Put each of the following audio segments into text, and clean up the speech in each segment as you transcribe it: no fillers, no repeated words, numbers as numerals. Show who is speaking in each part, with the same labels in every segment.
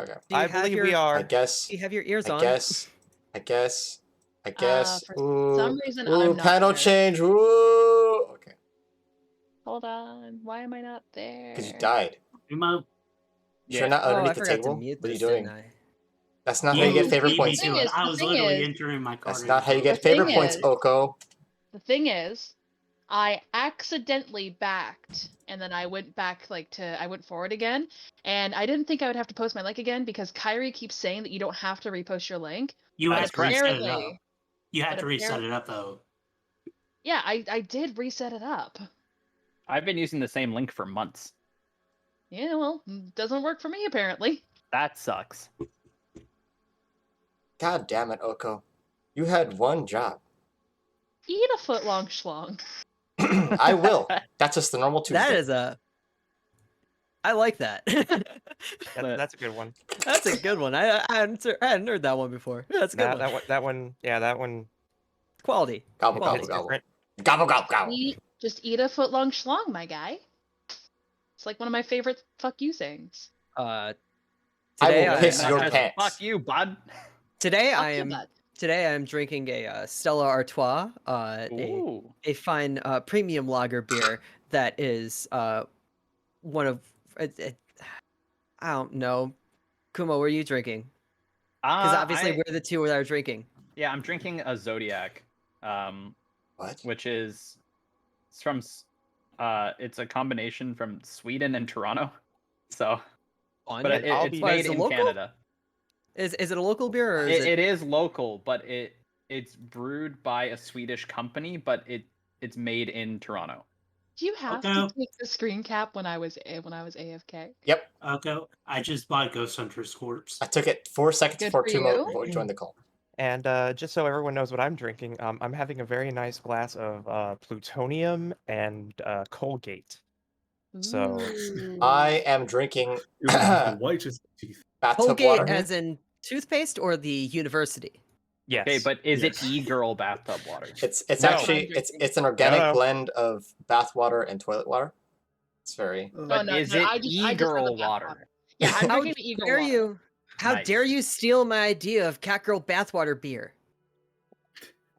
Speaker 1: Okay.
Speaker 2: I believe we are.
Speaker 1: I guess.
Speaker 3: Do you have your ears
Speaker 1: I
Speaker 3: on?
Speaker 1: guess.
Speaker 4: For some reason,
Speaker 1: Ooh,
Speaker 4: I'm not
Speaker 1: panel
Speaker 4: there.
Speaker 1: change. Ooh. Okay.
Speaker 4: Hold on. Why am I not there?
Speaker 1: Because you died.
Speaker 5: Uma,
Speaker 1: You're not
Speaker 3: Oh, I
Speaker 1: underneath the
Speaker 3: forgot to
Speaker 1: table.
Speaker 3: mute
Speaker 1: What are you
Speaker 3: this, didn't
Speaker 1: doing?
Speaker 3: I?
Speaker 1: That's not how you get favor
Speaker 5: beat me
Speaker 1: points.
Speaker 5: to it. I was literally
Speaker 4: is-
Speaker 5: entering my card.
Speaker 1: That's not how you get
Speaker 4: The
Speaker 1: favor
Speaker 4: thing
Speaker 1: points,
Speaker 4: is-
Speaker 1: Oko.
Speaker 4: The thing is, I accidentally backed, and then I went back I went forward again, and I didn't think I would have to post my link again because Kyrie keeps saying that you don't have to repost your link.
Speaker 5: You
Speaker 4: But
Speaker 5: had to reset it up.
Speaker 4: apparently-
Speaker 5: You had
Speaker 4: but
Speaker 5: to reset
Speaker 4: apparently-
Speaker 5: it up though.
Speaker 4: Yeah, I did reset it up.
Speaker 6: I've been using the same link for months.
Speaker 4: Yeah, well, doesn't work for me apparently.
Speaker 6: That sucks.
Speaker 1: God damn it, Oko. You had one job.
Speaker 4: Eat a foot long schlong.
Speaker 1: I will. That's just the normal Tuesday.
Speaker 3: That is a. I like that.
Speaker 2: That's a good one.
Speaker 3: That's a good one. I hadn't heard that one before. That's a good one.
Speaker 2: That one. Yeah, that one.
Speaker 3: Quality.
Speaker 1: Gobble,
Speaker 3: Quality.
Speaker 1: gobble, gobble.
Speaker 2: Different.
Speaker 1: Gobble, gobble, gobble.
Speaker 4: Just eat a foot long schlong, my guy. It's like one of my favorite fuck you sayings.
Speaker 1: I
Speaker 3: Today
Speaker 1: will piss your
Speaker 6: Just,
Speaker 1: pants.
Speaker 6: Fuck you, bud.
Speaker 3: Today
Speaker 4: Fuck
Speaker 3: I
Speaker 4: you,
Speaker 3: am.
Speaker 4: bud.
Speaker 3: Today I am drinking a Stella Artois,
Speaker 6: Ooh.
Speaker 3: a fine premium lager beer that is one of. I don't know. Kumo, what are you drinking? Because obviously we're the two that are drinking.
Speaker 6: Yeah, I'm drinking a Zodiac.
Speaker 1: What?
Speaker 6: Which is it's from it's a combination from Sweden and Toronto. So,
Speaker 3: Fun.
Speaker 6: but it's
Speaker 3: Why,
Speaker 6: made
Speaker 3: is it
Speaker 6: in
Speaker 3: local?
Speaker 6: Canada.
Speaker 3: Is it a local beer or is
Speaker 6: It is local, but it's brewed by a Swedish company, but it's made in Toronto.
Speaker 4: Do you have
Speaker 5: Okay.
Speaker 4: to take the screen cap when I was AFK?
Speaker 1: Yep.
Speaker 5: Okay, I just bought Ghost Hunter's corpse.
Speaker 1: I took it 4 seconds
Speaker 4: Good
Speaker 1: before
Speaker 4: for
Speaker 1: Kumo
Speaker 4: you.
Speaker 1: joined the call.
Speaker 2: And just so everyone knows what I'm drinking, I'm having a very nice glass of plutonium and Colgate. So
Speaker 4: Ooh.
Speaker 1: I am drinking
Speaker 7: The whitest teeth.
Speaker 1: bathtub
Speaker 3: Colgate
Speaker 1: water.
Speaker 3: as in toothpaste or the university?
Speaker 2: yes.
Speaker 6: Okay, but is
Speaker 7: Yes.
Speaker 6: it e-girl bathtub water?
Speaker 1: It's
Speaker 4: No.
Speaker 1: actually it's an organic
Speaker 2: No.
Speaker 1: blend of bath water and toilet water. It's very
Speaker 6: But
Speaker 4: no,
Speaker 6: is
Speaker 4: no,
Speaker 6: it
Speaker 4: I just have the
Speaker 6: e-girl
Speaker 4: bath
Speaker 6: water?
Speaker 4: Yeah, I'm
Speaker 3: How
Speaker 4: drinking the Eagle
Speaker 3: dare
Speaker 4: water.
Speaker 3: you? How
Speaker 6: Nice.
Speaker 3: dare you steal my idea of Catgirl bathwater beer?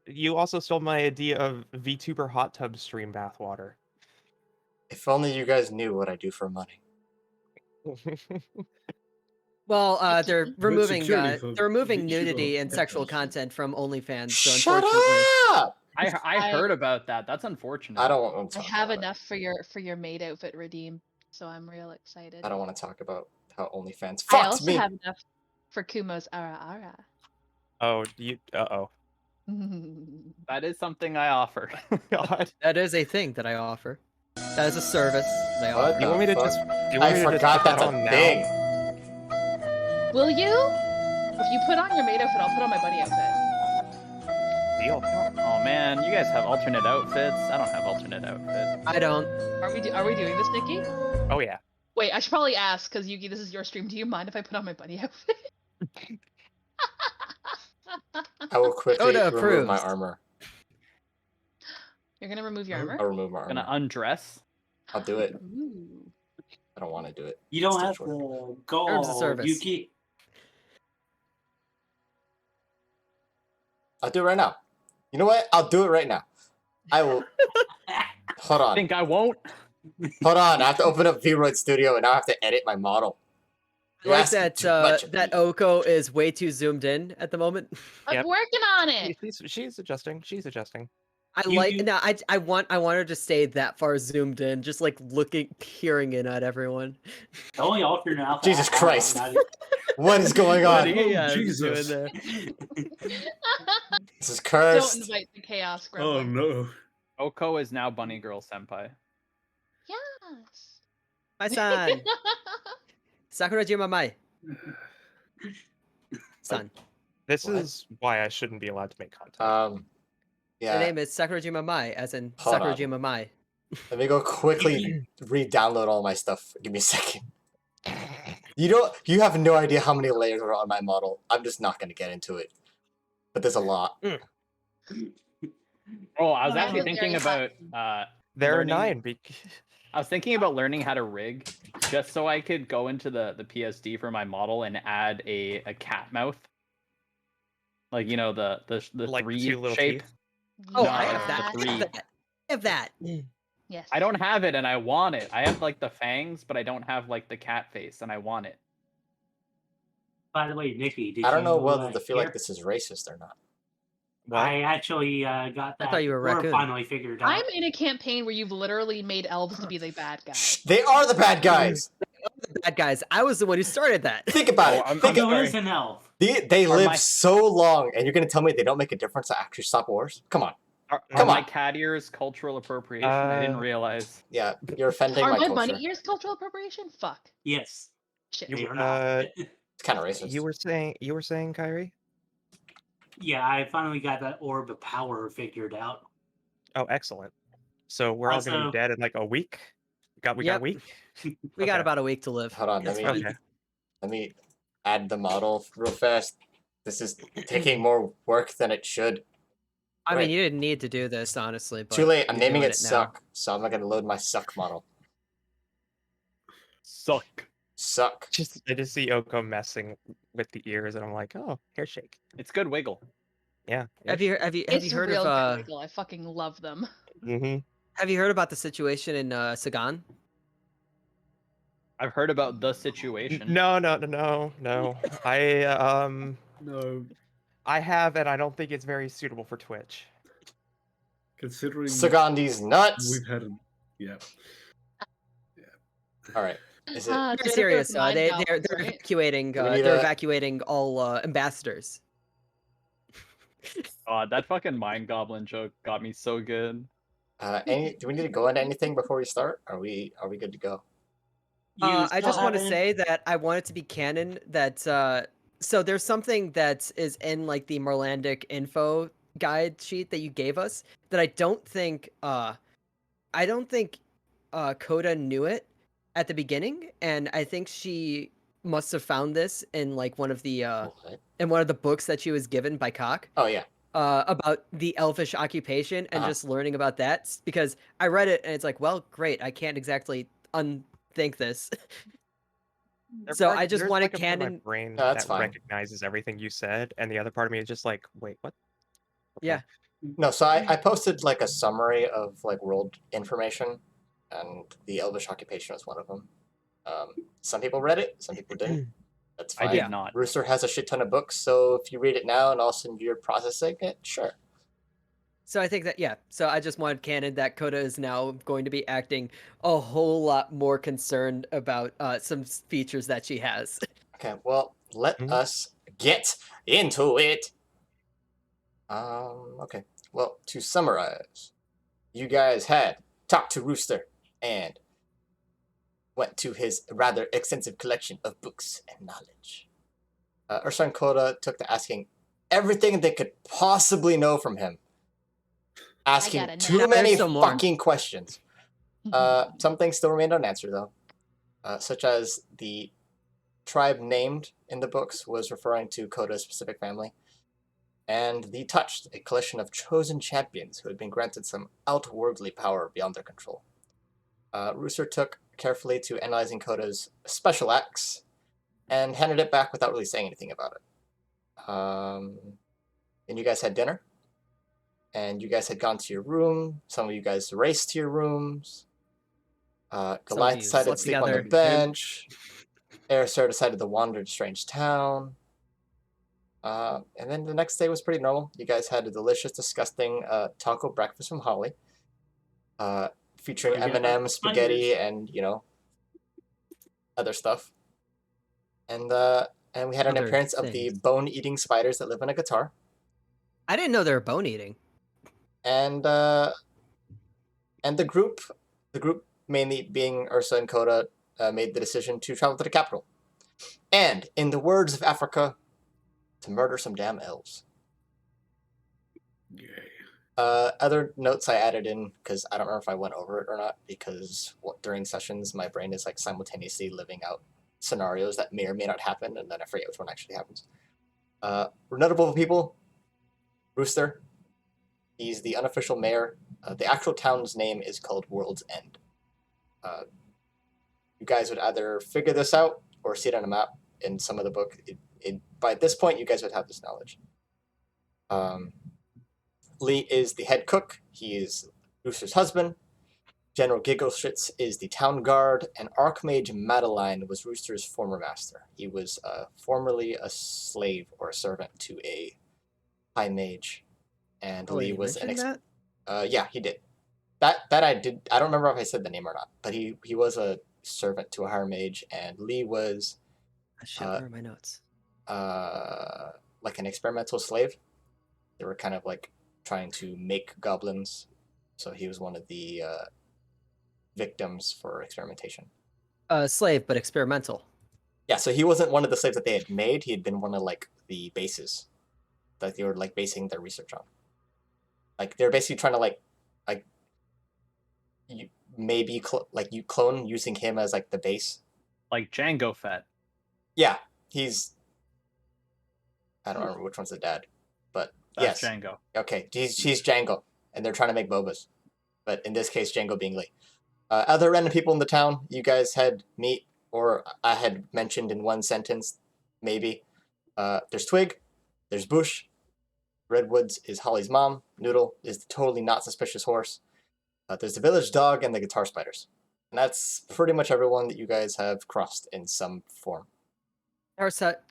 Speaker 2: You also stole my idea of VTuber hot tub stream bathwater.
Speaker 1: if only you guys knew what I do for money.
Speaker 3: Well, they're removing
Speaker 7: security for
Speaker 3: they're removing
Speaker 7: VTuber
Speaker 3: nudity and sexual
Speaker 7: bathwater.
Speaker 3: content from OnlyFans. So
Speaker 1: Shut
Speaker 3: unfortunately,
Speaker 1: up!
Speaker 6: I heard about that. That's unfortunate.
Speaker 1: I don't want to
Speaker 4: I
Speaker 1: talk
Speaker 4: have
Speaker 1: about
Speaker 4: enough for your maid outfit redeem, so I'm real excited.
Speaker 1: it. I don't want to talk about how OnlyFans
Speaker 4: I
Speaker 1: fucked
Speaker 4: also
Speaker 1: me.
Speaker 4: have enough for Kumo's ara
Speaker 2: Oh, you.
Speaker 4: ara.
Speaker 6: That is something I offer.
Speaker 2: God.
Speaker 3: that is a thing that I offer. That is a service they
Speaker 1: What
Speaker 3: offer.
Speaker 2: You want me to
Speaker 1: the
Speaker 2: just?
Speaker 1: fuck?
Speaker 2: You want
Speaker 1: I
Speaker 2: me to just
Speaker 1: forgot
Speaker 2: put that
Speaker 1: that's a
Speaker 2: on now?
Speaker 1: thing.
Speaker 4: Will you? If you put on your maid outfit, I'll put on my bunny outfit.
Speaker 2: Deal.
Speaker 6: Oh man, you guys have alternate outfits. I don't have alternate outfit.
Speaker 3: I don't.
Speaker 4: Are we doing this, Nikki?
Speaker 2: Oh yeah.
Speaker 4: Wait, I should probably ask because Yugi, this is your stream. Do you mind if I put on my bunny outfit?
Speaker 1: I will quickly
Speaker 3: Oda
Speaker 1: remove my
Speaker 3: approves.
Speaker 1: armor.
Speaker 4: You're gonna remove your
Speaker 7: Oh.
Speaker 4: armor?
Speaker 1: I'll remove my
Speaker 6: Gonna
Speaker 1: armor.
Speaker 6: undress.
Speaker 1: I'll do it.
Speaker 4: Ooh.
Speaker 1: I don't want to do it.
Speaker 5: You don't
Speaker 1: It's
Speaker 5: have
Speaker 1: too short.
Speaker 5: to go.
Speaker 3: Terms of service.
Speaker 5: Yuki.
Speaker 1: I'll do it right now. You know what? I'll do it right now. I will. Hold on.
Speaker 6: Think I won't?
Speaker 1: Hold on. I have to open up VRoid Studio and now I have to edit my model.
Speaker 3: I
Speaker 1: You're
Speaker 3: like
Speaker 1: asking
Speaker 3: that
Speaker 1: too much of
Speaker 3: that
Speaker 1: me.
Speaker 3: Oko is way too zoomed in at the moment.
Speaker 4: I'm
Speaker 2: Yep.
Speaker 4: working on it.
Speaker 2: She's adjusting. She's adjusting.
Speaker 3: I
Speaker 5: You-
Speaker 3: like
Speaker 5: you-
Speaker 3: no, I want her to stay that far zoomed in, just like peering in at everyone.
Speaker 5: The only alternate outfit.
Speaker 1: Jesus
Speaker 5: I have,
Speaker 1: Christ.
Speaker 5: not
Speaker 1: What is going
Speaker 3: What
Speaker 1: on?
Speaker 3: are you guys
Speaker 7: Jesus.
Speaker 3: doing there?
Speaker 1: This is
Speaker 4: Don't
Speaker 1: cursed.
Speaker 4: invite the chaos,
Speaker 7: Oh
Speaker 4: Gremlin.
Speaker 7: no.
Speaker 6: Oko is now Bunny Girl Senpai.
Speaker 4: Yes.
Speaker 3: My son, Sakurajima Mai. Son,
Speaker 2: This
Speaker 1: What?
Speaker 2: is why I shouldn't be allowed to make content.
Speaker 3: the
Speaker 1: Yeah.
Speaker 3: name is Sakurajima Mai, as in
Speaker 1: Hold on.
Speaker 3: Sakurajima Mai.
Speaker 1: Let me go quickly re-download all my stuff. Give me a second. You have no idea how many layers are on my model. I'm just not gonna get into it. But there's a lot.
Speaker 6: Oh, I was
Speaker 4: Wow.
Speaker 6: actually
Speaker 4: Very
Speaker 6: thinking
Speaker 4: hot.
Speaker 6: about
Speaker 2: there are
Speaker 6: learning-
Speaker 2: 9.
Speaker 6: I was thinking about learning how to rig, just so I could go into the PSD for my model and add a cat mouth, like the
Speaker 2: Like
Speaker 6: three
Speaker 2: 2 little
Speaker 6: shape.
Speaker 2: teeth.
Speaker 3: Oh,
Speaker 6: No,
Speaker 3: I
Speaker 6: it's
Speaker 3: have
Speaker 6: the
Speaker 3: that. I have
Speaker 6: three.
Speaker 3: that. I have that.
Speaker 4: Yes.
Speaker 6: I don't have it, and I want it. I have like the fangs, but I don't have like the cat face, and I want it.
Speaker 5: By the way, Nikki, did
Speaker 1: I don't know
Speaker 5: you,
Speaker 1: whether to feel
Speaker 5: hear?
Speaker 1: like this is racist or not.
Speaker 2: What?
Speaker 5: I actually got
Speaker 3: I
Speaker 5: that
Speaker 3: thought you were a
Speaker 5: orb
Speaker 3: raccoon.
Speaker 5: finally figured out.
Speaker 4: I'm in a campaign where you've literally made elves to be the bad guy.
Speaker 1: Shh, they are the bad guys.
Speaker 3: The bad guys. I was the one who started that.
Speaker 1: Think about it.
Speaker 6: I'm
Speaker 1: Think
Speaker 5: Who
Speaker 6: sorry.
Speaker 5: is an elf?
Speaker 1: they
Speaker 6: Are
Speaker 1: live
Speaker 6: my-
Speaker 1: so long, and you're gonna tell me they don't make a difference to actually stop wars? Come on.
Speaker 6: Are
Speaker 1: Come
Speaker 6: my
Speaker 1: on.
Speaker 6: cat ears cultural appropriation? I didn't realize.
Speaker 1: Yeah, you're offending
Speaker 4: Are
Speaker 1: my
Speaker 4: my
Speaker 1: culture.
Speaker 4: bunny ears cultural appropriation? Fuck.
Speaker 5: Yes,
Speaker 4: Shit.
Speaker 5: they are not.
Speaker 1: It's kind of racist.
Speaker 2: You were saying, Kyrie?
Speaker 5: Yeah, I finally got that orb of power figured out.
Speaker 2: Oh, excellent. So we're all gonna
Speaker 5: Also-
Speaker 2: be dead in like a week. We got a
Speaker 3: Yep.
Speaker 2: week.
Speaker 3: We got
Speaker 2: Okay.
Speaker 3: about a week to live.
Speaker 1: Hold on,
Speaker 3: It's
Speaker 1: let
Speaker 3: fine.
Speaker 1: me
Speaker 2: Okay.
Speaker 1: let me add the model real fast. This is taking more work than it should.
Speaker 3: I
Speaker 1: Right.
Speaker 3: mean, you didn't need to do this, honestly. But
Speaker 1: Too late. I'm
Speaker 3: you're
Speaker 1: naming
Speaker 3: doing
Speaker 1: it
Speaker 3: now.
Speaker 1: Suck, so I'm not gonna load my Suck model.
Speaker 6: Suck.
Speaker 1: Suck.
Speaker 2: I just see Oko messing with the ears, and I'm like, oh, hair shake.
Speaker 6: It's good wiggle.
Speaker 2: Yeah.
Speaker 3: Have you
Speaker 4: It's
Speaker 3: heard
Speaker 4: real
Speaker 3: of
Speaker 4: good wiggle. I fucking love them.
Speaker 2: Mm-hmm.
Speaker 3: have you heard about the situation in Sagan?
Speaker 6: I've heard about the situation.
Speaker 2: No.
Speaker 7: No,
Speaker 2: I have, and I don't think it's very suitable for Twitch.
Speaker 7: considering
Speaker 1: Sagandi's nuts.
Speaker 7: we've had, yeah.
Speaker 1: All right. Is it?
Speaker 4: Ah,
Speaker 3: Very
Speaker 4: Jennifer's
Speaker 3: serious.
Speaker 4: mind
Speaker 3: They're
Speaker 4: goblins, right?
Speaker 3: evacuating.
Speaker 1: Do we need
Speaker 3: They're
Speaker 1: a-
Speaker 3: evacuating all ambassadors.
Speaker 6: God, that fucking mind goblin joke got me so good.
Speaker 1: Do we need to go into anything before we start? Are we good to go?
Speaker 5: You
Speaker 3: I
Speaker 5: still
Speaker 3: just want to
Speaker 5: haven't-
Speaker 3: say that I want it to be canon that so there's something that is in like the Merlandic info guide sheet that you gave us that I don't think Coda knew it at the beginning, and I think she must have found this in like one of the
Speaker 1: What?
Speaker 3: in one of the books that she was given by Cock.
Speaker 1: Oh yeah.
Speaker 3: About the elfish occupation and just learning about that because I read it and it's like, well, great, I can't exactly unthink this. So I just
Speaker 2: there's
Speaker 3: want a
Speaker 2: like part of my
Speaker 3: canon.
Speaker 2: brain
Speaker 1: No, that's
Speaker 2: that
Speaker 1: fine.
Speaker 2: recognizes everything you said, and the other part of me is just like, wait, what? Okay.
Speaker 3: Yeah.
Speaker 1: No, so I posted like a summary of like world information, and the Elvish occupation was one of them. Some people read it, some people didn't. That's
Speaker 6: I
Speaker 1: fine.
Speaker 6: did not.
Speaker 1: Rooster has a shit ton of books, so if you read it now and also you're processing it, sure.
Speaker 3: So I think that so I just wanted canon that Coda is now going to be acting a whole lot more concerned about some features that she has.
Speaker 1: Okay, well, let
Speaker 2: Mhm.
Speaker 1: us get into it. Okay. Well, to summarize, you guys had talked to Rooster and went to his rather extensive collection of books and knowledge. Ursa and Coda took to asking everything they could possibly know from him. Asking
Speaker 4: gotta know.
Speaker 1: too
Speaker 3: There's
Speaker 1: many
Speaker 3: still more.
Speaker 1: fucking questions. Some things still remained unanswered, though, such as the tribe named in the books was referring to Coda's specific family, and the Touched, a collection of chosen champions who had been granted some outworldly power beyond their control. Rooster took carefully to analyzing Coda's special acts and handed it back without really saying anything about it. Then you guys had dinner, and you guys had gone to your room. Some of you guys raced to your rooms. Goliath
Speaker 3: you
Speaker 1: decided to
Speaker 3: slept
Speaker 1: sleep on the
Speaker 3: together.
Speaker 1: bench. Arisar decided to wander to Strange Town. And then the next day was pretty normal. You guys had a delicious, disgusting taco breakfast from Holly, featuring
Speaker 5: Oh, yeah,
Speaker 1: M&M,
Speaker 5: that's
Speaker 1: spaghetti,
Speaker 5: funny.
Speaker 1: and other stuff. And we had an
Speaker 3: Other
Speaker 1: appearance of the
Speaker 3: things.
Speaker 1: bone-eating spiders that live in a guitar.
Speaker 3: I didn't know they were bone eating.
Speaker 1: And the group mainly being Ursa and Coda, made the decision to travel to the capital. And in the words of Africa, to murder some damn elves.
Speaker 7: Yay.
Speaker 1: Other notes I added in, because I don't remember if I went over it or not, because during sessions my brain is like simultaneously living out scenarios that may or may not happen, and then I forget which one actually happens. Notable people, Rooster. He's the unofficial mayor. The actual town's name is called World's End. You guys would either figure this out or see it on a map in some of the book. By this point, you guys would have this knowledge. Lee is the head cook. He is Rooster's husband. General Giggleschitz is the town guard, and Archmage Madeline was Rooster's former master. He was formerly a slave or a servant to a high mage, and Lee was an yeah, he did. That I did. I don't remember if I said the name or not, but he was a servant to a higher mage, and Lee was
Speaker 3: where are my notes?
Speaker 1: Like an experimental slave. They were kind of like trying to make goblins, so he was one of the victims for experimentation.
Speaker 3: Slave, but experimental.
Speaker 1: Yeah, so he wasn't one of the slaves that they had made. He had been one of like the bases that they were like basing their research on. Like they're basically trying to like you maybe you clone using him as like the base.
Speaker 6: Like Django Fett.
Speaker 1: Yeah, he's. I don't remember which one's the dad, but
Speaker 6: That's
Speaker 1: yes,
Speaker 6: Django.
Speaker 1: Okay, he's Django, and they're trying to make bobas, but in this case, Django being Lee. Other random people in the town you guys had meet, or I had mentioned in one sentence, maybe. There's Twig, there's Bush, Redwoods is Holly's mom, Noodle is the totally not suspicious horse. There's the village dog and the guitar spiders. And that's pretty much everyone that you guys have crossed in some form.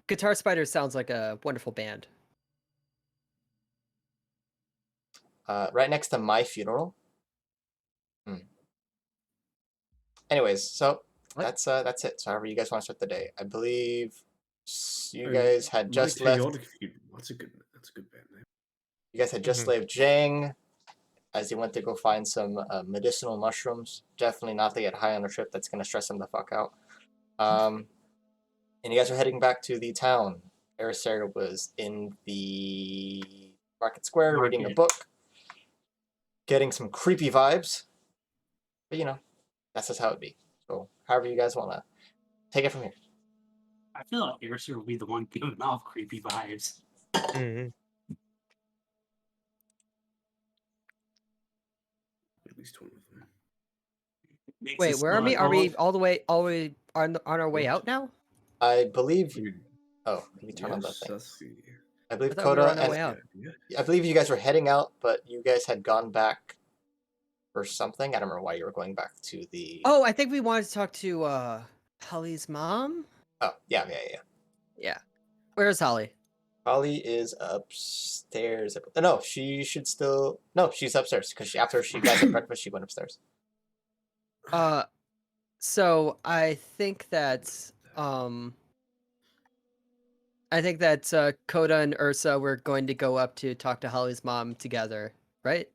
Speaker 3: Guitar Spiders sounds like a wonderful band.
Speaker 1: Right next to my funeral. Anyways, so that's it. So however you guys want to start the day. I believe you guys had just left.
Speaker 7: That's a good band name.
Speaker 1: You guys had just left Jang as he went to go find some medicinal mushrooms. Definitely not to get high on a trip. That's gonna stress him the fuck out. And you guys are heading back to the town. Erisar was in the market square reading a book, getting some creepy vibes. But you know, that's just how it be. So however you guys want to take it from here.
Speaker 5: I feel like Erisar will be the one giving off creepy vibes.
Speaker 7: At least one of them.
Speaker 3: Wait, where are we? Are we all the way on our way out now?
Speaker 1: I believe. Oh, let me turn on that thing. I believe
Speaker 3: I thought we were
Speaker 1: Coda
Speaker 3: on our way out.
Speaker 1: I believe you guys were heading out, but you guys had gone back for something. I don't remember why you were going back to the.
Speaker 3: Oh, I think we wanted to talk to Holly's mom.
Speaker 1: Oh, yeah.
Speaker 3: Where's Holly?
Speaker 1: Holly is upstairs. No, she should still. No, she's upstairs because after she got some breakfast, she went upstairs.
Speaker 3: So I think that Coda and Ursa were going to go up to talk to Holly's mom together, right?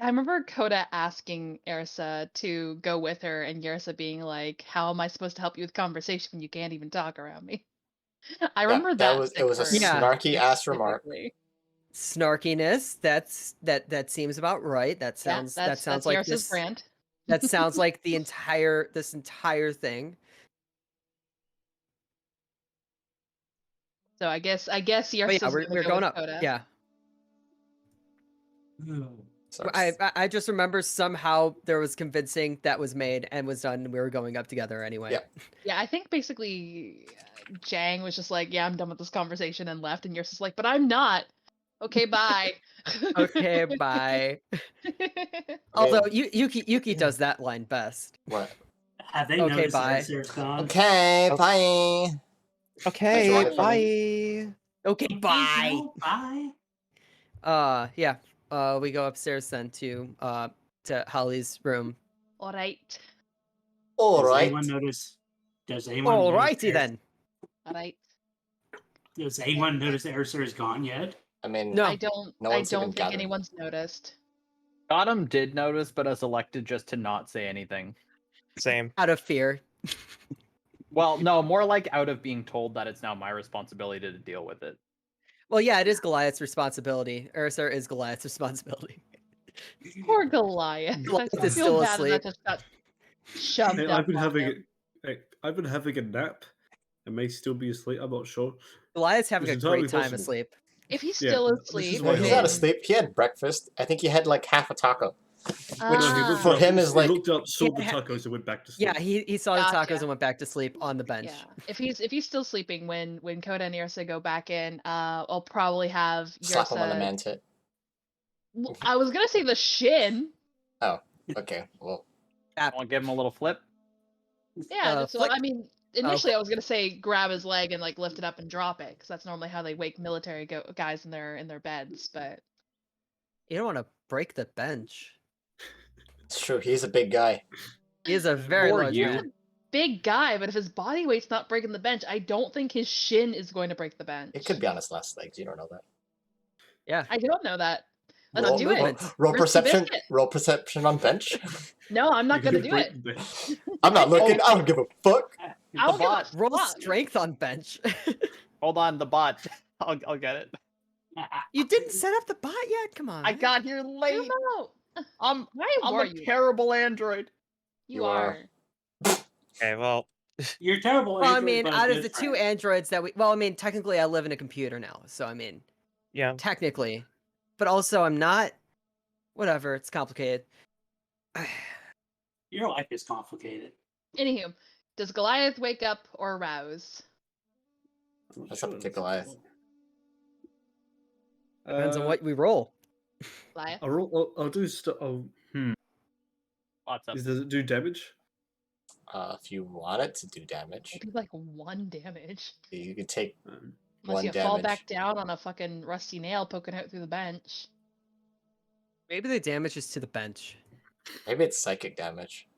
Speaker 4: I remember Coda asking Erisa to go with her, and Erisa being like, "How am I supposed to help you with conversation when you can't even talk around me?" I remember
Speaker 1: it was a snarky ass remark.
Speaker 3: Snarkiness. That seems about right. That sounds
Speaker 4: that's
Speaker 3: like
Speaker 4: Erisa's
Speaker 3: this
Speaker 4: brand.
Speaker 3: That sounds like this entire thing.
Speaker 4: So I guess Yersa's
Speaker 3: we're going up.
Speaker 4: Coda.
Speaker 3: Yeah. I just remember somehow there was convincing that was made and was done, and we were going up together anyway.
Speaker 4: Yeah, I think basically Jang was just like, "Yeah, I'm done with this conversation," and left, and Yersa's like, "But I'm not. Okay, bye."
Speaker 3: Okay, bye. Although Yuki does that line best.
Speaker 1: What?
Speaker 5: Have they
Speaker 3: Okay,
Speaker 5: noticed
Speaker 3: bye.
Speaker 5: Erisar's gone?
Speaker 1: Okay, bye.
Speaker 2: Okay, bye.
Speaker 3: Okay, bye.
Speaker 5: Bye.
Speaker 3: Yeah. We go upstairs then to Holly's room.
Speaker 4: All right.
Speaker 1: All right.
Speaker 5: Does anyone
Speaker 3: Alrighty then.
Speaker 4: All right.
Speaker 5: Does anyone notice Erisar is gone yet?
Speaker 1: I mean,
Speaker 3: No.
Speaker 4: I don't think anyone's noticed.
Speaker 6: Gotham did notice, but has elected just to not say anything.
Speaker 2: Same.
Speaker 3: Out of fear.
Speaker 6: Well, no, more like out of being told that it's now my responsibility to deal with it.
Speaker 3: Well, yeah, it is Goliath's responsibility. Ursar is Goliath's responsibility.
Speaker 4: Poor Goliath.
Speaker 3: Goliath
Speaker 4: I
Speaker 3: is
Speaker 4: feel
Speaker 3: still
Speaker 4: bad
Speaker 3: asleep.
Speaker 4: that just got shoved
Speaker 7: Hey,
Speaker 4: up
Speaker 7: I've been
Speaker 4: on
Speaker 7: having
Speaker 4: him.
Speaker 7: I've been having a nap. I may still be asleep. I'm not sure.
Speaker 3: Goliath's having a
Speaker 7: It's entirely
Speaker 3: great time
Speaker 7: possible.
Speaker 3: asleep.
Speaker 4: If he's
Speaker 7: Yeah,
Speaker 4: still
Speaker 7: this is
Speaker 4: asleep,
Speaker 7: why
Speaker 1: he's not asleep. He had breakfast. I think he had like half a taco.
Speaker 7: No, he looked
Speaker 1: for
Speaker 7: up,
Speaker 1: him is
Speaker 7: he
Speaker 1: like-
Speaker 7: looked up, saw the
Speaker 3: Yeah.
Speaker 7: tacos, and went back to sleep.
Speaker 3: Yeah, he saw the
Speaker 4: Gotcha.
Speaker 3: tacos and went back to sleep on the bench.
Speaker 4: Yeah. If he's still sleeping when Coda and Irsa go back in, I'll probably have
Speaker 1: slap him on the
Speaker 4: Yrsa.
Speaker 1: man's hit.
Speaker 4: I was gonna say the shin.
Speaker 1: Okay, well,
Speaker 6: I'll give him a little flip.
Speaker 4: Yeah, that's what
Speaker 3: flick.
Speaker 4: I mean. Initially, I was gonna say grab his leg and like lift it up and drop it, because that's normally how they wake military guys in their beds. But
Speaker 3: You don't want to break the bench.
Speaker 1: it's true. He's a big guy.
Speaker 3: He is a very
Speaker 6: Or
Speaker 3: large
Speaker 6: you.
Speaker 3: man.
Speaker 4: big guy, but if his body weight's not breaking the bench, I don't think his shin is going to break the bench.
Speaker 1: It could be on his last legs. You don't know that.
Speaker 3: Yeah.
Speaker 4: I don't know that. Let's
Speaker 1: Roll-
Speaker 4: do
Speaker 3: roll-
Speaker 4: it.
Speaker 1: Roll
Speaker 4: Risky
Speaker 1: perception.
Speaker 4: biscuit.
Speaker 1: Roll perception on bench.
Speaker 4: No, I'm not gonna
Speaker 7: You
Speaker 4: do
Speaker 7: break
Speaker 4: it.
Speaker 7: the bench.
Speaker 1: I'm not looking. I don't give a fuck.
Speaker 4: I
Speaker 6: The
Speaker 4: don't give a
Speaker 6: bot.
Speaker 3: Roll
Speaker 4: fuck.
Speaker 3: strength on bench.
Speaker 6: Hold on, the bot. I'll get it.
Speaker 3: You didn't set up the bot yet? Come on.
Speaker 6: I
Speaker 3: man.
Speaker 6: got here late.
Speaker 4: No,
Speaker 6: I'm
Speaker 4: why
Speaker 6: I'm
Speaker 4: are
Speaker 6: a
Speaker 4: you?
Speaker 6: terrible android.
Speaker 4: You
Speaker 1: You are.
Speaker 4: are.
Speaker 2: Okay, well,
Speaker 5: You're terrible.
Speaker 3: Well, I
Speaker 5: Android,
Speaker 3: mean,
Speaker 5: but a
Speaker 3: out of
Speaker 5: good
Speaker 3: the two
Speaker 5: friend.
Speaker 3: androids that well, I mean, technically I live in a computer now, so I mean,
Speaker 2: yeah.
Speaker 3: technically. But also I'm not. Whatever, it's complicated.
Speaker 5: Your life is complicated.
Speaker 4: Anywho, does Goliath wake up or rouse?
Speaker 7: I'm not
Speaker 1: That's up
Speaker 7: sure.
Speaker 1: to Goliath.
Speaker 3: Depends on what we roll.
Speaker 4: Goliath?
Speaker 7: I'll do stuff.
Speaker 6: Lots of.
Speaker 7: Does it do damage?
Speaker 1: If you want it to do damage,
Speaker 4: Maybe like 1 damage.
Speaker 1: you could take
Speaker 4: Unless
Speaker 1: 1
Speaker 4: you
Speaker 1: damage.
Speaker 4: fall back down on a fucking rusty nail poking out through the bench.
Speaker 3: Maybe the damage is to the bench.
Speaker 1: Maybe it's psychic damage.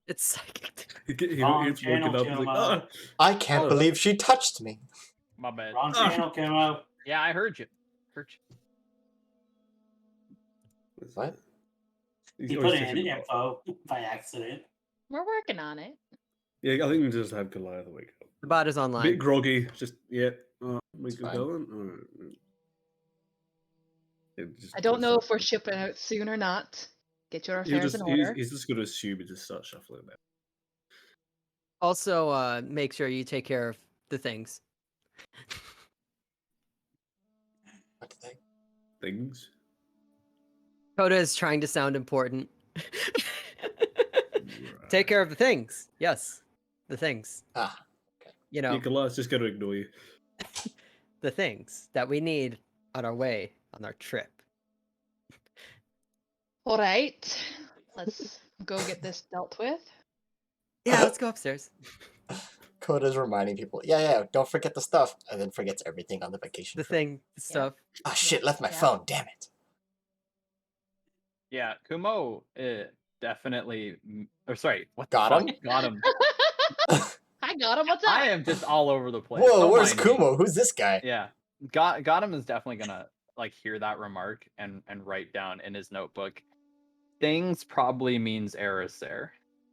Speaker 3: It's psychic.
Speaker 7: He
Speaker 5: Wrong
Speaker 7: gets woken
Speaker 5: channel,
Speaker 7: up. He's like,
Speaker 5: Kilmo.
Speaker 1: I can't
Speaker 7: Oh.
Speaker 1: believe she touched me.
Speaker 6: My bad.
Speaker 5: Wrong channel, Kilmo.
Speaker 6: Yeah, I heard you. Heard you.
Speaker 1: What?
Speaker 5: You put in info by accident.
Speaker 4: We're working on it.
Speaker 7: Yeah, I think we just have Goliath wake up.
Speaker 3: The bot is
Speaker 7: A
Speaker 3: online.
Speaker 7: bit groggy, just yeah. We
Speaker 1: It's
Speaker 7: can
Speaker 1: fine.
Speaker 7: go on.
Speaker 4: I don't know if we're shipping out soon or not. Get your affairs in order.
Speaker 7: He's just going to assume and just start shuffling about.
Speaker 3: Also, make sure you take care of the things.
Speaker 1: What the heck?
Speaker 7: Things.
Speaker 3: Coda is trying to sound important. Take care of the things. Yes, the things.
Speaker 1: Ah,
Speaker 3: You
Speaker 7: Yeah,
Speaker 3: know,
Speaker 7: Goliath's just going to ignore you.
Speaker 3: the things that we need on our way on our trip.
Speaker 4: All right, let's go get this dealt with.
Speaker 3: Yeah, let's go upstairs.
Speaker 1: Coda's reminding people, yeah, don't forget the stuff, and then forgets everything on the vacation
Speaker 3: The
Speaker 1: trip.
Speaker 3: thing, the stuff.
Speaker 1: Oh shit, left my
Speaker 4: Yeah.
Speaker 1: phone, damn it.
Speaker 6: Yeah, Kumo definitely. Or sorry, what the
Speaker 1: Got
Speaker 6: fuck?
Speaker 1: him?
Speaker 6: Got him.
Speaker 4: I got him. What's up?
Speaker 6: I am just all over the place.
Speaker 1: Whoa,
Speaker 6: Don't
Speaker 1: where's
Speaker 6: mind me.
Speaker 1: Kumo? Who's this guy?
Speaker 6: Yeah, got him is definitely gonna like hear that remark and write down in his notebook. Things probably means Erisir.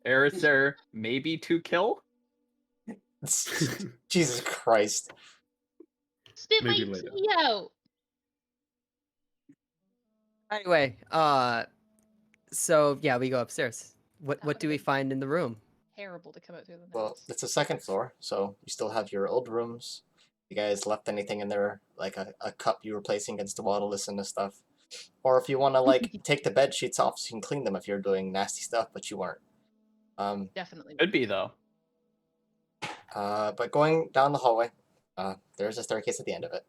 Speaker 6: Erisir maybe to kill.
Speaker 1: Jesus Christ.
Speaker 4: Spit my
Speaker 7: Maybe later.
Speaker 4: tea out.
Speaker 3: Anyway, so yeah, we go upstairs. What do we find in the room?
Speaker 4: Terrible to come out through the
Speaker 1: Well,
Speaker 4: nose.
Speaker 1: it's a second floor, so you still have your old rooms. You guys left anything in there, like a cup you were placing against the wall to listen to stuff. Or if you want to, like, take the bed sheets off so you can clean them if you're doing nasty stuff, but you weren't.
Speaker 4: Definitely.
Speaker 6: Could be though.
Speaker 1: But going down the hallway, there's a staircase at the end of it.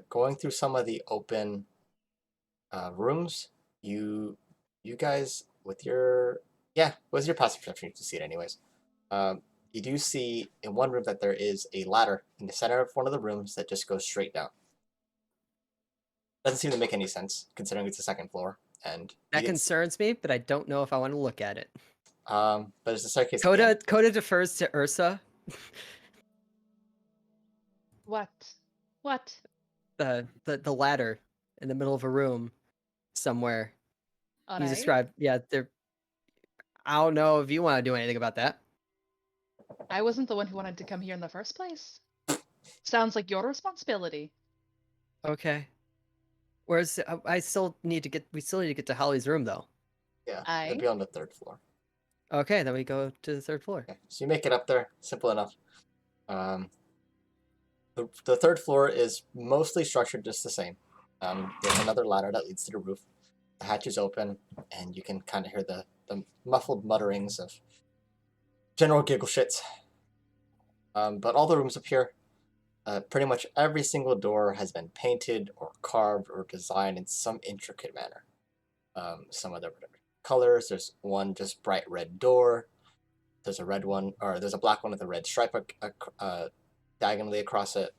Speaker 1: Going through some of the open rooms, you guys with your passive perception, you can see it anyways. You do see in one room that there is a ladder in the center of one of the rooms that just goes straight down. Doesn't seem to make any sense considering it's the second floor, and
Speaker 3: That concerns me, but I don't know if I want to look at it.
Speaker 1: but there's a staircase. at the end.
Speaker 3: Coda defers to Ursa.
Speaker 4: What? What?
Speaker 3: The ladder in the middle of a room somewhere.
Speaker 4: All
Speaker 3: You
Speaker 4: right.
Speaker 3: described, yeah, there. I don't know if you want to do anything about that.
Speaker 4: I wasn't the one who wanted to come here in the first place. Sounds like your responsibility.
Speaker 3: Okay. Where's I still need to get. We still need to get to Holly's room though.
Speaker 1: Yeah,
Speaker 4: Aye.
Speaker 1: it'd be on the third floor.
Speaker 3: Okay, then we go to the third floor.
Speaker 1: Okay, so you make it up there, simple enough. The third floor is mostly structured just the same. There's another ladder that leads to the roof. the hatches open, and you can kind of hear the muffled mutterings of general giggle shits. But all the rooms up here, pretty much every single door has been painted or carved or designed in some intricate manner. Some of the colors. There's one just bright red door. There's a red one, or there's a black one with a red stripe diagonally across it.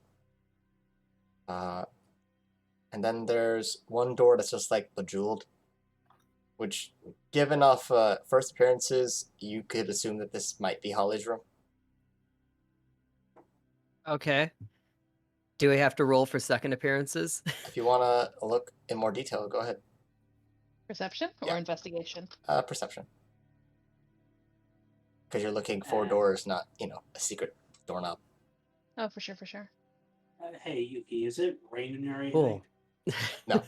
Speaker 1: And then there's one door that's just like bejeweled, which, given off first appearances, you could assume that this might be Holly's room.
Speaker 3: Okay. Do we have to roll for second appearances?
Speaker 1: If you want to look in more detail, go ahead.
Speaker 4: Perception or
Speaker 1: Yeah.
Speaker 4: investigation?
Speaker 1: Perception. Because you're looking for doors, not, a secret doorknob.
Speaker 4: Oh, for sure.
Speaker 5: Hey, Yuki, is it raining or
Speaker 3: Cool.
Speaker 5: anything?
Speaker 1: No.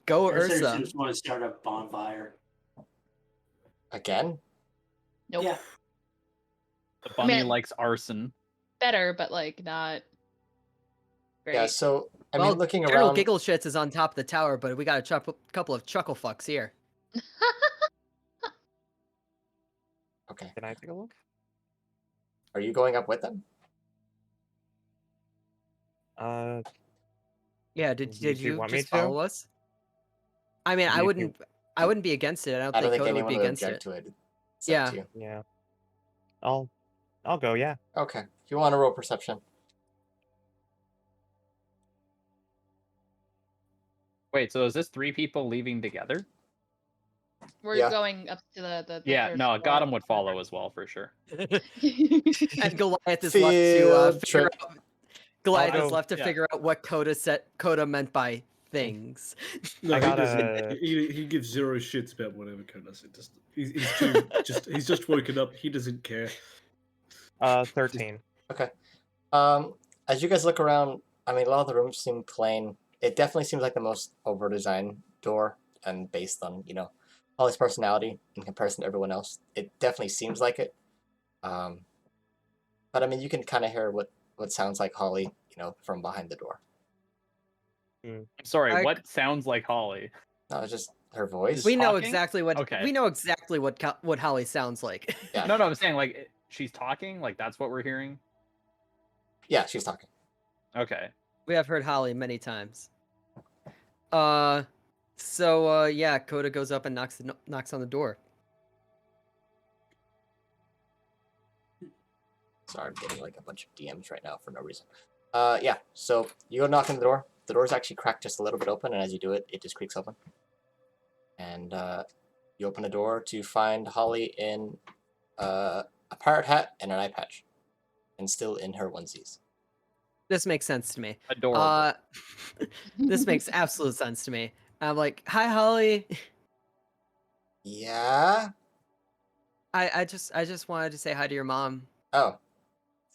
Speaker 3: Go
Speaker 5: Or is there
Speaker 3: Ursa.
Speaker 5: just want to start a bonfire?
Speaker 1: Again?
Speaker 4: Nope.
Speaker 5: Yeah.
Speaker 6: The bunny
Speaker 4: mean-
Speaker 6: likes arson.
Speaker 4: Better, but like not great.
Speaker 1: Yeah, so, I
Speaker 3: Well,
Speaker 1: mean, looking
Speaker 3: General
Speaker 1: around...
Speaker 3: Giggle Shits is on top of the tower, but we got a couple of chuckle fucks here.
Speaker 1: Okay.
Speaker 2: Can I take a look?
Speaker 1: Are you going up with them?
Speaker 3: Yeah,
Speaker 2: Do
Speaker 3: did
Speaker 2: you
Speaker 3: you
Speaker 2: want me
Speaker 3: just
Speaker 2: to?
Speaker 3: follow us? I mean, I
Speaker 2: You
Speaker 3: wouldn't be against it. I don't
Speaker 1: I don't
Speaker 3: think
Speaker 1: think
Speaker 3: Coda would
Speaker 1: anyone
Speaker 3: be
Speaker 1: would
Speaker 3: against
Speaker 1: object
Speaker 3: it.
Speaker 1: to it. It's
Speaker 3: Yeah.
Speaker 1: up to you.
Speaker 2: Yeah. I'll go, yeah.
Speaker 1: Okay. If you want to roll perception.
Speaker 6: Wait, so is this 3 people leaving together?
Speaker 4: We're
Speaker 1: Yeah.
Speaker 4: going up to the
Speaker 6: Yeah,
Speaker 4: third
Speaker 6: no,
Speaker 4: floor.
Speaker 6: Gotham would follow as well for sure.
Speaker 3: And Goliath is left to
Speaker 1: Field
Speaker 3: figure
Speaker 1: trip.
Speaker 3: out. Goliath
Speaker 2: I'll
Speaker 3: is
Speaker 2: go-
Speaker 3: left to
Speaker 6: yeah.
Speaker 3: figure out what Coda meant by things.
Speaker 7: No,
Speaker 2: I
Speaker 7: he
Speaker 2: got
Speaker 7: doesn't.
Speaker 2: a-
Speaker 7: He gives zero shits about whatever Coda said. He's just woken up. He doesn't care.
Speaker 2: 13.
Speaker 1: As you guys look around, I mean, a lot of the rooms seem plain. It definitely seems like the most over-designed door, and based on, Holly's personality in comparison to everyone else, it definitely seems like it. But I mean, you can kind of hear what sounds like Holly, from behind the door.
Speaker 6: I'm sorry,
Speaker 3: I-
Speaker 6: what sounds like Holly?
Speaker 1: No, it's just her voice.
Speaker 3: We know
Speaker 6: talking?
Speaker 3: exactly what
Speaker 6: Okay.
Speaker 3: we know exactly what Holly sounds like.
Speaker 1: Yeah.
Speaker 6: No, I'm saying like she's talking, like that's what we're hearing.
Speaker 1: Yeah, she's talking.
Speaker 6: Okay.
Speaker 3: We have heard Holly many times. Yeah, Coda goes up and knocks on the door.
Speaker 1: Sorry, I'm getting like a bunch of DMs right now for no reason. Yeah, so you go knock on the door. The door's actually cracked just a little bit open, and as you do it, it just creaks open. And you open the door to find Holly in a pirate hat and an eye patch, and still in her onesies.
Speaker 3: This makes sense to me.
Speaker 6: Adorable.
Speaker 3: This makes absolute sense to me. I'm like, hi, Holly.
Speaker 1: Yeah?
Speaker 3: I just wanted to say hi to your mom
Speaker 1: Oh,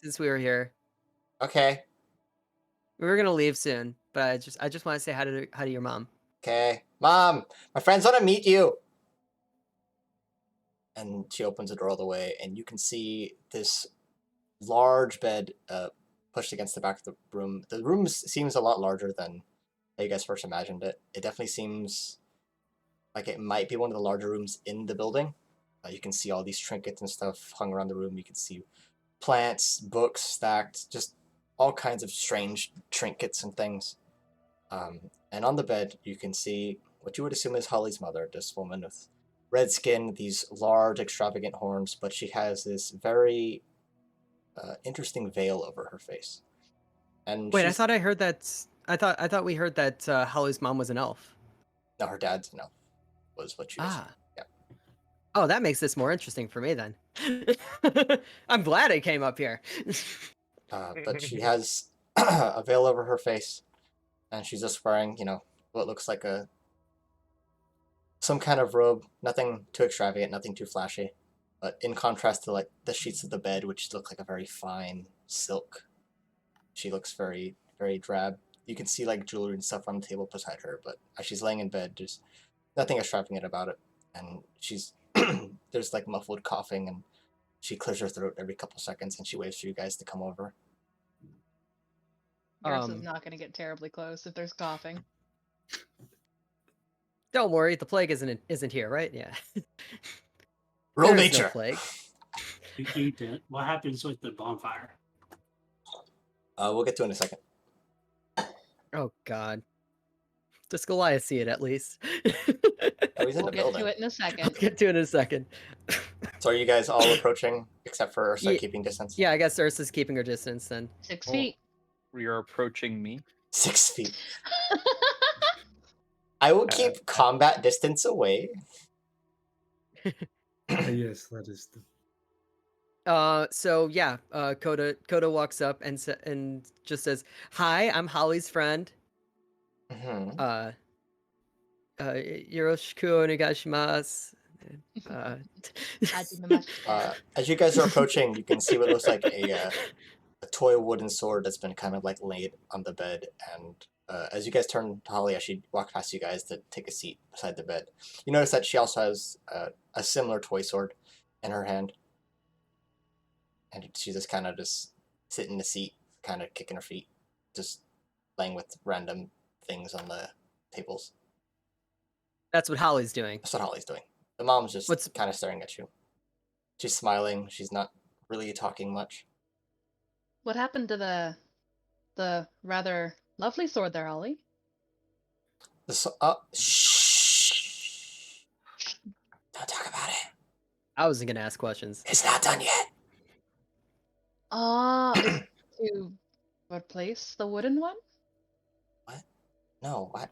Speaker 3: since we were here.
Speaker 1: okay.
Speaker 3: We were gonna leave soon, but I just want to say hi to your mom.
Speaker 1: Okay. Mom, my friends want to meet you. And she opens the door all the way, and you can see this large bed pushed against the back of the room. The room seems a lot larger than you guys first imagined it. It definitely seems like it might be one of the larger rooms in the building. You can see all these trinkets and stuff hung around the room. You can see plants, books stacked, just all kinds of strange trinkets and things. And on the bed, you can see what you would assume is Holly's mother, this woman with red skin, these large, extravagant horns, but she has this very interesting veil over her face. And
Speaker 3: Wait, I
Speaker 1: she's...
Speaker 3: thought I heard that. I thought we heard that Holly's mom was an elf.
Speaker 1: No, her dad's an elf, was what she was.
Speaker 3: Ah.
Speaker 1: Yeah.
Speaker 3: Oh, that makes this more interesting for me then. I'm glad I came up here.
Speaker 1: But she has a veil over her face, and she's just wearing, what looks like some kind of robe. Nothing too extravagant, nothing too flashy. But in contrast to like the sheets of the bed, which look like a very fine silk, she looks very, very drab. You can see like jewelry and stuff on the table beside her, but as she's laying in bed, there's nothing extravagant about it. And she's there's like muffled coughing, and she clears her throat every couple seconds, and she waits for you guys to come over.
Speaker 4: Garrus is not going to get terribly close if there's coughing.
Speaker 3: Don't worry, the plague isn't here, right? Yeah.
Speaker 1: Roll
Speaker 3: There is no
Speaker 1: nature.
Speaker 3: plague.
Speaker 5: We need to. What happens with the bonfire?
Speaker 1: We'll get to it in a second.
Speaker 3: Oh God. Does Goliath see it at least?
Speaker 1: Oh, he's in
Speaker 4: We'll
Speaker 1: the
Speaker 4: get
Speaker 1: building.
Speaker 4: to it in a
Speaker 3: I'll
Speaker 4: second.
Speaker 3: get to it in a second.
Speaker 1: So are you guys all approaching, except for Ursa keeping distance?
Speaker 3: Yeah, I guess Ursa's keeping her distance then.
Speaker 4: 6
Speaker 6: Oh.
Speaker 4: feet.
Speaker 6: You're approaching me.
Speaker 1: 6 feet. I will keep combat distance away.
Speaker 7: Yes, that is the.
Speaker 3: So yeah, Coda walks up and just says, "Hi, I'm Holly's friend.
Speaker 1: Mm-hmm.
Speaker 3: Yoroshiku onegaishimasu."
Speaker 1: As you guys are approaching, you can see what looks like a toy wooden sword that's been kind of like laid on the bed. And as you guys turn to Holly, as she walks past you guys to take a seat beside the bed, you notice that she also has a similar toy sword in her hand. And she's just kind of just sitting in the seat, kind of kicking her feet, just playing with random things on the tables.
Speaker 3: That's what Holly's doing.
Speaker 1: That's what Holly's doing. The mom's just kind of staring at you. She's smiling. She's not really talking much.
Speaker 4: What happened to the rather lovely sword there, Ollie?
Speaker 1: Shh. Don't talk about it.
Speaker 3: I wasn't gonna ask questions.
Speaker 1: It's not done yet.
Speaker 4: To replace the wooden one?
Speaker 1: What? No, what?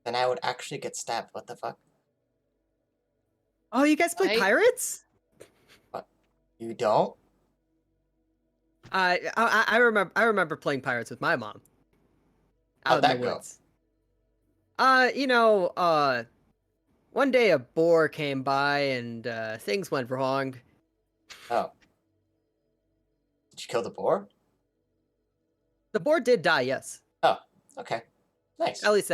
Speaker 1: Then I would actually get stabbed. What the fuck?
Speaker 3: Oh, you guys play pirates?
Speaker 1: What? You don't?
Speaker 3: I remember playing pirates with my mom.
Speaker 1: How'd that go?
Speaker 3: One day a boar came by and things went wrong.
Speaker 1: Oh. Did you kill the boar?
Speaker 3: The boar did die, yes.
Speaker 1: Oh, okay. Nice.
Speaker 3: At least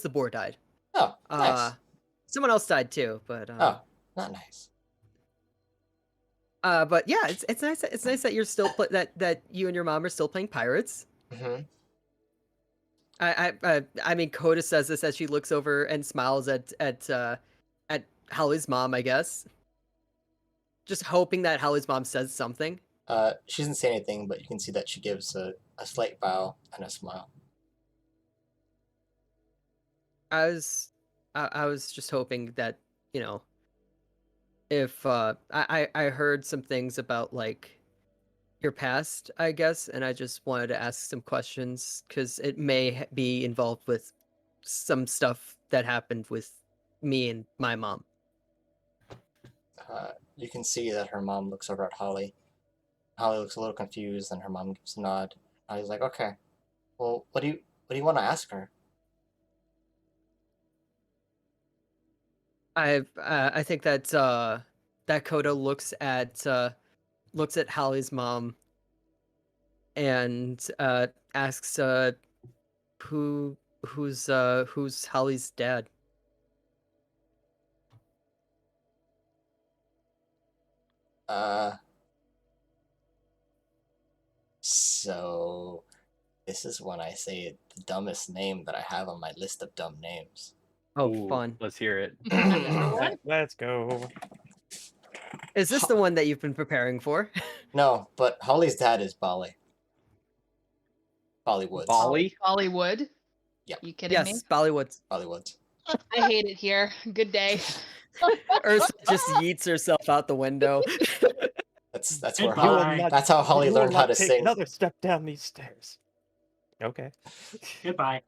Speaker 3: the boar died.
Speaker 1: Oh, nice.
Speaker 3: Someone else died too, but
Speaker 1: oh, not nice.
Speaker 3: But yeah, it's nice. It's nice that you're still that you and your mom are still playing pirates.
Speaker 1: Mm-hmm.
Speaker 3: I mean, Coda says this as she looks over and smiles at Holly's mom, I guess. Just hoping that Holly's mom says something.
Speaker 1: She doesn't say anything, but you can see that she gives a slight bow and a smile.
Speaker 3: I was just hoping that, if I heard some things about like your past, I guess, and I just wanted to ask some questions because it may be involved with some stuff that happened with me and my mom.
Speaker 1: You can see that her mom looks over at Holly. Holly looks a little confused, and her mom gives a nod. Holly's like, "Okay, well, what do you want to ask her?"
Speaker 3: I think that that Coda looks at Holly's mom and asks who's Holly's dad.
Speaker 1: So this is when I say the dumbest name that I have on my list of dumb names.
Speaker 3: Oh,
Speaker 6: Ooh,
Speaker 3: fun.
Speaker 6: Let's hear it.
Speaker 2: Let's go.
Speaker 3: Is this the one that you've been preparing for?
Speaker 1: No, but Holly's dad is Bali. Bollywoods.
Speaker 4: Bollywood?
Speaker 1: Yep.
Speaker 4: You kidding me?
Speaker 3: Yes, Bollywoods.
Speaker 1: Bollywoods.
Speaker 4: I hate it here. Good day.
Speaker 3: Ursa just yeets herself out the window.
Speaker 1: That's where
Speaker 5: Goodbye.
Speaker 1: that's how Holly
Speaker 2: You will
Speaker 1: learned how
Speaker 2: not
Speaker 1: to
Speaker 2: take
Speaker 1: sing.
Speaker 2: another step down these stairs. Okay.
Speaker 5: Goodbye.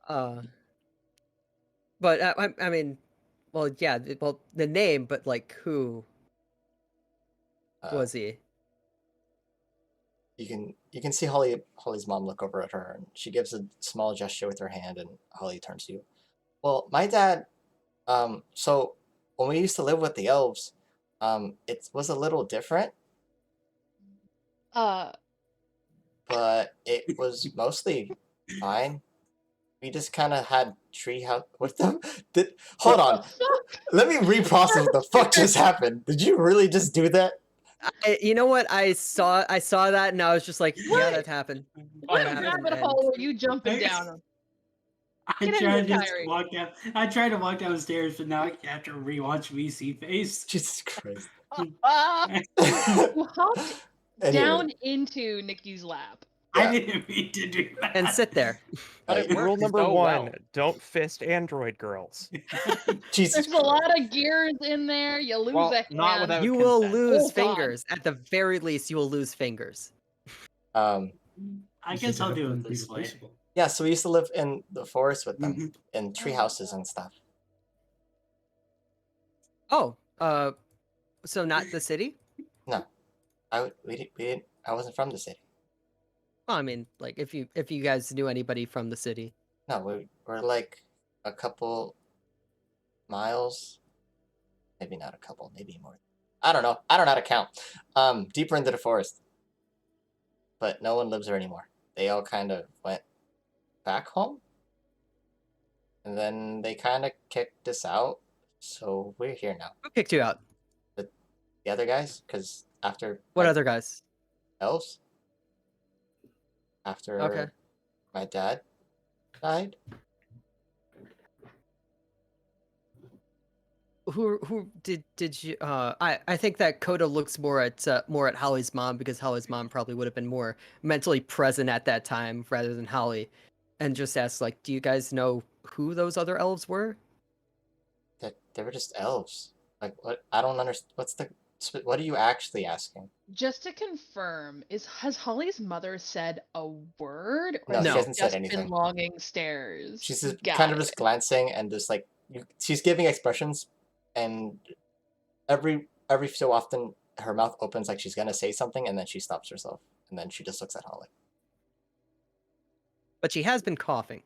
Speaker 3: But I mean, well, yeah, well, the name, but like, who was he?
Speaker 1: You can see Holly's mom look over at her, and she gives a small gesture with her hand, and Holly turns to you. Well, my dad, so when we used to live with the elves, it was a little different, but it was mostly fine. We just kind of had treehouse with them. Hold on, let me reprocess what the fuck just happened. Did you really just do that?
Speaker 3: You know what? I saw that, and I was just like, yeah, that happened.
Speaker 4: What
Speaker 3: That happened,
Speaker 4: rabbit
Speaker 3: and-
Speaker 4: hole are you jumping down?
Speaker 5: I
Speaker 4: Get in
Speaker 5: tried
Speaker 4: here,
Speaker 5: to
Speaker 4: Kyrie.
Speaker 5: walk down. I tried to walk downstairs, but now I have to rewatch VC face.
Speaker 1: Jesus Christ.
Speaker 4: You hopped
Speaker 1: Anyway.
Speaker 4: down into Nikki's lap.
Speaker 1: Yeah.
Speaker 5: I didn't mean to do that.
Speaker 3: And sit there.
Speaker 6: But it
Speaker 2: Rule
Speaker 6: worked
Speaker 2: number
Speaker 6: so
Speaker 2: one:
Speaker 6: well.
Speaker 2: don't fist android girls.
Speaker 1: Jesus
Speaker 4: There's a lot of gears in there. You lose
Speaker 6: Well,
Speaker 4: a hand.
Speaker 6: not without
Speaker 3: You will
Speaker 6: consent.
Speaker 3: lose
Speaker 4: Hold on.
Speaker 3: fingers. At the very least, you will lose fingers.
Speaker 1: Um,
Speaker 5: I
Speaker 7: You
Speaker 5: guess
Speaker 7: should
Speaker 5: I'll
Speaker 7: have
Speaker 5: do
Speaker 7: them
Speaker 5: it
Speaker 7: be
Speaker 5: this way.
Speaker 7: replaceable.
Speaker 1: yeah, so we used to live in the forest with them,
Speaker 5: Mhm.
Speaker 1: in tree houses and stuff.
Speaker 3: Oh, so not the city?
Speaker 1: I wasn't from the city.
Speaker 3: Well, I mean, like if you guys knew anybody from the city.
Speaker 1: No, we're like a couple miles, maybe not a couple, maybe more. I don't know. I don't know how to count. Deeper into the forest, but no one lives there anymore. They all kind of went back home, and then they kind of kicked us out. So we're here now.
Speaker 3: Who kicked you out?
Speaker 1: The other guys, because after
Speaker 3: What
Speaker 1: my
Speaker 3: other guys?
Speaker 1: elves, after
Speaker 3: Okay.
Speaker 1: my dad died.
Speaker 3: Who did you I think that Coda looks more at Holly's mom, because Holly's mom probably would have been more mentally present at that time rather than Holly, and just asks, like, do you guys know who those other elves were?
Speaker 1: That they were just elves. Like what? I don't understand. What are you actually asking?
Speaker 4: Just to confirm, has Holly's mother said a word, or
Speaker 1: No,
Speaker 4: has
Speaker 3: she
Speaker 4: it
Speaker 1: hasn't said
Speaker 4: just
Speaker 1: anything.
Speaker 4: been longing stares?
Speaker 1: She's just
Speaker 4: Got
Speaker 1: kind of
Speaker 4: it.
Speaker 1: just glancing and just like she's giving expressions, and every so often her mouth opens like she's gonna say something, and then she stops herself, and then she just looks at Holly.
Speaker 3: But she has been coughing.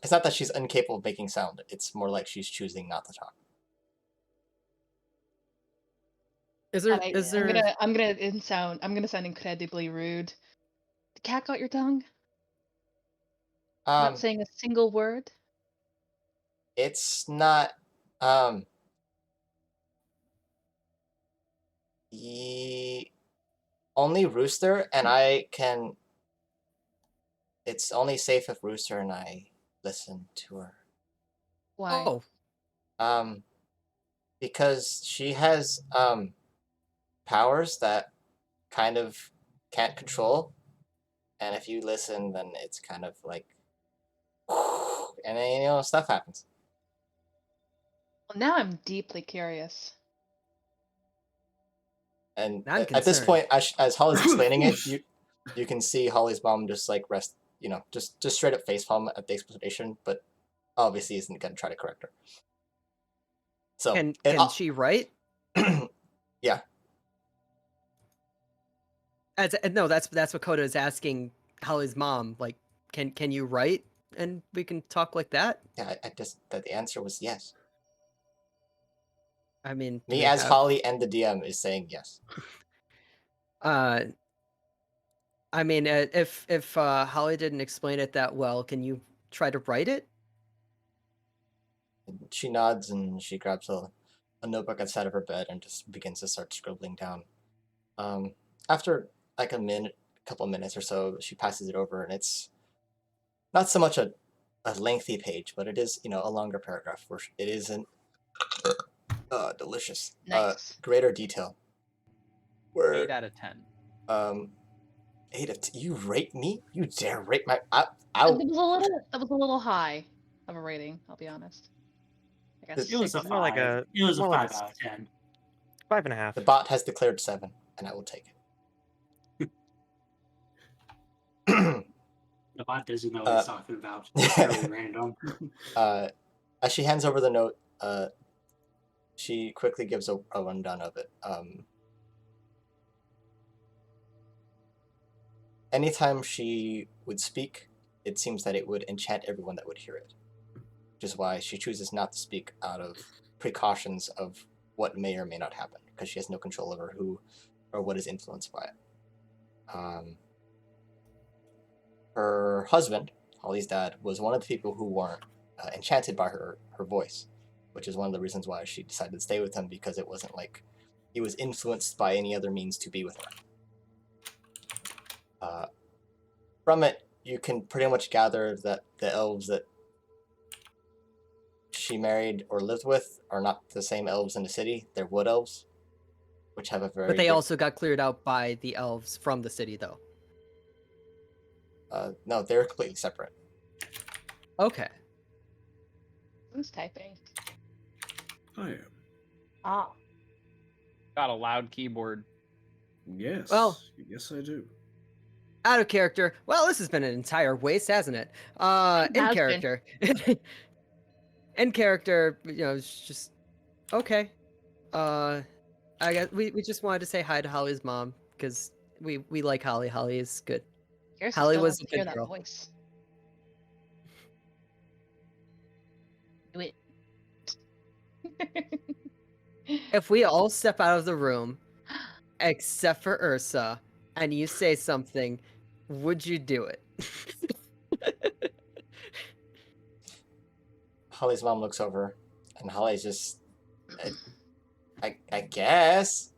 Speaker 1: It's not that she's incapable of making sound. It's more like she's choosing not to talk.
Speaker 3: Is there
Speaker 4: Alright,
Speaker 3: is there
Speaker 4: I'm gonna sound incredibly rude. The cat got your tongue? Not saying a single word?
Speaker 1: It's not. Only Rooster and I can. It's only safe if Rooster and I listen to her.
Speaker 4: Why?
Speaker 3: Oh,
Speaker 1: Because she has powers that kind of can't control, and if you listen, then it's kind of like, and then stuff happens.
Speaker 4: Well, now I'm deeply curious.
Speaker 1: And
Speaker 3: I'm
Speaker 1: at this
Speaker 3: concerned.
Speaker 1: point, as Holly's explaining it, you can see Holly's mom just like rest, just straight up facepalm at the explanation, but obviously isn't gonna try to correct her. So
Speaker 3: can she write?
Speaker 1: Yeah.
Speaker 3: No, that's what Coda is asking Holly's mom. Like, can you write, and we can talk like that?
Speaker 1: Yeah, I just that the answer was yes.
Speaker 3: I mean, do
Speaker 1: Me
Speaker 3: we
Speaker 1: as
Speaker 3: have-
Speaker 1: Holly and the DM is saying yes.
Speaker 3: I mean, if Holly didn't explain it that well, can you try to write it?
Speaker 1: And she nods and she grabs a notebook outside of her bed and just begins to start scribbling down. After like a couple minutes or so, she passes it over, and it's not so much a lengthy page, but it is a longer paragraph where it isn't delicious.
Speaker 4: Nice.
Speaker 1: Greater detail. Where
Speaker 6: 8 out of 10.
Speaker 1: 8 of 10. You rate me? You dare rate my?
Speaker 4: That was a little high of a rating, I'll be honest. I guess
Speaker 1: It
Speaker 5: It was a
Speaker 4: 6.
Speaker 2: more like
Speaker 5: 5.
Speaker 2: a-
Speaker 5: It was a
Speaker 2: more like
Speaker 5: 5
Speaker 2: a-
Speaker 5: out of 10.
Speaker 2: 5.5.
Speaker 1: The bot has declared 7, and I will take it.
Speaker 5: The bot doesn't know what he's talking about. It's really random.
Speaker 1: As she hands over the note, she quickly gives a rundown of it. Anytime she would speak, it seems that it would enchant everyone that would hear it, which is why she chooses not to speak out of precautions of what may or may not happen, because she has no control over who or what is influenced by it. Her husband, Holly's dad, was one of the people who weren't enchanted by her voice, which is one of the reasons why she decided to stay with him, because it wasn't like he was influenced by any other means to be with her. From it, you can pretty much gather that the elves that she married or lived with are not the same elves in the city. They're wood elves, which have a very.
Speaker 3: But they also got cleared out by the elves from the city, though.
Speaker 1: No, they're completely separate.
Speaker 3: Okay.
Speaker 4: Who's typing?
Speaker 7: I am.
Speaker 4: Ah.
Speaker 6: Got a loud keyboard.
Speaker 7: Yes.
Speaker 3: Well-
Speaker 7: yes, I do.
Speaker 3: Out of character. Well, this has been an entire waste, hasn't it? In
Speaker 4: Has been.
Speaker 3: character. In character, it's just okay. I guess we just wanted to say hi to Holly's mom because we like Holly. Holly is good.
Speaker 4: Kirsten
Speaker 3: Holly
Speaker 4: still
Speaker 3: was
Speaker 4: wants
Speaker 3: a
Speaker 4: to hear
Speaker 3: good
Speaker 4: that
Speaker 3: girl.
Speaker 4: voice. Do it.
Speaker 3: If we all step out of the room, except for Ursa, and you say something, would you do it?
Speaker 1: Holly's mom looks over, and Holly's just, I guess.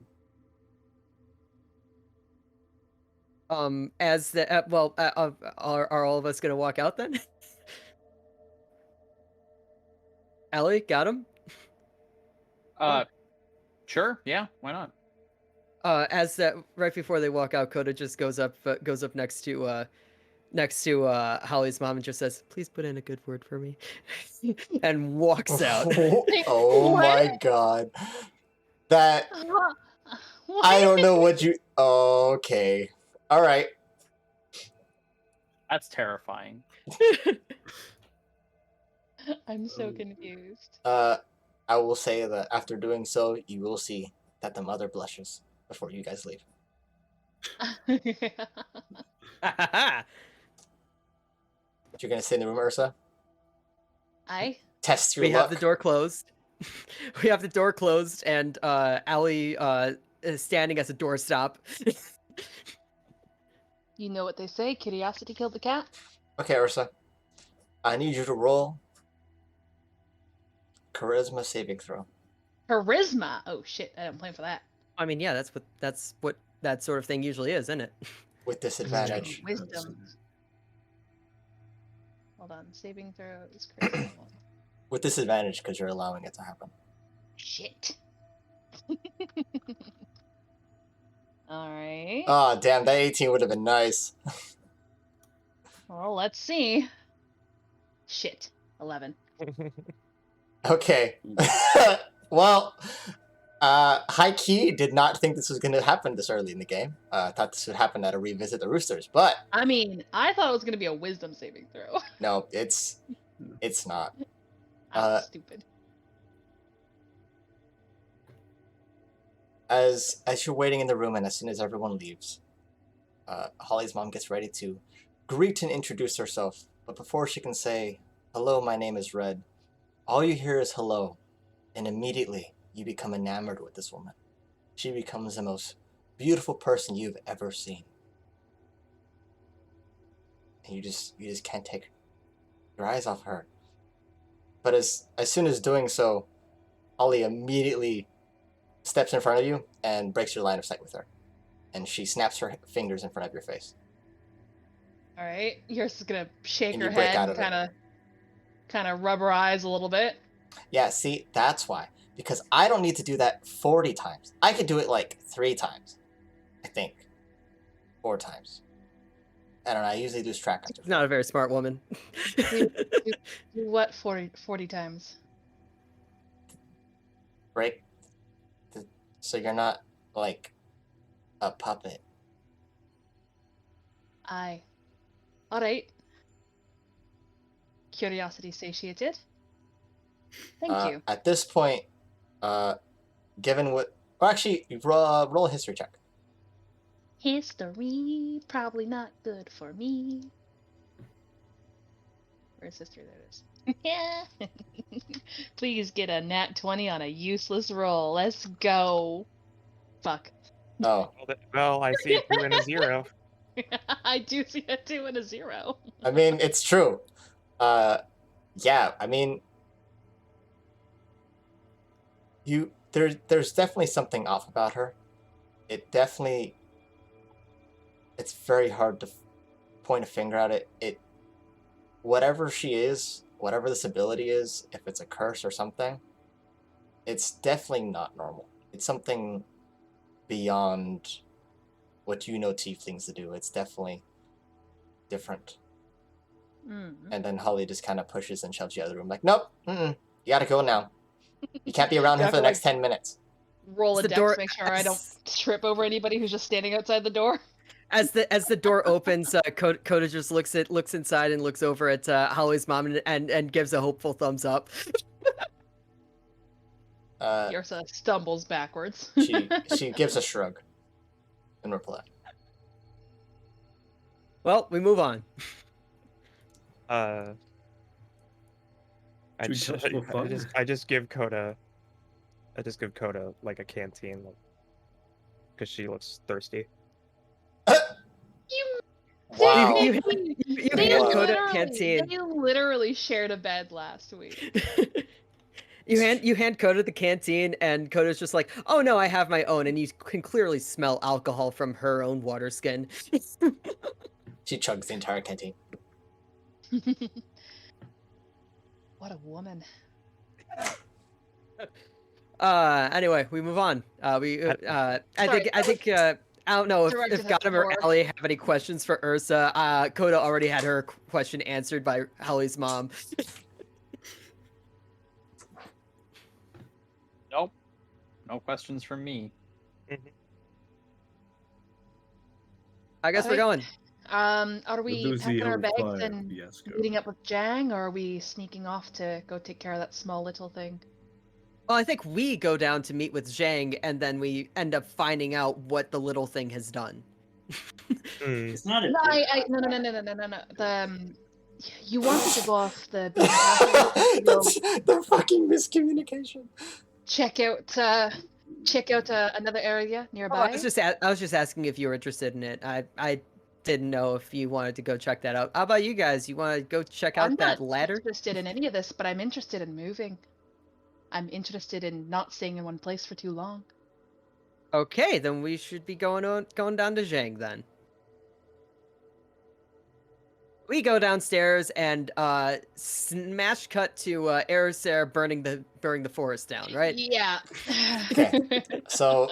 Speaker 3: As the are all of us gonna walk out then? Ellie, got him.
Speaker 6: Sure, yeah, why not?
Speaker 3: As that right before they walk out, Coda just goes up next to Holly's mom and just says, "Please put in a good word for me," and walks out.
Speaker 1: Oh my god, that I don't know what you. Okay, all right.
Speaker 6: That's terrifying.
Speaker 4: I'm so confused.
Speaker 1: I will say that after doing so, you will see that the mother blushes before you guys leave. What you're gonna say in the room, Ursa? Test your
Speaker 3: We
Speaker 1: luck.
Speaker 3: have the door closed. We have the door closed, and Allie is standing as a doorstop.
Speaker 4: You know what they say, curiosity killed the cat?
Speaker 1: Okay, Ursa. I need you to roll charisma saving throw.
Speaker 4: Charisma! Oh shit, I didn't plan for that.
Speaker 3: I mean, yeah, that's what that sort of thing usually is, isn't it?
Speaker 1: With disadvantage.
Speaker 4: Wisdom. Hold on, saving throw is charisma.
Speaker 1: With disadvantage because you're allowing it to happen.
Speaker 4: Shit. Alright.
Speaker 1: Ah, damn, that 18 would have been nice.
Speaker 4: Well, let's see. Shit. 11.
Speaker 1: Okay. Well, High Key did not think this was going to happen this early in the game. Thought this would happen at a revisit the Roosters, but
Speaker 4: I mean, I thought it was going to be a wisdom saving throw.
Speaker 1: no, it's not.
Speaker 4: I'm stupid.
Speaker 1: As you're waiting in the room and as soon as everyone leaves, Holly's mom gets ready to greet and introduce herself. But before she can say, "Hello, my name is Red," all you hear is "hello," and immediately you become enamored with this woman. She becomes the most beautiful person you've ever seen. And you just can't take your eyes off her. But as soon as doing so, Holly immediately steps in front of you and breaks your line of sight with her. And she snaps her fingers in front of your face.
Speaker 4: Alright, yours is going to shake
Speaker 1: And
Speaker 4: her
Speaker 1: you break
Speaker 4: head
Speaker 1: out
Speaker 4: and
Speaker 1: of it.
Speaker 4: kind of rub her eyes a little bit.
Speaker 1: Yeah, see, that's why. Because I don't need to do that 40 times. I could do it like 3 times. I think. 4 times. I don't know, I usually do track after.
Speaker 3: Not a very smart woman.
Speaker 4: Do what 40 times?
Speaker 1: Break. So you're not like a puppet.
Speaker 4: Aye. Alright. Curiosity satiated. Thank you.
Speaker 1: At this point, given what... Well, actually, roll a history check.
Speaker 4: History, probably not good for me. Where's history? There it is. Yeah. Please get a nat 20 on a useless roll. Let's go. Fuck.
Speaker 1: Oh.
Speaker 2: Well, I see a 2 and a 0.
Speaker 4: I do see a 2 and a 0.
Speaker 1: I mean, it's true. Yeah, I mean... There's definitely something off about her. It's very hard to point a finger at it, whatever she is, whatever this ability is, if it's a curse or something, it's definitely not normal. It's something beyond what you know tieflings to do. It's definitely different. And then Holly just kind of pushes and shoves you out of the room, like, nope, you gotta go now. You can't be around here for the next 10 minutes.
Speaker 4: Roll a
Speaker 3: The
Speaker 4: dex,
Speaker 3: door-
Speaker 4: make sure I don't trip over anybody who's just standing outside the door.
Speaker 3: As the door opens, Coda just looks inside and looks over at Holly's mom and gives a hopeful thumbs up.
Speaker 4: Yrsa stumbles backwards.
Speaker 1: She gives a shrug in reply.
Speaker 3: Well, we move on.
Speaker 2: I
Speaker 7: Should we
Speaker 2: just,
Speaker 7: touch more fun?
Speaker 2: I just give Coda like a canteen, because she looks thirsty.
Speaker 1: Wow.
Speaker 3: You
Speaker 4: They
Speaker 3: hand Coda a
Speaker 4: literally-
Speaker 3: canteen.
Speaker 4: They literally shared a bed last week.
Speaker 3: You hand Coda the canteen, and Coda's just like, "Oh no, I have my own," and you can clearly smell alcohol from her own water skin.
Speaker 1: She chugs the entire canteen.
Speaker 4: What a woman.
Speaker 3: Anyway, we move on. I think I don't know if
Speaker 4: Directed at
Speaker 3: Gotham
Speaker 4: the
Speaker 3: or
Speaker 4: door.
Speaker 3: Ellie have any questions for Ursa. Coda already had her question answered by Holly's mom.
Speaker 6: Nope. No questions from me.
Speaker 3: I guess we're going.
Speaker 4: Are we
Speaker 7: lose the
Speaker 4: packing our
Speaker 7: old
Speaker 4: bags
Speaker 7: fire
Speaker 4: and
Speaker 7: fiasco.
Speaker 4: meeting up with Jang, or are we sneaking off to go take care of that small little thing?
Speaker 3: Well, I think we go down to meet with Zhang, and then we end up finding out what the little thing has done.
Speaker 5: It's not a.
Speaker 4: No, no. You wanted to go off the beaten path, go
Speaker 1: The fucking miscommunication.
Speaker 4: check out another area
Speaker 3: Oh,
Speaker 4: nearby.
Speaker 3: I was just asking if you were interested in it. I didn't know if you wanted to go check that out. How about you guys? You want to go check out
Speaker 4: I'm
Speaker 3: that
Speaker 4: not
Speaker 3: ladder?
Speaker 4: interested in any of this, but I'm interested in moving. I'm interested in not staying in one place for too long.
Speaker 3: Okay, then we should be going down to Zhang then. We go downstairs and smash cut to Erisar burning the forest down, right?
Speaker 4: Yeah.
Speaker 1: Okay. So,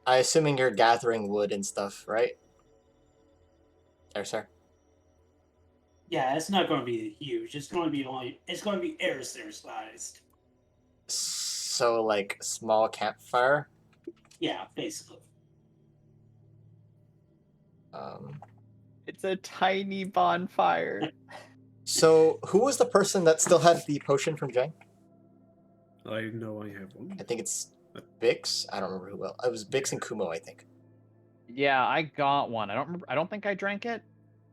Speaker 1: I assuming you're gathering wood and stuff, right? There, sir.
Speaker 5: Yeah, it's not going to be huge. It's going to be Airstare sized.
Speaker 1: So, like, small campfire.
Speaker 5: Yeah, basically.
Speaker 6: It's a tiny bonfire.
Speaker 1: So, who was the person that still had the potion from Jang?
Speaker 7: I know I have one.
Speaker 1: I think it's Bix. I don't remember who else. It was Bix and Kumo, I think.
Speaker 6: Yeah, I got one. I don't think I drank it.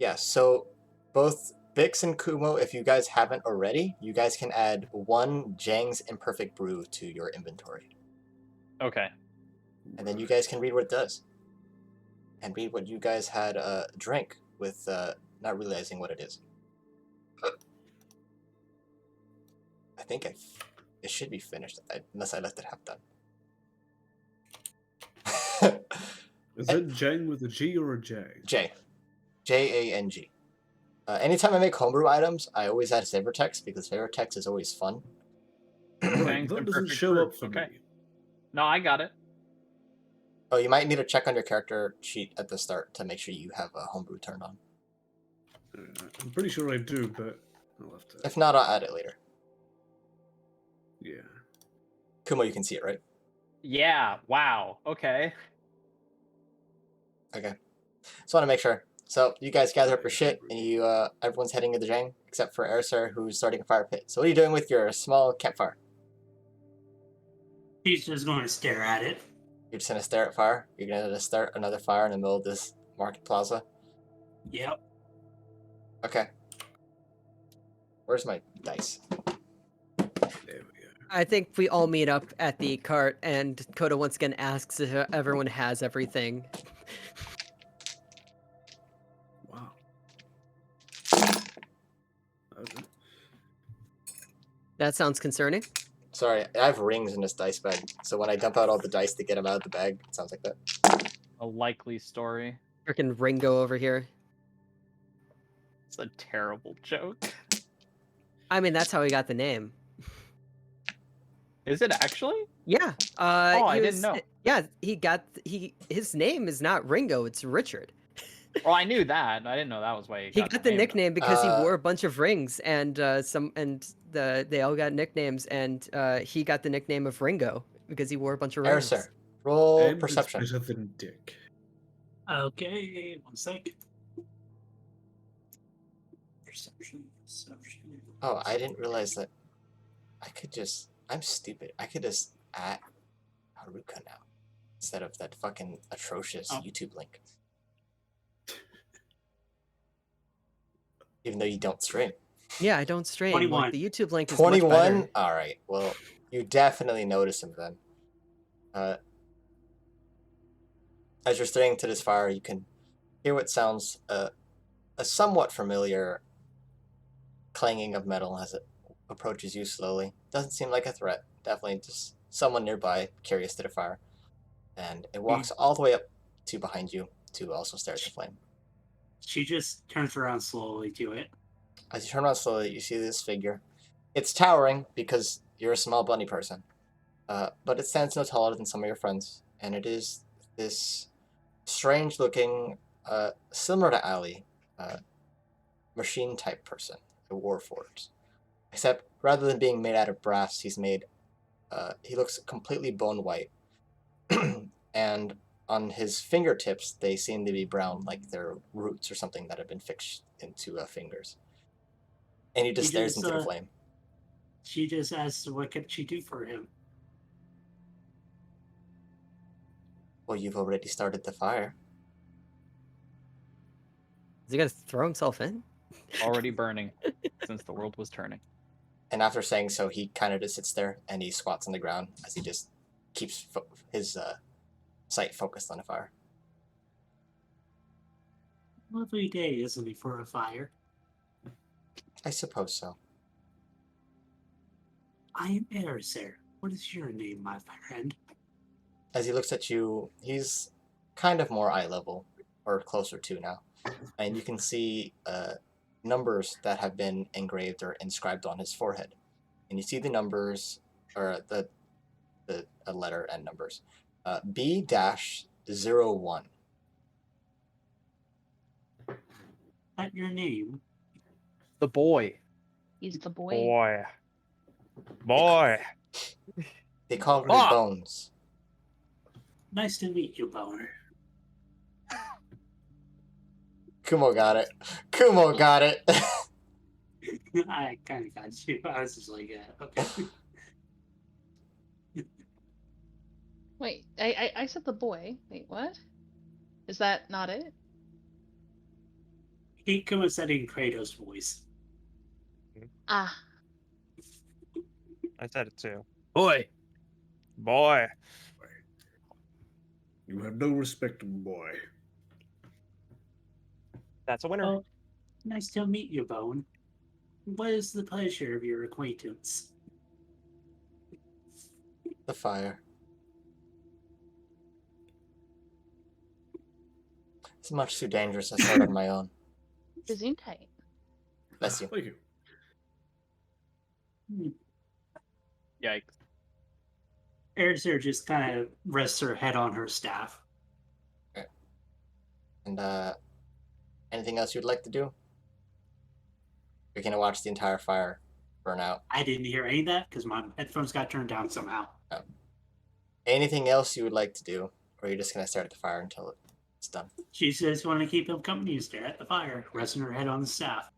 Speaker 1: Yeah, so both Bix and Kumo, if you guys haven't already, you guys can add one Jang's Imperfect Brew to your inventory.
Speaker 6: Okay.
Speaker 1: And then you guys can read what it does. And read what you guys had drink with not realizing what it is. I think it should be finished, unless I left it half done.
Speaker 7: Is that Jang with a G or a J?
Speaker 1: J. Jang. Anytime I make homebrew items, I always add flavor text, because flavor text is always fun.
Speaker 7: Right,
Speaker 6: Jang's
Speaker 7: that doesn't
Speaker 6: Imperfect
Speaker 7: show
Speaker 6: Brew.
Speaker 7: up for
Speaker 6: Okay.
Speaker 7: me.
Speaker 6: No, I got it.
Speaker 1: Oh, you might need to check on your character sheet at the start to make sure you have a homebrew turned on.
Speaker 7: I'm pretty sure I do, but I'll have to.
Speaker 1: If not, I'll add it later.
Speaker 7: Yeah.
Speaker 1: Kumo, you can see it, right?
Speaker 6: Yeah. Wow. Okay.
Speaker 1: Okay. Just want to make sure. So you guys gather up your shit, and you everyone's heading to the Jang, except for Erisar, who's starting a fire pit. So what are you doing with your small campfire?
Speaker 5: He's just going to stare at it.
Speaker 1: You're just gonna stare at fire? You're gonna start another fire in the middle of this market plaza?
Speaker 5: Yep.
Speaker 1: Okay. Where's my dice?
Speaker 7: There we go.
Speaker 3: I think we all meet up at the cart, and Coda once again asks if everyone has everything.
Speaker 7: Wow. Okay.
Speaker 3: That sounds concerning.
Speaker 1: Sorry, I have rings in this dice bag, so when I dump out all the dice to get them out of the bag, it sounds like that.
Speaker 6: A likely story.
Speaker 3: Freaking Ringo over here.
Speaker 6: It's a terrible joke.
Speaker 3: I mean, that's how he got the name.
Speaker 6: Is it actually?
Speaker 3: Yeah.
Speaker 6: I didn't know.
Speaker 3: Yeah, his name is not Ringo, it's Richard.
Speaker 6: Well, I knew that. I didn't know that was why
Speaker 3: He got the
Speaker 6: name,
Speaker 3: nickname because he wore a bunch of rings, and they all got nicknames, and he got the nickname of Ringo because he wore a bunch of rings.
Speaker 1: Sir, roll
Speaker 7: And
Speaker 1: perception.
Speaker 7: It's better than Dick.
Speaker 5: Okay, 1 second. Perception.
Speaker 1: Oh, I didn't realize that. I'm stupid. I could just add Haruka now instead of that fucking atrocious YouTube link. Even though you don't stream.
Speaker 3: Yeah, I don't stream.
Speaker 5: 21.
Speaker 3: Like, the YouTube link is
Speaker 1: 21?
Speaker 3: much better.
Speaker 1: All right. Well, you definitely notice him then. As you're staring to this fire, you can hear what sounds a somewhat familiar clanging of metal as it approaches you slowly. Doesn't seem like a threat. Definitely just someone nearby, curious to the fire. And it walks all the way up to behind you to also stare at the flame.
Speaker 5: She just turns around slowly to it.
Speaker 1: As you turn around slowly, you see this figure. It's towering because you're a small bunny person. But it stands no taller than some of your friends. And it is this strange looking, similar to Ali, machine type person, a warforged. Except rather than being made out of brass, he looks completely bone white. And on his fingertips, they seem to be brown, like they're roots or something that have been fixed into fingers. And he just stares into the flame.
Speaker 5: She just asks, what can she do for him?
Speaker 1: Well, you've already started the fire.
Speaker 3: Is he gonna throw himself in?
Speaker 6: Already burning since the world was turning.
Speaker 1: And after saying so, he kind of just sits there and he squats on the ground as he just keeps his sight focused on the fire.
Speaker 5: Lovely day, isn't it, for a fire?
Speaker 1: I suppose so.
Speaker 5: I am Erisir. What is your name, my friend?
Speaker 1: As he looks at you, he's kind of more eye level, or closer to now. And you can see numbers that have been engraved or inscribed on his forehead. And you see the numbers, or a letter and numbers. B-01.
Speaker 5: That your name?
Speaker 6: The boy.
Speaker 4: He's the boy.
Speaker 2: Boy.
Speaker 1: They call me
Speaker 2: Ah!
Speaker 1: Bones.
Speaker 5: Nice to meet you, Boner.
Speaker 1: Kumo got it. Kumo got it.
Speaker 5: I kind of got you. I was just like, yeah, okay.
Speaker 4: Wait, I said the boy. Wait, what? Is that not it?
Speaker 5: Kuma said in Kratos' voice.
Speaker 4: Ah.
Speaker 2: I said it too.
Speaker 3: Boy.
Speaker 2: Boy.
Speaker 7: You have no respect, boy.
Speaker 2: That's a winner.
Speaker 5: Oh, nice to meet you, Bone. What is the pleasure of your acquaintance?
Speaker 1: The fire. It's much too dangerous. I started on my own.
Speaker 4: Gesundheit.
Speaker 1: Bless you.
Speaker 7: Thank you.
Speaker 6: Yikes.
Speaker 5: Erisir just kind of rests her head on her staff.
Speaker 1: And anything else you'd like to do? You're gonna watch the entire fire burn out.
Speaker 5: I didn't hear any of that because my headphones got turned down somehow.
Speaker 1: Anything else you would like to do, or you're just gonna stare at the fire until it's done?
Speaker 5: She says, "Want to keep him company and stare at the fire, resting her head on the staff."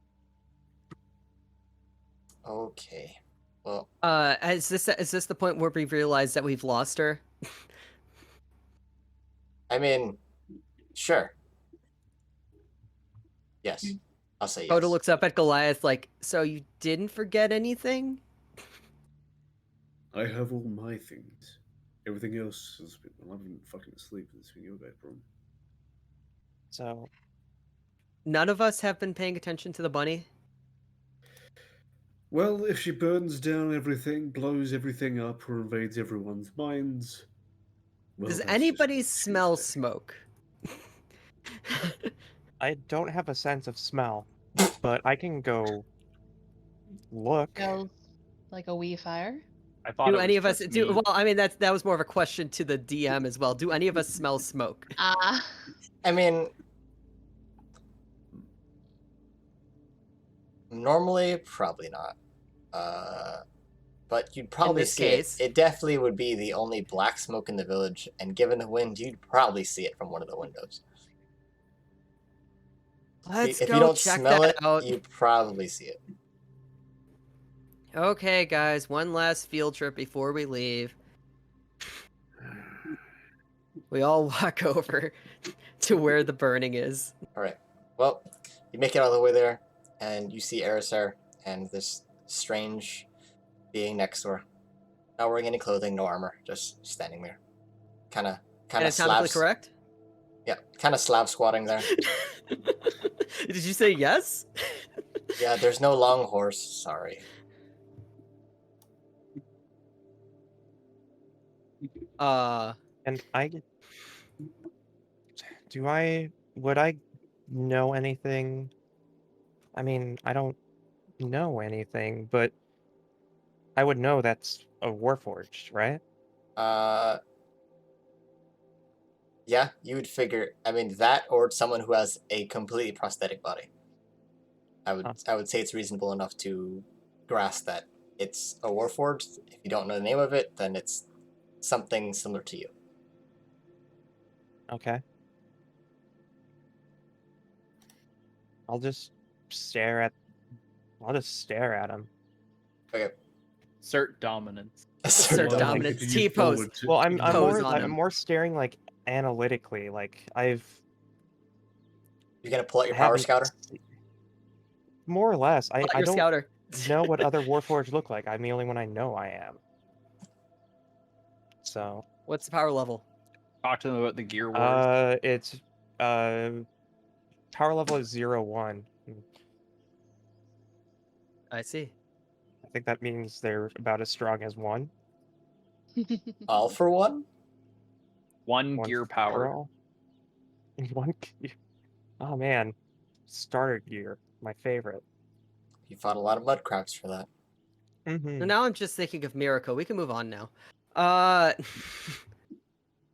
Speaker 1: Okay. Well,
Speaker 3: Is this the point where we realize that we've lost her?
Speaker 1: I mean, sure. Yes, I'll say yes.
Speaker 3: Oda looks up at Goliath like, so you didn't forget anything?
Speaker 7: I have all my things. Everything else has been. Well, I've been fucking asleep. It's been your bedroom.
Speaker 2: So
Speaker 3: None of us have been paying attention to the bunny.
Speaker 7: Well, if she burns down everything, blows everything up, or invades everyone's minds. Well,
Speaker 3: Does
Speaker 7: that's just
Speaker 3: anybody
Speaker 7: what she
Speaker 3: smell
Speaker 7: said.
Speaker 3: smoke?
Speaker 2: I don't have a sense of smell. but I can go look.
Speaker 4: Smells like a wee fire.
Speaker 6: I thought
Speaker 3: Do
Speaker 6: it
Speaker 3: any
Speaker 6: was
Speaker 3: of us
Speaker 6: just
Speaker 3: do?
Speaker 6: me.
Speaker 3: Well, I mean that was more of a question to the DM as well. Do any of us smell smoke?
Speaker 4: Ah.
Speaker 1: I mean, normally, probably not. But you'd probably
Speaker 3: this
Speaker 1: see
Speaker 3: case.
Speaker 1: it. It definitely would be the only black smoke in the village, and given the wind, you'd probably see it from one of the windows.
Speaker 3: Let's
Speaker 1: If you
Speaker 3: go
Speaker 1: don't
Speaker 3: check
Speaker 1: smell
Speaker 3: that
Speaker 1: it,
Speaker 3: out.
Speaker 1: you probably see it.
Speaker 3: Okay, guys, one last field trip before we leave. We all walk over to where the burning is.
Speaker 1: All right. Well, you make it all the way there, and you see Erisar and this strange being next door. Not wearing any clothing, no armor, just standing there. Kind of
Speaker 3: Anatomically
Speaker 1: Slav.
Speaker 3: correct?
Speaker 1: Yeah, kind of Slav squatting there.
Speaker 3: Did you say yes?
Speaker 1: Yeah, there's no long horse. Sorry.
Speaker 2: And would I know anything? I mean, I don't know anything, but I would know that's a Warforged, right?
Speaker 1: Yeah, you would figure. I mean, that or someone who has a completely prosthetic body. I would say it's reasonable enough to grasp that it's a Warforged. If you don't know the name of it, then it's something similar to you.
Speaker 2: Okay. I'll just stare at him.
Speaker 1: Okay.
Speaker 6: Assert dominance.
Speaker 3: Assert dominance. T-pose.
Speaker 2: Well, I'm
Speaker 3: Pose on
Speaker 2: I'm
Speaker 3: him.
Speaker 2: more staring like analytically. Like
Speaker 1: You're gonna pull out your power scouter.
Speaker 2: More or less. I
Speaker 3: Your
Speaker 2: don't
Speaker 3: scouter.
Speaker 2: know what other Warforged look like. I'm the only one I know I am. So.
Speaker 3: What's the power level?
Speaker 6: Talk to them about the gear wars.
Speaker 2: It's power level is 0-1.
Speaker 3: I see.
Speaker 2: I think that means they're about as strong as 1.
Speaker 1: All for one?
Speaker 6: One gear power.
Speaker 2: All. One gear. Oh man, starter gear, my favorite.
Speaker 1: You fought a lot of mudcrafts for that.
Speaker 3: So now I'm just thinking of Miracle. We can move on now.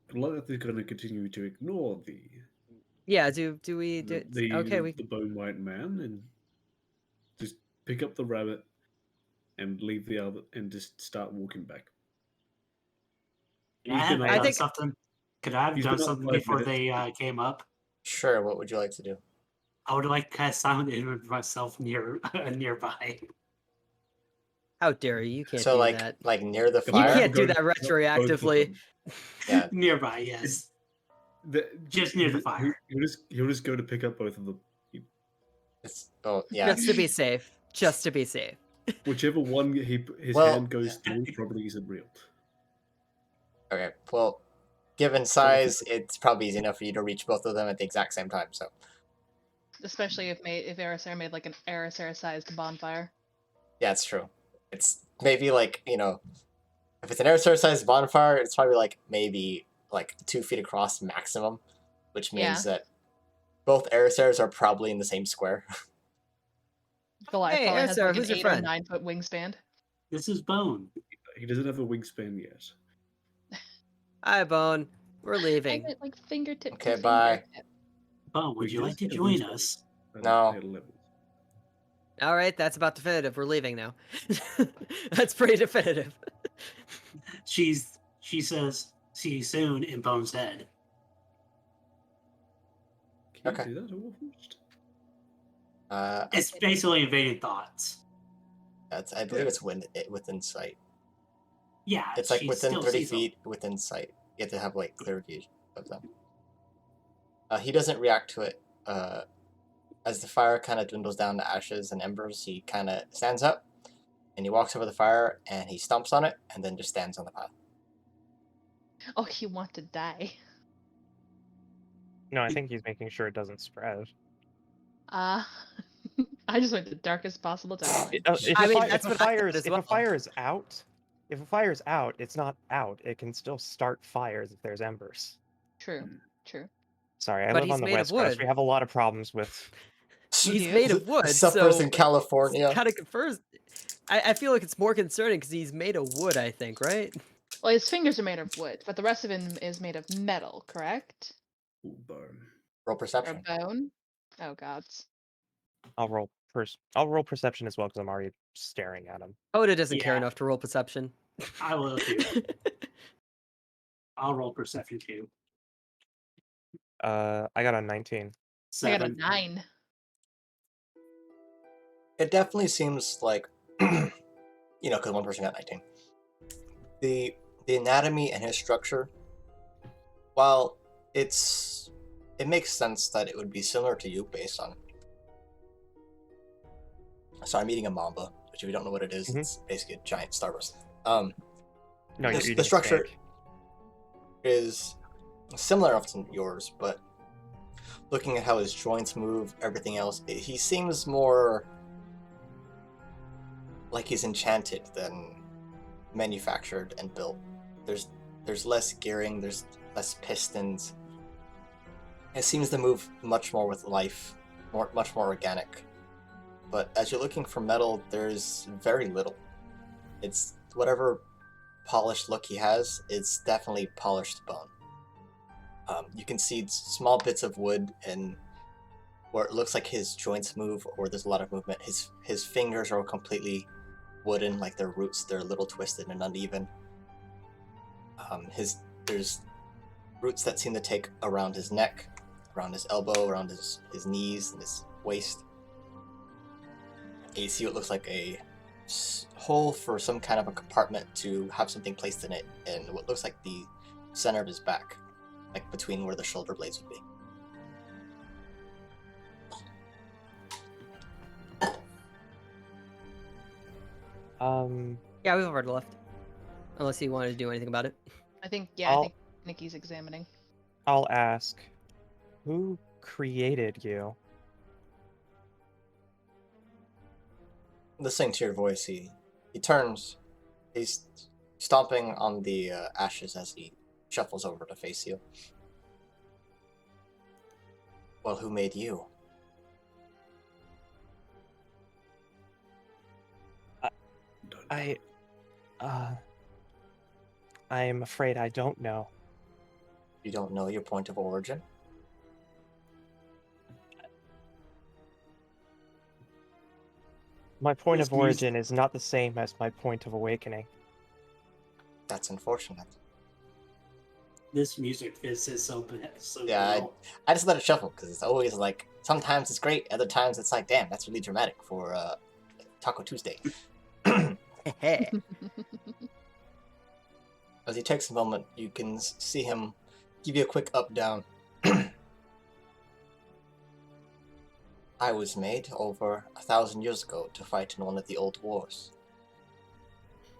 Speaker 7: Goliath is going to continue to ignore the
Speaker 3: Yeah. Do we? Okay.
Speaker 7: the bone white man and just pick up the rabbit and leave the other and just start walking back.
Speaker 5: Could I have
Speaker 3: I
Speaker 5: done
Speaker 3: think-
Speaker 5: something? Could I have
Speaker 7: He's
Speaker 5: done
Speaker 7: been up
Speaker 5: something
Speaker 7: 5
Speaker 5: before
Speaker 7: minutes.
Speaker 5: they came up?
Speaker 1: Sure. What would you like to do?
Speaker 5: I would like to cast silent image myself nearby.
Speaker 3: How dare you? You can't
Speaker 1: So
Speaker 3: do
Speaker 1: like
Speaker 3: that.
Speaker 1: like near the
Speaker 3: You
Speaker 1: fire.
Speaker 3: can't do
Speaker 7: Go
Speaker 3: that
Speaker 7: both of
Speaker 3: retroactively.
Speaker 7: them.
Speaker 1: Yeah.
Speaker 5: Nearby, yes. Just near the fire.
Speaker 7: He'll just go to pick up both of them.
Speaker 1: Yeah.
Speaker 3: Just to be safe. Just to be safe.
Speaker 7: Whichever one his
Speaker 1: Well,
Speaker 7: hand goes through probably isn't real.
Speaker 1: Okay. Well, given size, it's probably easy enough for you to reach both of them at the exact same time. So.
Speaker 4: Especially if Erisar made like an Erisar-sized bonfire.
Speaker 1: Yeah, it's true. It's maybe like, if it's an Erisar-sized bonfire, it's probably like maybe like 2 feet across maximum, which means that both Erisars are probably in the same square.
Speaker 4: Goliath
Speaker 3: Hey,
Speaker 4: probably has
Speaker 3: Erisar,
Speaker 4: like
Speaker 3: who's
Speaker 4: an
Speaker 3: your
Speaker 4: 8
Speaker 3: friend?
Speaker 4: or 9 foot wingspan.
Speaker 5: This is Bone.
Speaker 7: He doesn't have a wingspan yet.
Speaker 3: Hi, Bone. We're
Speaker 4: I
Speaker 3: leaving.
Speaker 4: meant like fingertip. to
Speaker 1: Okay, bye.
Speaker 4: fingertip.
Speaker 5: Bone, would
Speaker 7: He
Speaker 5: you
Speaker 7: does
Speaker 5: like to
Speaker 7: have a
Speaker 5: join
Speaker 7: wingspan
Speaker 5: us?
Speaker 7: at
Speaker 1: No.
Speaker 7: 11.
Speaker 3: All right, that's about definitive. We're leaving now. That's pretty definitive.
Speaker 5: She says, "See you soon" in Bone's head.
Speaker 7: Can
Speaker 1: Okay.
Speaker 7: you do that to Warforged?
Speaker 5: It's basically invading thoughts.
Speaker 1: I believe it's within sight.
Speaker 5: Yeah,
Speaker 1: It's like
Speaker 5: she
Speaker 1: within
Speaker 5: still
Speaker 1: 30
Speaker 5: sees them.
Speaker 1: feet within sight. You have to have like clear view of them. He doesn't react to it. As the fire kind of dwindles down to ashes and embers, he kind of stands up and he walks over the fire and he stomps on it and then just stands on the path.
Speaker 4: Oh, you want to die.
Speaker 2: No, I think he's making sure it doesn't spread.
Speaker 4: I just went the darkest possible timeline.
Speaker 3: That's what I thought as
Speaker 2: If
Speaker 3: well.
Speaker 2: a fire is out, it's not out. It can still start fires if there's embers.
Speaker 4: True. True.
Speaker 2: Sorry, I
Speaker 3: But
Speaker 2: live
Speaker 3: he's
Speaker 2: on the
Speaker 3: made of
Speaker 2: West Coast.
Speaker 3: wood.
Speaker 2: We have a lot of problems with
Speaker 3: He's
Speaker 4: do?
Speaker 3: made of wood,
Speaker 1: Suffers
Speaker 3: so
Speaker 1: in California.
Speaker 3: kind of confers. I feel like it's more concerning because he's made of wood, I think, right?
Speaker 4: Well, his fingers are made of wood, but the rest of him is made of metal, correct?
Speaker 7: Ooh, bone.
Speaker 1: Roll
Speaker 4: Or
Speaker 1: perception.
Speaker 4: bone? Oh gods.
Speaker 2: I'll roll perception as well because I'm already staring at him.
Speaker 3: Oda doesn't care
Speaker 5: Yeah.
Speaker 3: enough to roll perception.
Speaker 5: I will too. I'll roll perception too.
Speaker 2: I got a 19.
Speaker 4: I got a
Speaker 5: 7.
Speaker 4: 9.
Speaker 1: It definitely seems like, because one person got 19. The anatomy and his structure, while it makes sense that it would be similar to you based on. So I'm eating a mamba, which if you don't know what it is, it's basically a giant starburst.
Speaker 2: No, you're
Speaker 1: The
Speaker 2: eating
Speaker 1: structure
Speaker 2: steak.
Speaker 1: is similar enough to yours, but looking at how his joints move, everything else, he seems more like he's enchanted than manufactured and built. There's less gearing, there's less pistons. It seems to move much more with life, much more organic. But as you're looking for metal, there's very little. It's whatever polished look he has, it's definitely polished bone. You can see small bits of wood and where it looks like his joints move or there's a lot of movement. His fingers are completely wooden, like their roots, they're a little twisted and uneven. There's roots that seem to take around his neck, around his elbow, around his knees and his waist. And you see what looks like a hole for some kind of a compartment to have something placed in it, and what looks like the center of his back, like between where the shoulder blades would be.
Speaker 3: Yeah, we've already left. Unless he wanted to do anything about it.
Speaker 4: I think I think Nikki's examining.
Speaker 2: I'll ask, who created you?
Speaker 1: Listening to your voice, he turns. He's stomping on the ashes as he shuffles over to face you. Well, who made you?
Speaker 2: I'm afraid I don't know.
Speaker 1: You don't know your point of origin?
Speaker 2: My point of origin is not the same as my point of awakening.
Speaker 1: That's unfortunate.
Speaker 5: This music fits it so
Speaker 1: Yeah,
Speaker 5: well.
Speaker 1: I just let it shuffle because it's always like sometimes it's great, other times it's like, damn, that's really dramatic for Taco Tuesday. As he takes a moment, you can see him give you a quick up-down. I was made over 1,000 years ago to fight in one of the old wars,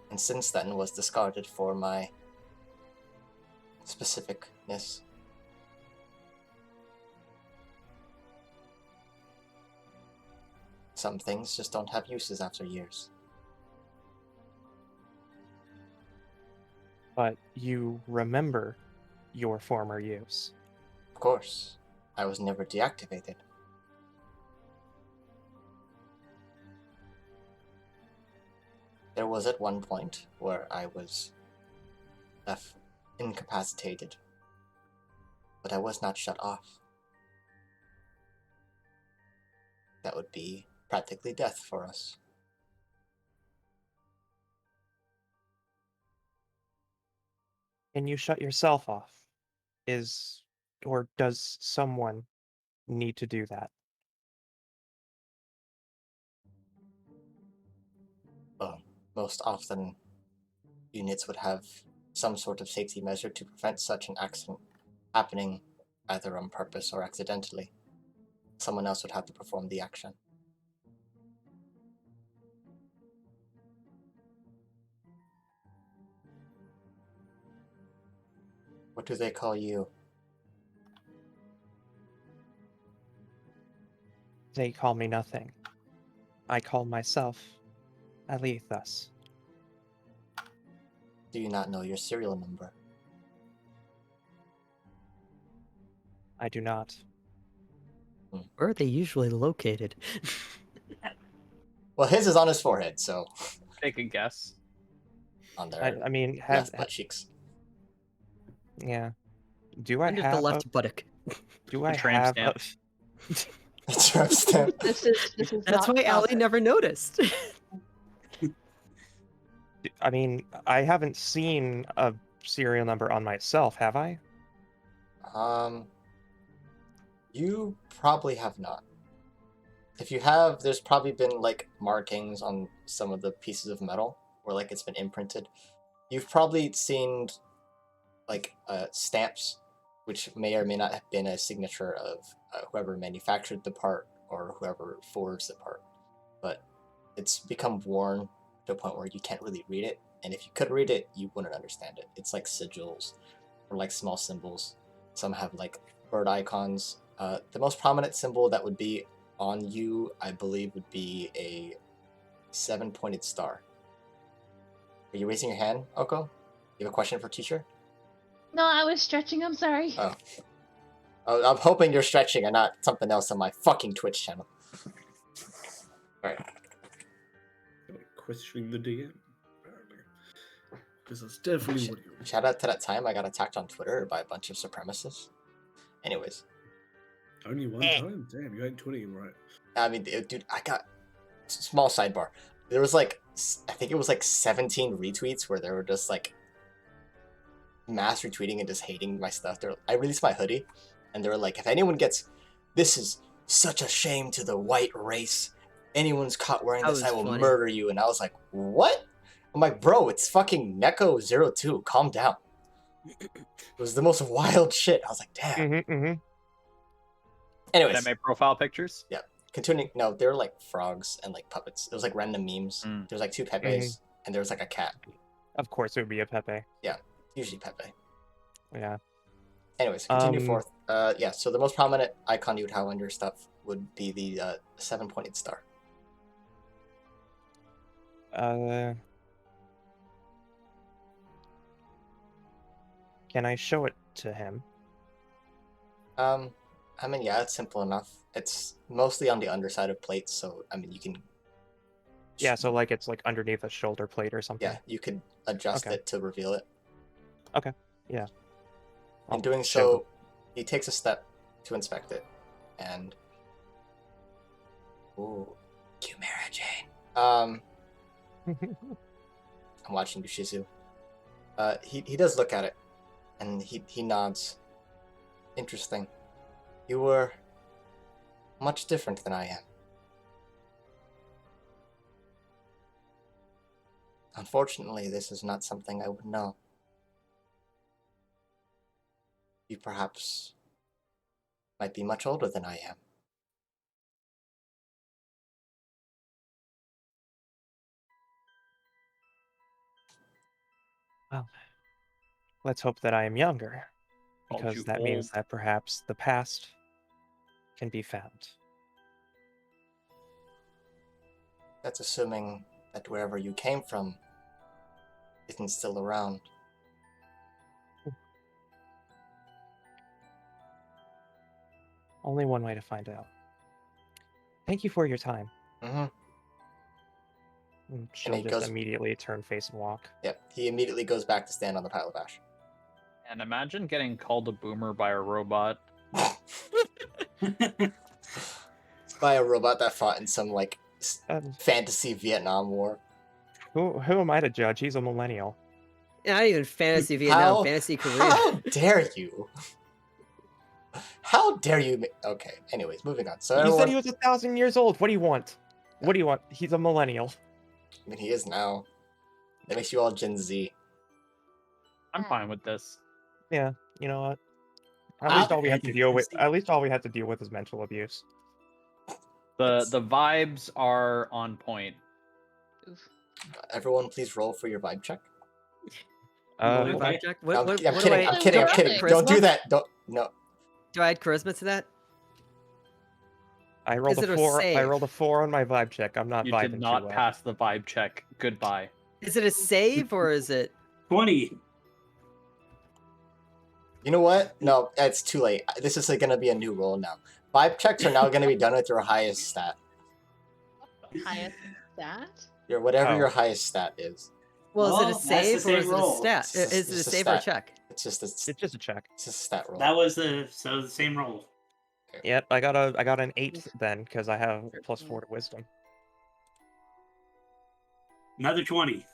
Speaker 1: and since then was discarded for my specificness. Some things just don't have uses after years.
Speaker 2: But you remember your former use.
Speaker 1: Of course, I was never deactivated. There was at one point where I was left incapacitated, but I was not shut off. That would be practically death for us.
Speaker 2: And you shut yourself off. Or does someone need to do that?
Speaker 1: Well, most often, units would have some sort of safety measure to prevent such an accident happening, either on purpose or accidentally. Someone else would have to perform the action. What do they call you?
Speaker 2: They call me nothing. I call myself Alethus.
Speaker 1: Do you not know your serial number?
Speaker 2: I do not.
Speaker 3: Where are they usually located?
Speaker 1: Well, his is on his forehead, so
Speaker 6: Take a guess.
Speaker 1: on their
Speaker 2: I mean,
Speaker 1: left butt cheeks.
Speaker 2: yeah. Do I
Speaker 3: Under the
Speaker 2: have
Speaker 3: left buttock.
Speaker 2: do I
Speaker 6: tramp
Speaker 2: have
Speaker 6: stamp.
Speaker 1: Tramp stamp.
Speaker 4: This is
Speaker 3: That's
Speaker 4: not
Speaker 3: why Allie
Speaker 4: proper.
Speaker 3: never noticed.
Speaker 2: I mean, I haven't seen a serial number on myself, have I?
Speaker 1: You probably have not. If you have, there's probably been like markings on some of the pieces of metal where like it's been imprinted. You've probably seen like stamps, which may or may not have been a signature of whoever manufactured the part or whoever forged the part. But it's become worn to a point where you can't really read it, and if you could read it, you wouldn't understand it. It's like sigils or like small symbols. Some have like bird icons. The most prominent symbol that would be on you, I believe, would be a 7-pointed star. Are you raising your hand, Oko? You have a question for teacher?
Speaker 4: No, I was stretching. I'm sorry.
Speaker 1: Oh. I'm hoping you're stretching and not something else on my fucking Twitch channel. Alright.
Speaker 7: Questioning the DM, apparently. Because that's definitely what you're...
Speaker 1: Shout out to that time I got attacked on Twitter by a bunch of supremacists. anyways.
Speaker 7: Only one time? Damn, you ain't tweeting right.
Speaker 1: I mean, dude, I got small sidebar. There was like, I think it was like 17 retweets where they were just like mass retweeting and just hating my stuff. I released my hoodie, and they were like, if anyone gets, this is such a shame to the white race. Anyone's caught wearing this, I will murder you. And I was like, what? I'm like, bro, it's fucking Neko02. Calm down. It was the most wild shit. I was like, damn. Anyways.
Speaker 6: Did I make profile pictures?
Speaker 1: Yeah. Continuing, no, they were like frogs and like puppets. There was like random memes. There was like 2 Pepes, and there was like a cat.
Speaker 2: Of course it would be a Pepe.
Speaker 1: Yeah, usually Pepe.
Speaker 2: Yeah.
Speaker 1: Anyways, continue forth. Yeah, so the most prominent icon you would have on your stuff would be the 7-pointed star.
Speaker 2: Can I show it to him?
Speaker 1: I mean, yeah, it's simple enough. It's mostly on the underside of plates, so I mean, you can.
Speaker 2: Yeah, so like it's like underneath a shoulder plate or something.
Speaker 1: Yeah, you could adjust it to reveal it.
Speaker 2: Okay. Yeah.
Speaker 1: In doing so, he takes a step to inspect it, and ooh, Chimera Jane. I'm watching you, Shizu. He does look at it, and he nods. Interesting. You were much different than I am. Unfortunately, this is not something I would know. You perhaps might be much older than I am.
Speaker 2: Well, let's hope that I am younger, because that means that perhaps the past can be found.
Speaker 1: That's assuming that wherever you came from isn't still around.
Speaker 2: Only one way to find out. Thank you for your time.
Speaker 1: And
Speaker 2: She'll just immediately turn face and walk.
Speaker 1: Yep, he immediately goes back to stand on the pile of ash.
Speaker 6: And imagine getting called a boomer by a robot.
Speaker 1: By a robot that fought in some, like, fantasy Vietnam War.
Speaker 2: Who am I to judge? He's a millennial.
Speaker 3: Yeah, not even fantasy Vietnam, fantasy Korea.
Speaker 1: How dare you? How dare you? Okay, anyways, moving on. So
Speaker 2: you said he was 1,000 years old. What do you want? What do you want? He's a millennial.
Speaker 1: I mean, he is now. That makes you all Gen Z.
Speaker 6: I'm fine with this.
Speaker 2: Yeah, you know what? At least all we have to deal with. At least all we have to deal with is mental abuse.
Speaker 6: The vibes are on point.
Speaker 1: Everyone, please roll for your vibe check.
Speaker 3: Vibe check?
Speaker 1: I'm kidding. Don't do that. No.
Speaker 3: Do I add charisma to that?
Speaker 2: I rolled a 4. I rolled a 4 on my vibe check. I'm not vibing too well.
Speaker 6: You did not pass the vibe check. Goodbye.
Speaker 3: Is it a save or is it
Speaker 5: 20?
Speaker 1: You know what? No, it's too late. This is going to be a new roll now. Vibe checks are now going to be done with your highest stat.
Speaker 4: Highest stat?
Speaker 1: Whatever
Speaker 2: Oh.
Speaker 1: your highest stat is.
Speaker 3: Well, is it a
Speaker 5: Well, that's the
Speaker 3: save or
Speaker 5: same
Speaker 3: is it a
Speaker 5: roll.
Speaker 3: stat?
Speaker 1: It's
Speaker 3: Is it a
Speaker 1: just a
Speaker 3: save or a
Speaker 1: stat.
Speaker 3: check?
Speaker 1: It's just
Speaker 2: It's just a check.
Speaker 1: a stat roll.
Speaker 5: That was the same roll.
Speaker 2: Yep, I got an 8 then because I have +4 to wisdom.
Speaker 5: Another 20.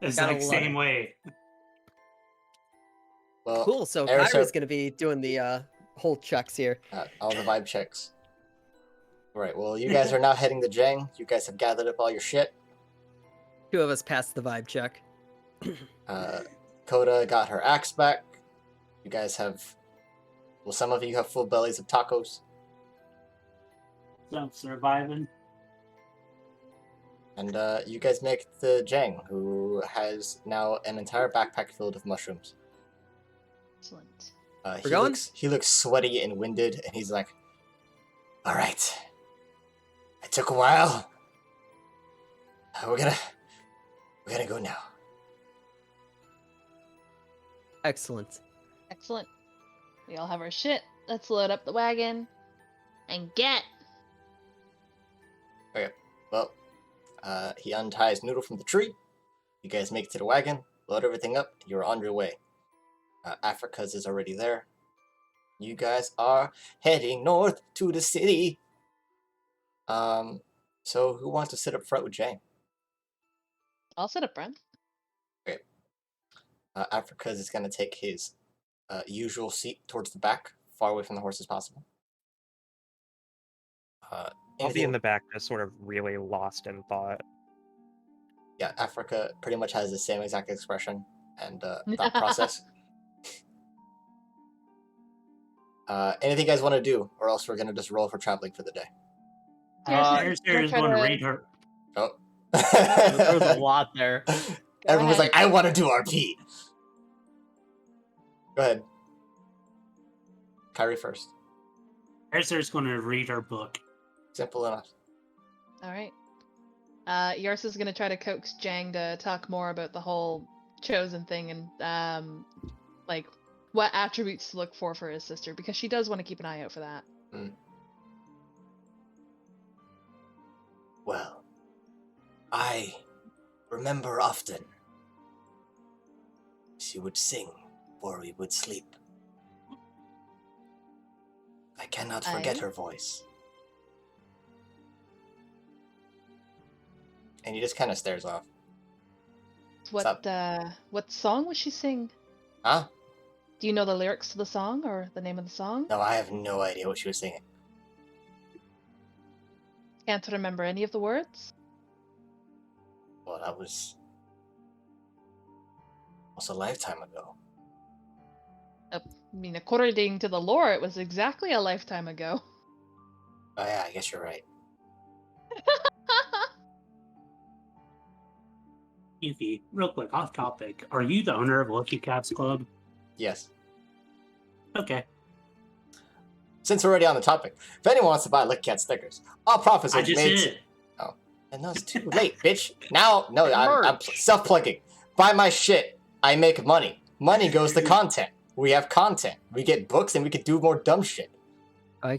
Speaker 5: It's
Speaker 3: Got a
Speaker 5: like same
Speaker 3: 11.
Speaker 5: way.
Speaker 1: Well,
Speaker 3: Cool. So
Speaker 1: Erisar-
Speaker 3: Kyra's gonna be doing the whole checks here.
Speaker 1: all the vibe checks. Right. Well, you guys are now heading to Jang. You guys have gathered up all your shit.
Speaker 3: 2 of us passed the vibe check.
Speaker 1: Coda got her axe back. You guys have. Well, some of you have full bellies of tacos.
Speaker 5: So surviving.
Speaker 1: And you guys make the Jang, who has now an entire backpack filled with mushrooms.
Speaker 4: Excellent.
Speaker 3: We're going?
Speaker 1: He looks sweaty and winded, and he's like, "All right, it took a while. We're gonna go now."
Speaker 3: Excellent.
Speaker 4: Excellent. We all have our shit. Let's load up the wagon and get.
Speaker 1: Well, he unties Noodle from the tree. You guys make it to the wagon, load everything up, you're on your way. Africa's is already there. You guys are heading north to the city. So who wants to sit up front with Jane?
Speaker 4: I'll sit up front.
Speaker 1: Africa's is going to take his usual seat towards the back, far away from the horse as possible.
Speaker 2: I'll be in the back, just sort of really lost in thought.
Speaker 1: Yeah, Africa pretty much has the same exact expression and thought process. Anything you guys want to do, or else we're gonna just roll for traveling for the day.
Speaker 5: There's going to read her.
Speaker 1: Oh,
Speaker 6: There's a lot there.
Speaker 1: Everyone's
Speaker 4: ahead.
Speaker 1: like, "I want to do RP." Go ahead, Kyrie first.
Speaker 5: There's going to read her book.
Speaker 1: Simple enough.
Speaker 4: All right. Yars is gonna try to coax Jang to talk more about the whole chosen thing and like what attributes to look for his sister, because she does want to keep an eye out for that.
Speaker 1: Well, I remember often she would sing before we would sleep. I cannot forget
Speaker 4: Aye.
Speaker 1: her voice. And he just kind of stares off.
Speaker 4: What song was she sing?
Speaker 1: Huh?
Speaker 4: Do you know the lyrics to the song or the name of the song?
Speaker 1: No, I have no idea what she was singing.
Speaker 4: Can't remember any of the words?
Speaker 1: Well, that was almost a lifetime ago.
Speaker 4: I mean, according to the lore, it was exactly a lifetime ago.
Speaker 1: Oh yeah, I guess you're right.
Speaker 5: Yuki, real quick, off topic. Are you the owner of Lucky Cats Club?
Speaker 1: Yes.
Speaker 5: Okay.
Speaker 1: Since we're already on the topic, if anyone wants to buy Lucky Cat stickers, all profits
Speaker 5: I
Speaker 1: are
Speaker 5: just
Speaker 1: made.
Speaker 5: did.
Speaker 1: Oh, and no, it's too late, bitch. Now, no, I'm self-plugging. Buy my shit. I make money. Money goes to content. We have content. We get books, and we can do more dumb shit.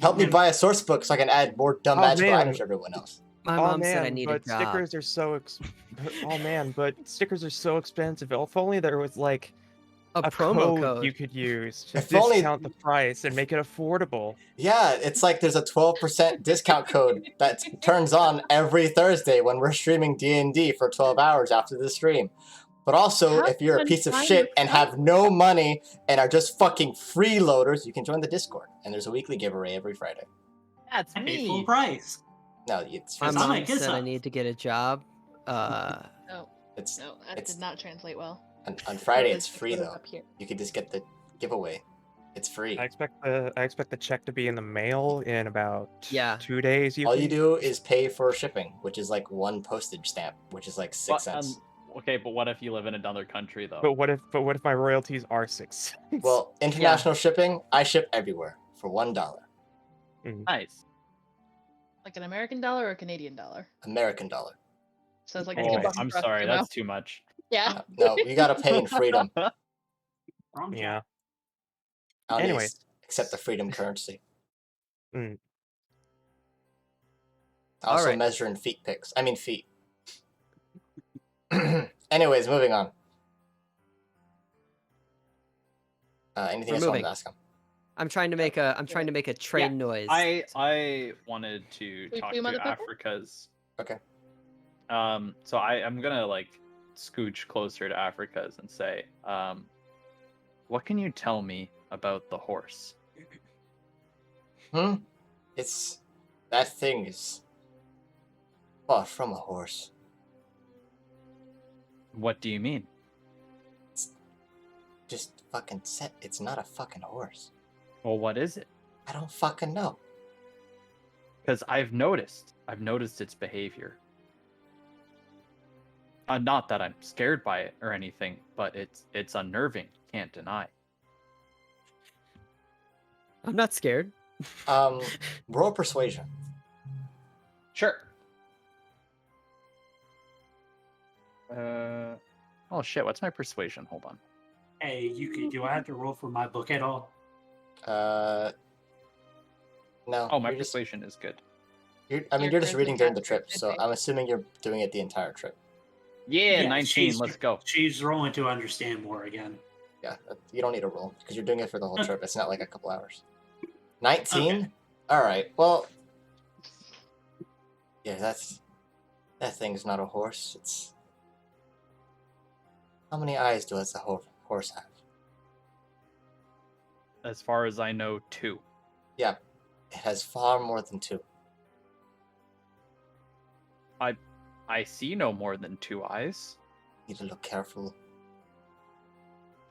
Speaker 1: Help me buy a source book so I can add more dumb magical items to everyone else.
Speaker 3: My mom said I need a
Speaker 2: but
Speaker 3: job.
Speaker 2: stickers are so but stickers are so expensive. If only there was like
Speaker 3: a promo code
Speaker 2: you could use to
Speaker 1: If
Speaker 2: discount
Speaker 1: only-
Speaker 2: the price and make it affordable.
Speaker 1: Yeah, it's like there's a 12% discount code that turns on every Thursday when we're streaming D&D for 12 hours after the stream. But also,
Speaker 4: How
Speaker 1: if you're a
Speaker 4: can
Speaker 1: piece of
Speaker 4: I
Speaker 1: shit and
Speaker 4: find
Speaker 1: have no money and are just fucking freeloaders, you can join the Discord. And there's a weekly giveaway every Friday.
Speaker 6: That's
Speaker 5: I paid full
Speaker 6: me.
Speaker 5: price.
Speaker 1: No, it's
Speaker 3: My
Speaker 1: free.
Speaker 5: I'll
Speaker 3: mom
Speaker 5: make this
Speaker 3: said I
Speaker 5: up.
Speaker 3: need to get a job.
Speaker 1: It's
Speaker 4: No, that
Speaker 1: it's
Speaker 4: did not translate well.
Speaker 1: on Friday.
Speaker 4: Let's
Speaker 1: It's
Speaker 4: just
Speaker 1: free
Speaker 4: put it
Speaker 1: though.
Speaker 4: up here.
Speaker 1: You can just get the giveaway. It's free.
Speaker 2: I expect the check to be in the mail in about
Speaker 3: Yeah.
Speaker 2: 2 days.
Speaker 1: All you do is pay for shipping, which is like one postage stamp, which is like 6 cents.
Speaker 6: Okay, but what if you live in another country though?
Speaker 2: But what if my royalties are 6 cents?
Speaker 1: Well, international shipping, I ship everywhere for $1.
Speaker 6: Nice.
Speaker 4: Like an American dollar or a Canadian dollar?
Speaker 1: American dollar.
Speaker 4: So it's like
Speaker 6: Oh,
Speaker 4: 2 bucks
Speaker 6: I'm
Speaker 4: for us,
Speaker 6: sorry,
Speaker 4: you know?
Speaker 6: that's too much.
Speaker 4: Yeah.
Speaker 1: No, you gotta pay in freedom.
Speaker 5: Wrong
Speaker 2: yeah.
Speaker 5: job.
Speaker 1: I don't
Speaker 2: Anyways.
Speaker 1: accept the freedom currency.
Speaker 2: Mm.
Speaker 1: Also
Speaker 3: Alright.
Speaker 1: measure in feet. Anyways, moving on. Anything
Speaker 3: We're
Speaker 1: else you wanted
Speaker 3: moving.
Speaker 1: to ask him?
Speaker 3: I'm trying to make a train noise.
Speaker 6: I wanted to
Speaker 4: Wait,
Speaker 6: talk
Speaker 4: wait,
Speaker 6: to
Speaker 4: motherfucker?
Speaker 6: Africa's.
Speaker 1: Okay.
Speaker 6: So I'm gonna like scooch closer to Africa's and say, what can you tell me about the horse?
Speaker 1: It's that thing is far from a horse.
Speaker 6: What do you mean?
Speaker 1: Just fucking set. It's not a fucking horse.
Speaker 6: Well, what is it?
Speaker 1: I don't fucking know.
Speaker 6: Because I've noticed its behavior. Not that I'm scared by it or anything, but it's unnerving. Can't deny.
Speaker 3: I'm not scared.
Speaker 1: Roll persuasion.
Speaker 6: Sure. Oh shit! What's my persuasion? Hold on.
Speaker 5: Hey, Yuki, do I have to roll for my book at all?
Speaker 1: No.
Speaker 6: Oh, my
Speaker 1: you're just-
Speaker 6: persuasion is good.
Speaker 1: You're
Speaker 4: Your
Speaker 1: just
Speaker 4: charisma
Speaker 1: reading during the
Speaker 4: factor
Speaker 1: trip,
Speaker 4: should
Speaker 1: so
Speaker 4: be.
Speaker 1: I'm assuming you're doing it the entire trip.
Speaker 6: Yeah, 19. Let's go.
Speaker 5: She's rolling to understand more again.
Speaker 1: Yeah, you don't need a roll because you're doing it for the whole trip. It's not like a couple hours. 19.
Speaker 5: Okay.
Speaker 1: All right. Well, yeah, that thing's not a horse. It's how many eyes does a horse have?
Speaker 6: As far as I know, 2.
Speaker 1: Yeah, it has far more than 2.
Speaker 6: I see no more than 2 eyes.
Speaker 1: Need to look careful.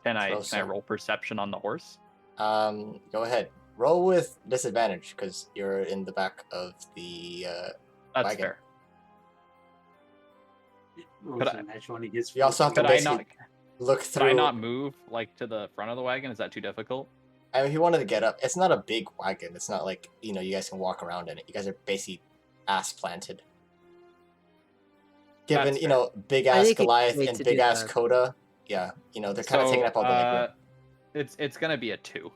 Speaker 6: Can I
Speaker 1: Closer.
Speaker 6: roll perception on the horse?
Speaker 1: Go ahead. Roll with disadvantage because you're in the back of the
Speaker 6: That's
Speaker 1: wagon.
Speaker 6: fair.
Speaker 5: Rolls
Speaker 6: I-
Speaker 5: a natural and he gets.
Speaker 1: You also have to
Speaker 6: Could I
Speaker 1: basically
Speaker 6: not?
Speaker 1: look
Speaker 6: Could
Speaker 1: through.
Speaker 6: I not move like to the front of the wagon? Is that too difficult?
Speaker 1: I mean, if you wanted to get up, it's not a big wagon. It's not like you guys can walk around in it. You guys are basically ass planted. Given
Speaker 6: That's
Speaker 1: big
Speaker 3: I
Speaker 1: ass
Speaker 3: think it's
Speaker 1: Goliath
Speaker 3: way
Speaker 1: and
Speaker 3: to
Speaker 1: big
Speaker 3: do
Speaker 1: ass
Speaker 3: that.
Speaker 1: Coda, yeah, they're kind of taking up all the leg room.
Speaker 6: It's gonna be a 2.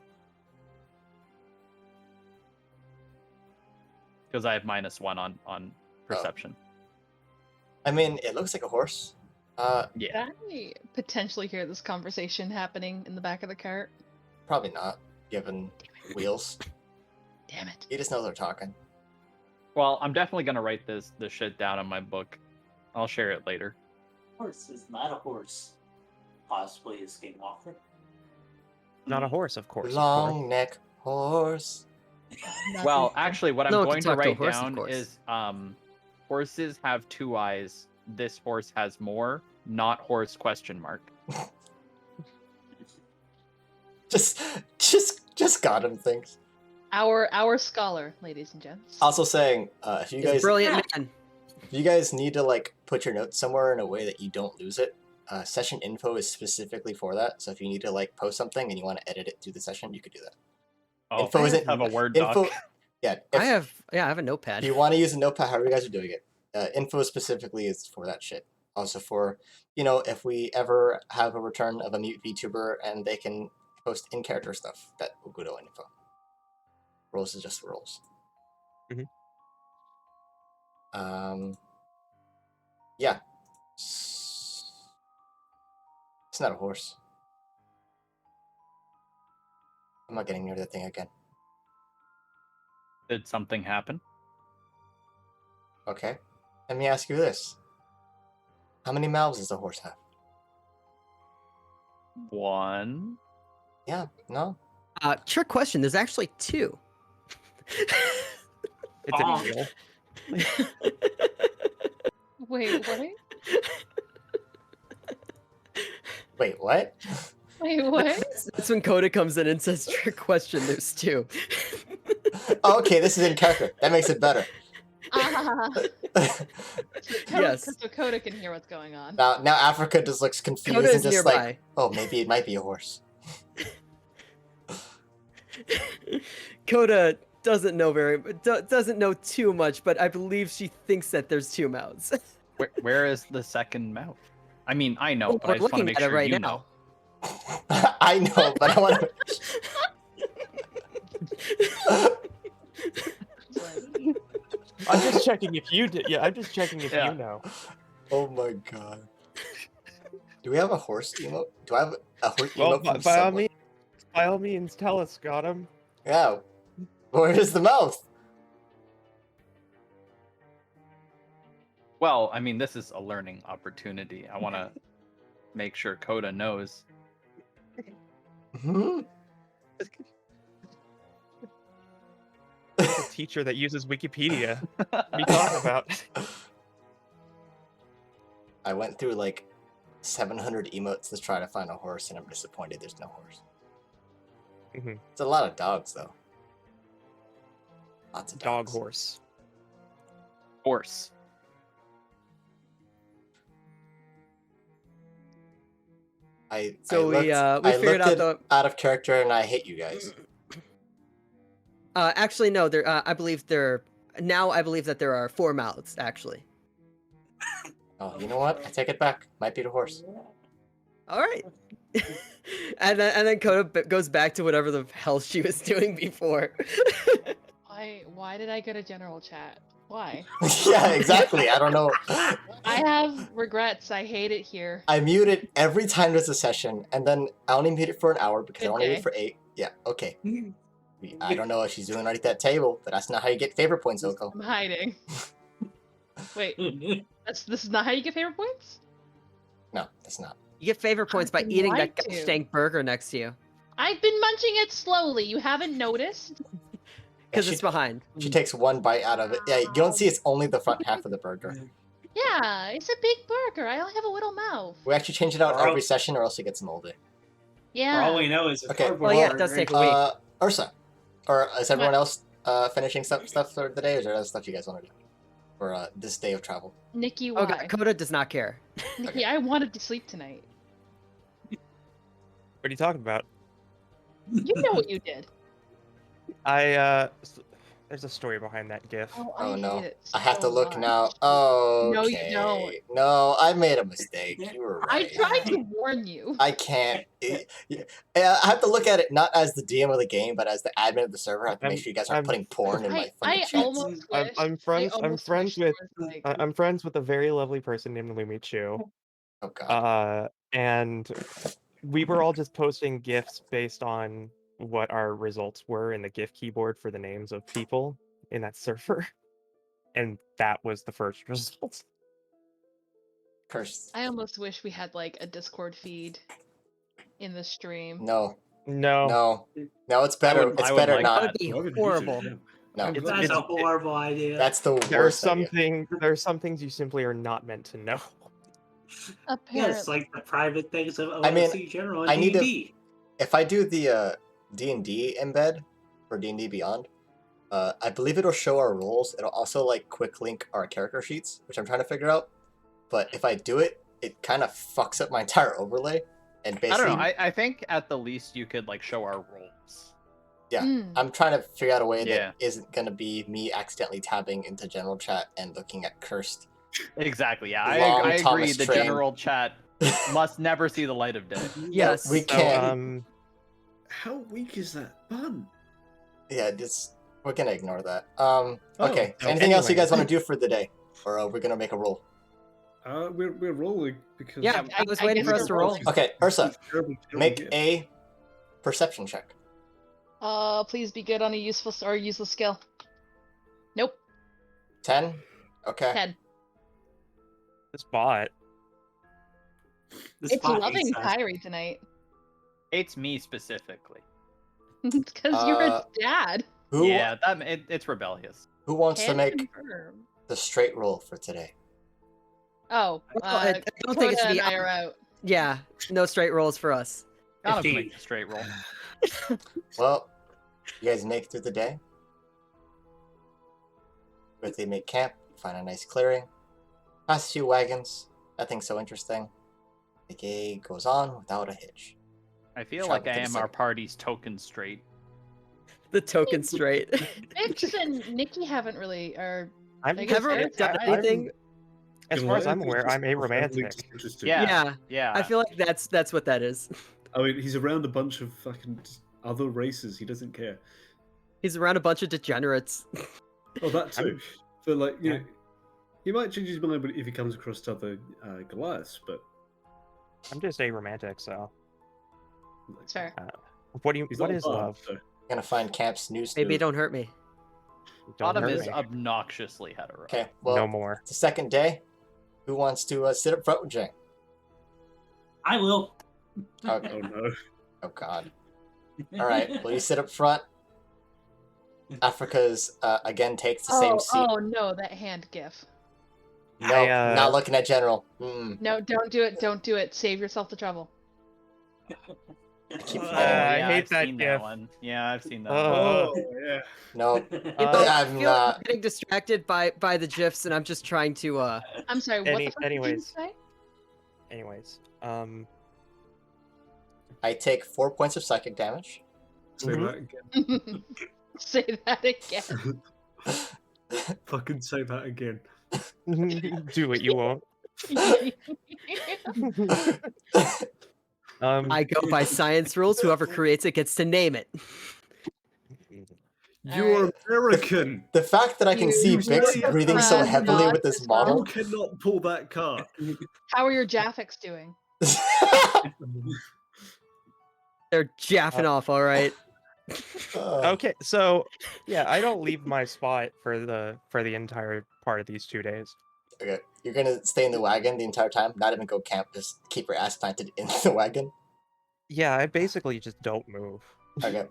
Speaker 6: Because I have -1 on perception.
Speaker 1: I mean, it looks like a horse.
Speaker 6: Yeah.
Speaker 4: Can I potentially hear this conversation happening in the back of the cart?
Speaker 1: Probably not, given wheels.
Speaker 4: Damn it.
Speaker 1: You just know they're talking.
Speaker 6: Well, I'm definitely gonna write this shit down in my book. I'll share it later.
Speaker 5: Horse is not a horse. Possibly a skinwalker.
Speaker 2: Not a horse, of course.
Speaker 1: Long neck horse.
Speaker 6: Well, actually, what I'm
Speaker 3: No one
Speaker 6: going
Speaker 3: can
Speaker 6: to
Speaker 3: talk to a
Speaker 6: write
Speaker 3: horse, of
Speaker 6: down
Speaker 3: course.
Speaker 6: is horses have 2 eyes. This horse has more. Not horse ?
Speaker 1: Just got him things.
Speaker 4: Our scholar, ladies and gents.
Speaker 1: Also saying, if you
Speaker 3: He's a
Speaker 1: guys
Speaker 3: brilliant man.
Speaker 1: if you guys need to like put your notes somewhere in a way that you don't lose it, session info is specifically for that. So if you need to like post something and you want to edit it through the session, you could do that.
Speaker 6: Oh,
Speaker 1: Info
Speaker 6: I
Speaker 1: isn't-
Speaker 6: have a Word
Speaker 1: Info,
Speaker 6: doc.
Speaker 1: yeah.
Speaker 3: I have a notepad.
Speaker 1: If you want to use a notepad, however you guys are doing it, info specifically is for that shit. Also for if we ever have a return of a mute VTuber and they can post in character stuff, that will go to info. Rolls is just rolls.
Speaker 2: Mhm.
Speaker 1: Yeah. It's not a horse. I'm not getting near that thing again.
Speaker 6: Did something happen?
Speaker 1: Okay. Let me ask you this. How many mouths does a horse have?
Speaker 6: 1.
Speaker 1: Yeah, no?
Speaker 3: Trick question. There's actually 2.
Speaker 2: It's an eagle.
Speaker 4: Wait, what?
Speaker 1: Wait, what?
Speaker 4: Wait, what?
Speaker 3: That's when Coda comes in and says, "Trick question." There's 2.
Speaker 1: Oh, okay, this is in character. That makes it better.
Speaker 3: Yes.
Speaker 4: So Coda can hear what's going on.
Speaker 1: Now Africa just looks confused
Speaker 3: Coda
Speaker 1: and
Speaker 3: is
Speaker 1: just
Speaker 3: nearby.
Speaker 1: like, oh, maybe it might be a horse.
Speaker 3: Coda doesn't know too much, but I believe she thinks that there's 2 mouths.
Speaker 6: Where is the second mouth? I mean, I know,
Speaker 3: Oh,
Speaker 6: but
Speaker 3: we're
Speaker 6: I just want to
Speaker 3: looking
Speaker 6: make
Speaker 3: at it
Speaker 6: sure
Speaker 3: right
Speaker 6: you
Speaker 3: now.
Speaker 6: know.
Speaker 1: I know, but I want to.
Speaker 4: Excellent.
Speaker 2: I'm just checking if you did. Yeah, I'm just checking if
Speaker 6: Yeah.
Speaker 2: you know.
Speaker 1: Oh my god. Do we have a horse emote? Do I have a horse
Speaker 2: Well,
Speaker 1: emote from
Speaker 2: by all
Speaker 1: someone?
Speaker 2: means, tell us, Gotham.
Speaker 1: Yeah. Where is the mouth?
Speaker 6: Well, I mean, this is a learning opportunity. I want to make sure Coda knows.
Speaker 1: Hmm?
Speaker 2: A teacher that uses Wikipedia. What are you talking about?
Speaker 1: I went through like 700 emotes to try to find a horse, and I'm disappointed there's no horse.
Speaker 2: Mhm.
Speaker 1: It's a lot of dogs, though. Lots of
Speaker 2: Dog
Speaker 1: dogs.
Speaker 2: horse.
Speaker 6: Horse.
Speaker 3: So we
Speaker 1: I
Speaker 3: figured
Speaker 1: looked
Speaker 3: out
Speaker 1: it out of character, and I hate you guys.
Speaker 3: actually no, there I believe there that there are 4 mouths actually.
Speaker 1: Oh, you know what? I take it back. Might be the horse.
Speaker 3: All right. and then Coda goes back to whatever the hell she was doing before.
Speaker 4: Why did I go to general chat? Why?
Speaker 1: Yeah, exactly. I don't know.
Speaker 4: I have regrets. I hate it here.
Speaker 1: I mute it every time there's a session, and then I only mute it for an hour because I
Speaker 4: Good
Speaker 1: only mute
Speaker 4: day.
Speaker 1: it for 8. Yeah, okay. I don't know what she's doing underneath that table, but that's not how you get favor points, Oko.
Speaker 4: I'm hiding. Wait, this is not how you get favorite points?
Speaker 1: No, that's not.
Speaker 3: You get favor points by
Speaker 4: been
Speaker 3: eating that
Speaker 4: lied to.
Speaker 3: gosh dang burger next to you
Speaker 4: I've been munching it slowly. You haven't noticed?
Speaker 3: because
Speaker 1: Yeah,
Speaker 3: it's behind.
Speaker 1: She takes one bite out of it. Yeah, you don't see it's only the front half of the burger.
Speaker 4: Yeah, it's a big burger. I only have a little mouth.
Speaker 1: We actually change it out
Speaker 5: Or
Speaker 1: every
Speaker 5: else-
Speaker 1: session, or else it gets moldy.
Speaker 4: Yeah.
Speaker 5: For all we know is a
Speaker 1: Okay,
Speaker 5: cardboard
Speaker 3: Well, yeah, it
Speaker 5: burger.
Speaker 3: does take a week.
Speaker 1: Ursa, or is everyone else finishing stuff for the day, or is there other stuff you guys want to do for this day of travel?
Speaker 4: Nikki, why?
Speaker 3: Oh god, Coda does not care.
Speaker 4: Nikki, I wanted to sleep tonight.
Speaker 2: What are you talking about?
Speaker 4: You know what you did.
Speaker 2: There's a story behind that GIF.
Speaker 1: Oh
Speaker 4: hate
Speaker 1: no,
Speaker 4: it
Speaker 1: I have to
Speaker 4: so
Speaker 1: look
Speaker 4: much.
Speaker 1: now. Oh,
Speaker 4: No, you don't.
Speaker 1: No, I made a mistake. You were
Speaker 4: I
Speaker 1: right.
Speaker 4: tried to warn you.
Speaker 1: I can't. I have to look at it not as the DM of the game, but as the admin of the server. I have to make sure you guys aren't putting porn in my fucking
Speaker 4: I
Speaker 1: chats.
Speaker 4: almost wish.
Speaker 2: I'm friends.
Speaker 4: I
Speaker 2: I'm
Speaker 4: almost
Speaker 2: friends
Speaker 4: wish
Speaker 2: with.
Speaker 4: there was, like,
Speaker 2: I'm friends with a very lovely person named Lumi Chu.
Speaker 1: Oh god.
Speaker 2: And we were all just posting GIFs based on what our results were in the GIF keyboard for the names of people in that server, and that was the first result.
Speaker 1: Cursed.
Speaker 4: I almost wish we had like a Discord feed in the stream.
Speaker 1: No.
Speaker 2: No.
Speaker 1: No, it's better.
Speaker 6: would-
Speaker 1: It's
Speaker 6: I would
Speaker 1: better
Speaker 6: like
Speaker 1: not.
Speaker 3: That would be
Speaker 7: Why would you do
Speaker 3: horrible.
Speaker 7: that?
Speaker 1: No.
Speaker 5: That's a horrible idea.
Speaker 1: That's the
Speaker 2: There are
Speaker 1: worst idea.
Speaker 2: there are some things you simply are not meant to know.
Speaker 4: Apparently.
Speaker 5: Yes, like the private things of
Speaker 1: I mean,
Speaker 5: OLC general and
Speaker 1: I need to-
Speaker 5: D&D.
Speaker 1: If I do the D&D embed for D&D Beyond, I believe it'll show our roles. It'll also like quick link our character sheets, which I'm trying to figure out. But if I do it, it kind of fucks up my entire overlay. And
Speaker 6: I
Speaker 1: basically,
Speaker 6: don't know. I think at the least you could like show our roles.
Speaker 1: Yeah,
Speaker 4: Mm.
Speaker 1: I'm trying to figure out a way
Speaker 6: Yeah.
Speaker 1: that isn't going to be me accidentally tabbing into general chat and looking at cursed.
Speaker 6: Exactly. Yeah,
Speaker 1: Long
Speaker 6: I agree.
Speaker 1: Thomas
Speaker 6: The
Speaker 1: Train.
Speaker 6: general chat must never see the light of day.
Speaker 3: Yes.
Speaker 1: We
Speaker 2: So,
Speaker 1: can't.
Speaker 7: How weak is that bun?
Speaker 1: Yeah, we're gonna ignore that.
Speaker 7: Oh,
Speaker 1: Okay.
Speaker 2: so
Speaker 1: Anything else you
Speaker 2: anyway.
Speaker 1: guys want to do for the day, or we're gonna make a roll?
Speaker 7: We're rolling because
Speaker 3: Yeah, I was waiting for
Speaker 4: guess
Speaker 3: us to
Speaker 4: we're
Speaker 3: roll.
Speaker 1: Okay, Ursa,
Speaker 7: Terrible
Speaker 1: make
Speaker 7: gift.
Speaker 1: a perception check.
Speaker 4: Please be good on a useful or useless skill. Nope.
Speaker 1: 10. Okay.
Speaker 4: 10.
Speaker 2: this bot.
Speaker 5: This
Speaker 4: It's
Speaker 5: bot
Speaker 4: loving
Speaker 5: hates us.
Speaker 4: Kyrie tonight.
Speaker 6: It's me specifically.
Speaker 4: It's because you're
Speaker 1: Uh,
Speaker 4: a dad.
Speaker 1: Who
Speaker 6: Yeah, it's rebellious.
Speaker 1: who wants to
Speaker 4: Can
Speaker 1: make
Speaker 4: confirm.
Speaker 1: the straight roll for today?
Speaker 4: Oh,
Speaker 3: Well, I don't think it should
Speaker 4: Coda
Speaker 3: be.
Speaker 4: and I are out.
Speaker 3: Yeah, no straight rolls for us.
Speaker 6: Gotta
Speaker 5: 15.
Speaker 6: make a straight roll.
Speaker 1: Well, you guys make it through the day. But they make camp, find a nice clearing, pass a few wagons. Nothing so interesting. The day goes on without a hitch.
Speaker 6: I feel
Speaker 1: Travel
Speaker 6: like I
Speaker 1: to the
Speaker 6: am our
Speaker 1: center.
Speaker 6: party's token straight.
Speaker 3: The token straight.
Speaker 4: Vix and Nikki haven't really, or
Speaker 2: I'm
Speaker 4: I guess
Speaker 3: Ever
Speaker 4: Eric-
Speaker 3: done
Speaker 4: I'm-
Speaker 3: anything?
Speaker 2: As far as I'm aware, I'm aromantic.
Speaker 6: Yeah.
Speaker 3: Yeah.
Speaker 6: Yeah.
Speaker 3: I feel like that's what that is.
Speaker 7: I mean, he's around a bunch of fucking other races. He doesn't care.
Speaker 3: He's around a bunch of degenerates.
Speaker 7: Oh, that too. But like, you
Speaker 2: Yeah.
Speaker 7: know, he might change his mind if he comes across other Goliaths. But
Speaker 2: I'm just a romantic, so
Speaker 4: It's fair.
Speaker 2: what
Speaker 7: he's
Speaker 2: what
Speaker 7: not a
Speaker 2: is
Speaker 7: bard,
Speaker 2: love?
Speaker 7: so-
Speaker 1: Gonna find Camp's new
Speaker 3: Maybe
Speaker 1: snooze.
Speaker 3: don't hurt me.
Speaker 2: Don't
Speaker 6: Autumn
Speaker 2: hurt
Speaker 6: is
Speaker 2: me.
Speaker 6: obnoxiously hetero.
Speaker 1: Okay, well,
Speaker 2: No more.
Speaker 1: it's the second day. Who wants to sit up front with Jang?
Speaker 5: I will.
Speaker 1: Okay.
Speaker 7: Oh no.
Speaker 1: Oh God. All right. Well, you sit up front. Africa's again takes the same seat.
Speaker 4: Oh no, that hand gif.
Speaker 1: No,
Speaker 2: I,
Speaker 1: not looking at General. Mm.
Speaker 4: No, don't do it. Don't do it. Save yourself the trouble.
Speaker 1: Keep
Speaker 6: Oh,
Speaker 1: falling.
Speaker 2: I
Speaker 6: yeah,
Speaker 2: hate
Speaker 6: I've
Speaker 2: that
Speaker 6: seen
Speaker 2: gif.
Speaker 6: that one. Yeah, I've seen that. one.
Speaker 2: Uh,
Speaker 7: Oh yeah.
Speaker 1: No,
Speaker 2: Uh,
Speaker 1: I'm
Speaker 3: I'm
Speaker 1: not.
Speaker 3: getting distracted by the gifs, and I'm just trying to.
Speaker 4: I'm sorry. What the fuck did you
Speaker 2: anyways.
Speaker 4: say?
Speaker 2: anyways,
Speaker 1: I take 4 points of psychic damage.
Speaker 7: Say
Speaker 2: Mhm.
Speaker 7: that again.
Speaker 4: Say that again.
Speaker 7: Fucking say that again.
Speaker 2: do it. You won't.
Speaker 3: I go by science rules. Whoever creates it gets to name it.
Speaker 7: You're American.
Speaker 1: The fact that I can
Speaker 4: You
Speaker 1: see Bix
Speaker 7: really
Speaker 1: breathing so
Speaker 4: have
Speaker 1: heavily
Speaker 4: not
Speaker 1: with this
Speaker 4: as well.
Speaker 7: You
Speaker 1: model.
Speaker 7: cannot pull that card.
Speaker 4: How are your Jaffix doing?
Speaker 3: They're jaffing off, all right.
Speaker 2: Okay, so yeah, I don't leave my spot for the entire part of these 2 days.
Speaker 1: Okay, you're gonna stay in the wagon the entire time, not even go camp, just keep your ass planted in the wagon.
Speaker 2: Yeah, I basically just don't move.
Speaker 1: Okay.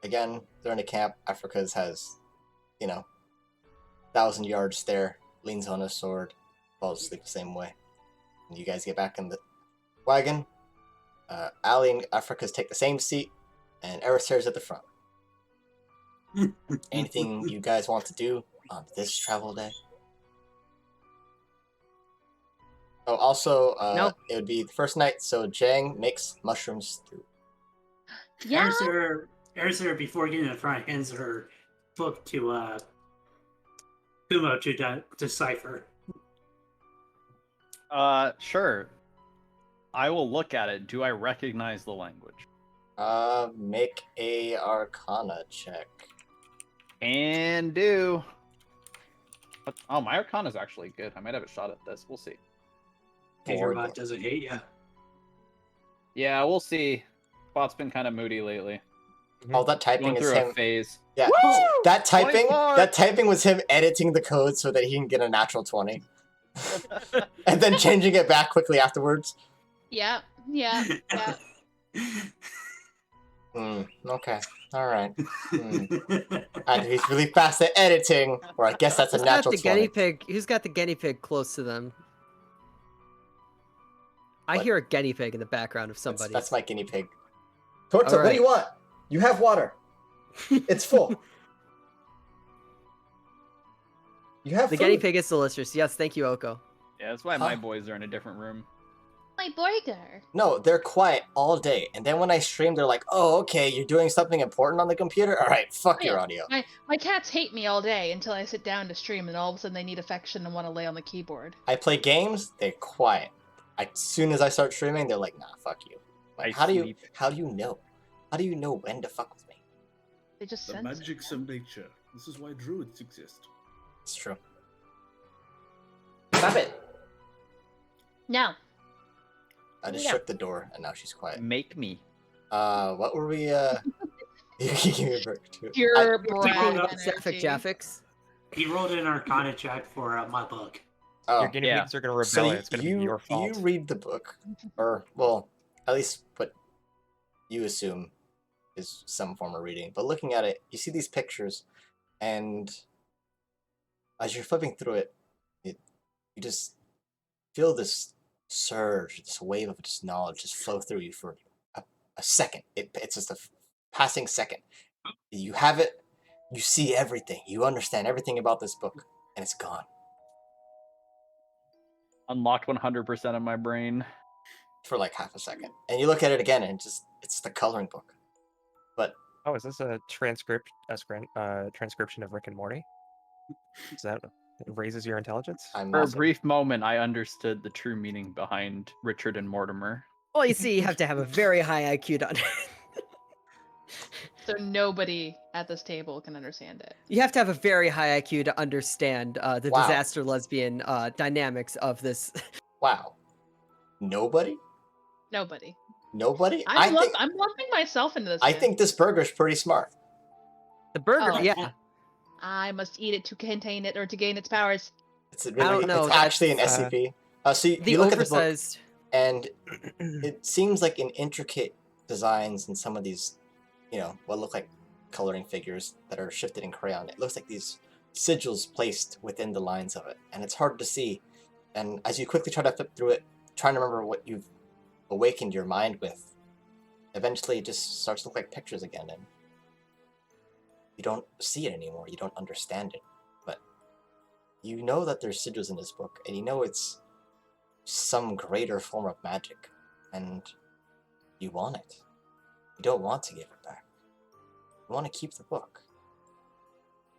Speaker 1: Again, during the camp, Africa's has, 1,000-yard stare, leans on his sword, falls asleep the same way. And you guys get back in the wagon. Ali and Africa's take the same seat, and Erister's at the front. Anything you guys want to do on this travel day? Oh, also,
Speaker 3: No.
Speaker 1: it would be the first night, so Jang makes mushroom stew.
Speaker 4: Yeah.
Speaker 5: Erister, before getting in the front, hands her book to Kumo to decipher.
Speaker 6: Sure. I will look at it. Do I recognize the language?
Speaker 1: Make a Arcana check.
Speaker 6: Can do. Oh, my Arcana is actually good. I might have a shot at this. We'll see.
Speaker 5: If
Speaker 1: Or
Speaker 5: your bot doesn't hate you.
Speaker 6: Yeah, we'll see. Bot's been kind of moody lately.
Speaker 1: All that typing
Speaker 6: Going
Speaker 1: is
Speaker 6: through a
Speaker 1: him.
Speaker 6: phase.
Speaker 1: Yeah,
Speaker 6: Woo!
Speaker 1: that typing.
Speaker 6: 24!
Speaker 1: That typing was him editing the code so that he can get a natural 20, and then changing it back quickly afterwards.
Speaker 4: Yeah.
Speaker 1: Okay. All right. And he's really fast at editing, or I guess that's a
Speaker 3: Who's got
Speaker 1: natural
Speaker 3: the
Speaker 1: 20.
Speaker 3: guinea pig? Who's got the guinea pig close to them? I
Speaker 1: What?
Speaker 3: hear a guinea pig in the background of
Speaker 1: That's,
Speaker 3: somebody.
Speaker 1: that's my guinea pig. Torta, what do
Speaker 3: Alright.
Speaker 1: you want? You have water. It's full. You have
Speaker 3: The
Speaker 1: food.
Speaker 3: guinea pig is delicious. Yes, thank you, Oko.
Speaker 6: Yeah, that's why my
Speaker 1: Huh?
Speaker 6: boys are in a different room.
Speaker 4: My burger.
Speaker 1: No, they're quiet all day, and then when I stream, they're like, "Oh, okay, you're doing something important on the computer. All right, fuck
Speaker 4: Oh,
Speaker 1: your
Speaker 4: yeah.
Speaker 1: audio."
Speaker 4: My cats hate me all day until I sit down to stream, and all of a sudden they need affection and want to lay on the keyboard.
Speaker 1: I play games, they're quiet. As soon as I start streaming, they're like, "Nah, fuck you." Like,
Speaker 6: I
Speaker 1: how do
Speaker 6: sleep.
Speaker 1: you know? How do you know when to fuck with me?
Speaker 4: They just
Speaker 7: The
Speaker 4: sense it.
Speaker 7: magics of nature. This is why druids exist.
Speaker 1: It's true. Stop it!
Speaker 4: No.
Speaker 1: I just
Speaker 4: Yeah.
Speaker 1: shook the door, and now she's quiet.
Speaker 6: Make me.
Speaker 1: What were we? You can give me a break too.
Speaker 4: Pure
Speaker 5: Keeping
Speaker 4: brat
Speaker 5: up
Speaker 3: Sapphic
Speaker 4: energy.
Speaker 3: Jaffix.
Speaker 5: He rolled an Arcana check for my book.
Speaker 2: Your guinea
Speaker 6: Yeah.
Speaker 2: pigs are gonna rebel.
Speaker 1: So
Speaker 2: and it's gonna be your fault.
Speaker 1: you read the book, or well, at least what you assume is some form of reading. But looking at it, you see these pictures, and as you're flipping through it, you just feel this surge, this wave of just knowledge just flow through you for a second. It's just a passing second. You have it, you see everything, you understand everything about this book, and it's gone
Speaker 6: Unlocked 100% of my brain.
Speaker 1: for like half a second. And you look at it again, and it's the coloring book. But
Speaker 2: Oh, is this a transcription of Rick and Morty? Is that raises your intelligence?
Speaker 1: I'm
Speaker 6: For a
Speaker 1: also,
Speaker 6: brief moment, I understood the true meaning behind Richard and Mortimer.
Speaker 3: Well, you see, you have to have a very high IQ to
Speaker 4: So nobody at this table can understand it.
Speaker 3: You have to have a very high IQ to understand the
Speaker 1: Wow.
Speaker 3: disaster lesbian dynamics of this.
Speaker 1: Wow. Nobody?
Speaker 4: Nobody.
Speaker 1: Nobody?
Speaker 4: I'm lumping myself into this.
Speaker 1: I
Speaker 4: man.
Speaker 1: think this burger's pretty smart.
Speaker 3: The burger,
Speaker 4: Oh.
Speaker 3: yeah.
Speaker 4: I must eat it to contain it or to gain its powers.
Speaker 1: It's really,
Speaker 3: don't know,
Speaker 1: it's actually an
Speaker 3: that's,
Speaker 1: SCP. So
Speaker 3: The
Speaker 1: you look at the book,
Speaker 3: oversized.
Speaker 1: and it seems like in intricate designs in some of these, what look like coloring figures that are shifted in crayon. It looks like these sigils placed within the lines of it, and it's hard to see. And as you quickly try to flip through it, trying to remember what you've awakened your mind with, eventually it just starts to look like pictures again, and you don't see it anymore. You don't understand it, but you know that there's sigils in this book, and you know it's some greater form of magic, and you want it. You don't want to give it back. You want to keep the book.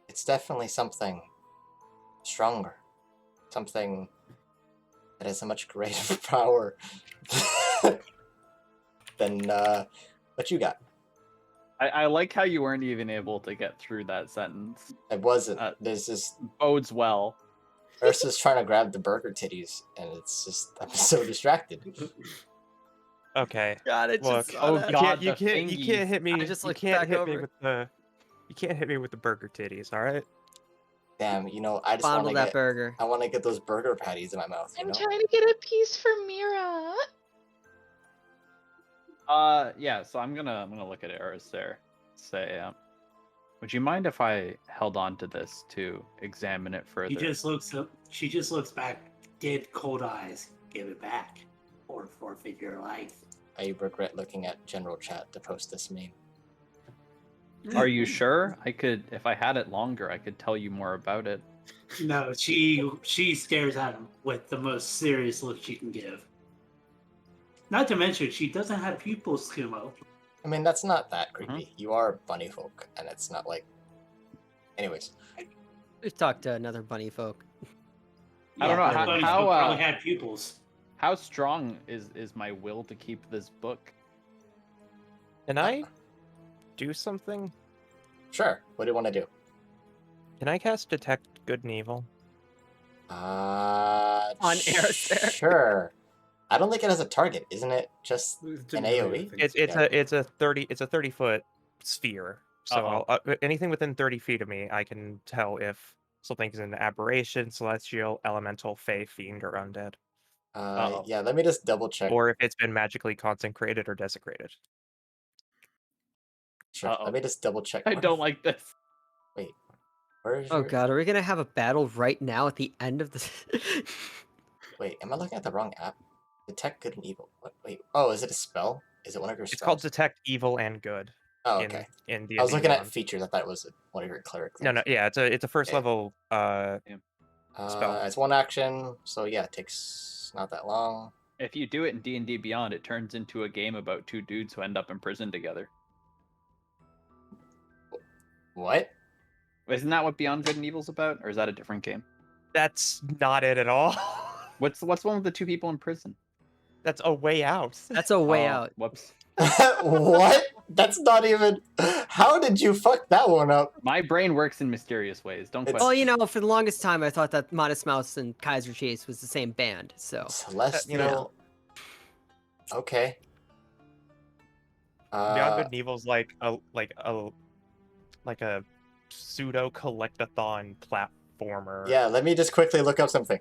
Speaker 1: It's definitely something stronger, something that has a much greater power than what you got.
Speaker 6: I like how you weren't even able to get through that sentence.
Speaker 1: It wasn't. There's this
Speaker 6: Bodes well.
Speaker 1: Ursa's trying to grab the burger titties, and it's just I'm so distracted.
Speaker 2: Okay.
Speaker 3: God, I
Speaker 2: Look,
Speaker 3: just saw that.
Speaker 6: God,
Speaker 2: you
Speaker 6: the
Speaker 2: can't hit me.
Speaker 3: I just
Speaker 2: You
Speaker 3: looked
Speaker 2: can't
Speaker 3: back
Speaker 2: hit me
Speaker 3: over.
Speaker 2: you can't hit me with the burger titties. All right.
Speaker 1: Damn, I just
Speaker 3: Fondle
Speaker 1: want
Speaker 3: that
Speaker 1: to get.
Speaker 3: burger.
Speaker 1: I want to get those burger patties in my mouth.
Speaker 4: I'm trying to get a piece for Mira.
Speaker 6: Yeah. So I'm gonna look at Eris there. Say, would you mind if I held on to this to examine it further?
Speaker 5: She just looks up. She just looks back. Dead cold eyes. Give it back, or forfeit your life.
Speaker 1: I regret looking at general chat to post this meme.
Speaker 6: Are you sure? I could, if I had it longer, I could tell you more about it.
Speaker 5: No, she stares at him with the most serious look she can give. Not to mention, she doesn't have pupils, Kumo.
Speaker 1: I mean, that's not that creepy. You are bunny folk, and it's not like. Anyways,
Speaker 3: We've talked to another bunny folk.
Speaker 6: I don't know,
Speaker 5: but bunnies
Speaker 6: how,
Speaker 5: probably had pupils.
Speaker 6: How strong is my will to keep this book?
Speaker 2: Can I do something?
Speaker 1: sure. What do you want to do?
Speaker 2: Can I cast Detect Good and Evil?
Speaker 3: On Eris there.
Speaker 1: Sure. I don't think it has a target, isn't it? Just an AOE.
Speaker 2: It's a 30-foot sphere. So
Speaker 6: Uh-oh.
Speaker 2: anything within 30 feet of me, I can tell if something's an aberration, celestial, elemental, fey, fiend, or undead,
Speaker 1: Yeah. Let me just double check.
Speaker 2: or if it's been magically consecrated or desecrated.
Speaker 1: Sure.
Speaker 6: Uh-oh.
Speaker 1: Let me just double check.
Speaker 6: I don't like this.
Speaker 1: Wait. Where is
Speaker 3: Oh
Speaker 1: your...
Speaker 3: god, are we gonna have a battle right now at the end of this?
Speaker 1: Wait, am I looking at the wrong app? Detect Good and Evil. What? Wait. Oh, is it a spell? Is it one of your spells?
Speaker 2: It's called Detect Evil and Good.
Speaker 1: Oh, okay.
Speaker 2: In D&D
Speaker 1: I was looking at
Speaker 2: 1.
Speaker 1: features. I thought it was one of your cleric
Speaker 2: No,
Speaker 1: things.
Speaker 2: yeah, it's a first
Speaker 1: Okay.
Speaker 2: level spell.
Speaker 1: It's one action, so yeah, it takes not that long.
Speaker 6: If you do it in D&D Beyond, it turns into a game about two dudes who end up in prison together.
Speaker 1: What?
Speaker 6: Isn't that what Beyond Good and Evil's about, or is that a different game?
Speaker 2: That's not it at all.
Speaker 6: What's one with the two people in prison?
Speaker 2: That's A Way Out.
Speaker 3: That's a way
Speaker 6: Oh,
Speaker 3: out.
Speaker 6: Whoops.
Speaker 1: What? That's not even. How did you fuck that one up?
Speaker 6: My brain works in mysterious ways. Don't
Speaker 1: It's-
Speaker 6: question.
Speaker 3: Well, you know, for the longest time, I thought that Modest Mouse and Kaiser Chiefs was the same band. So
Speaker 1: Celestial. Okay.
Speaker 2: Beyond Good and Evil's like a pseudo collectathon platformer.
Speaker 1: Yeah, let me just quickly look up something.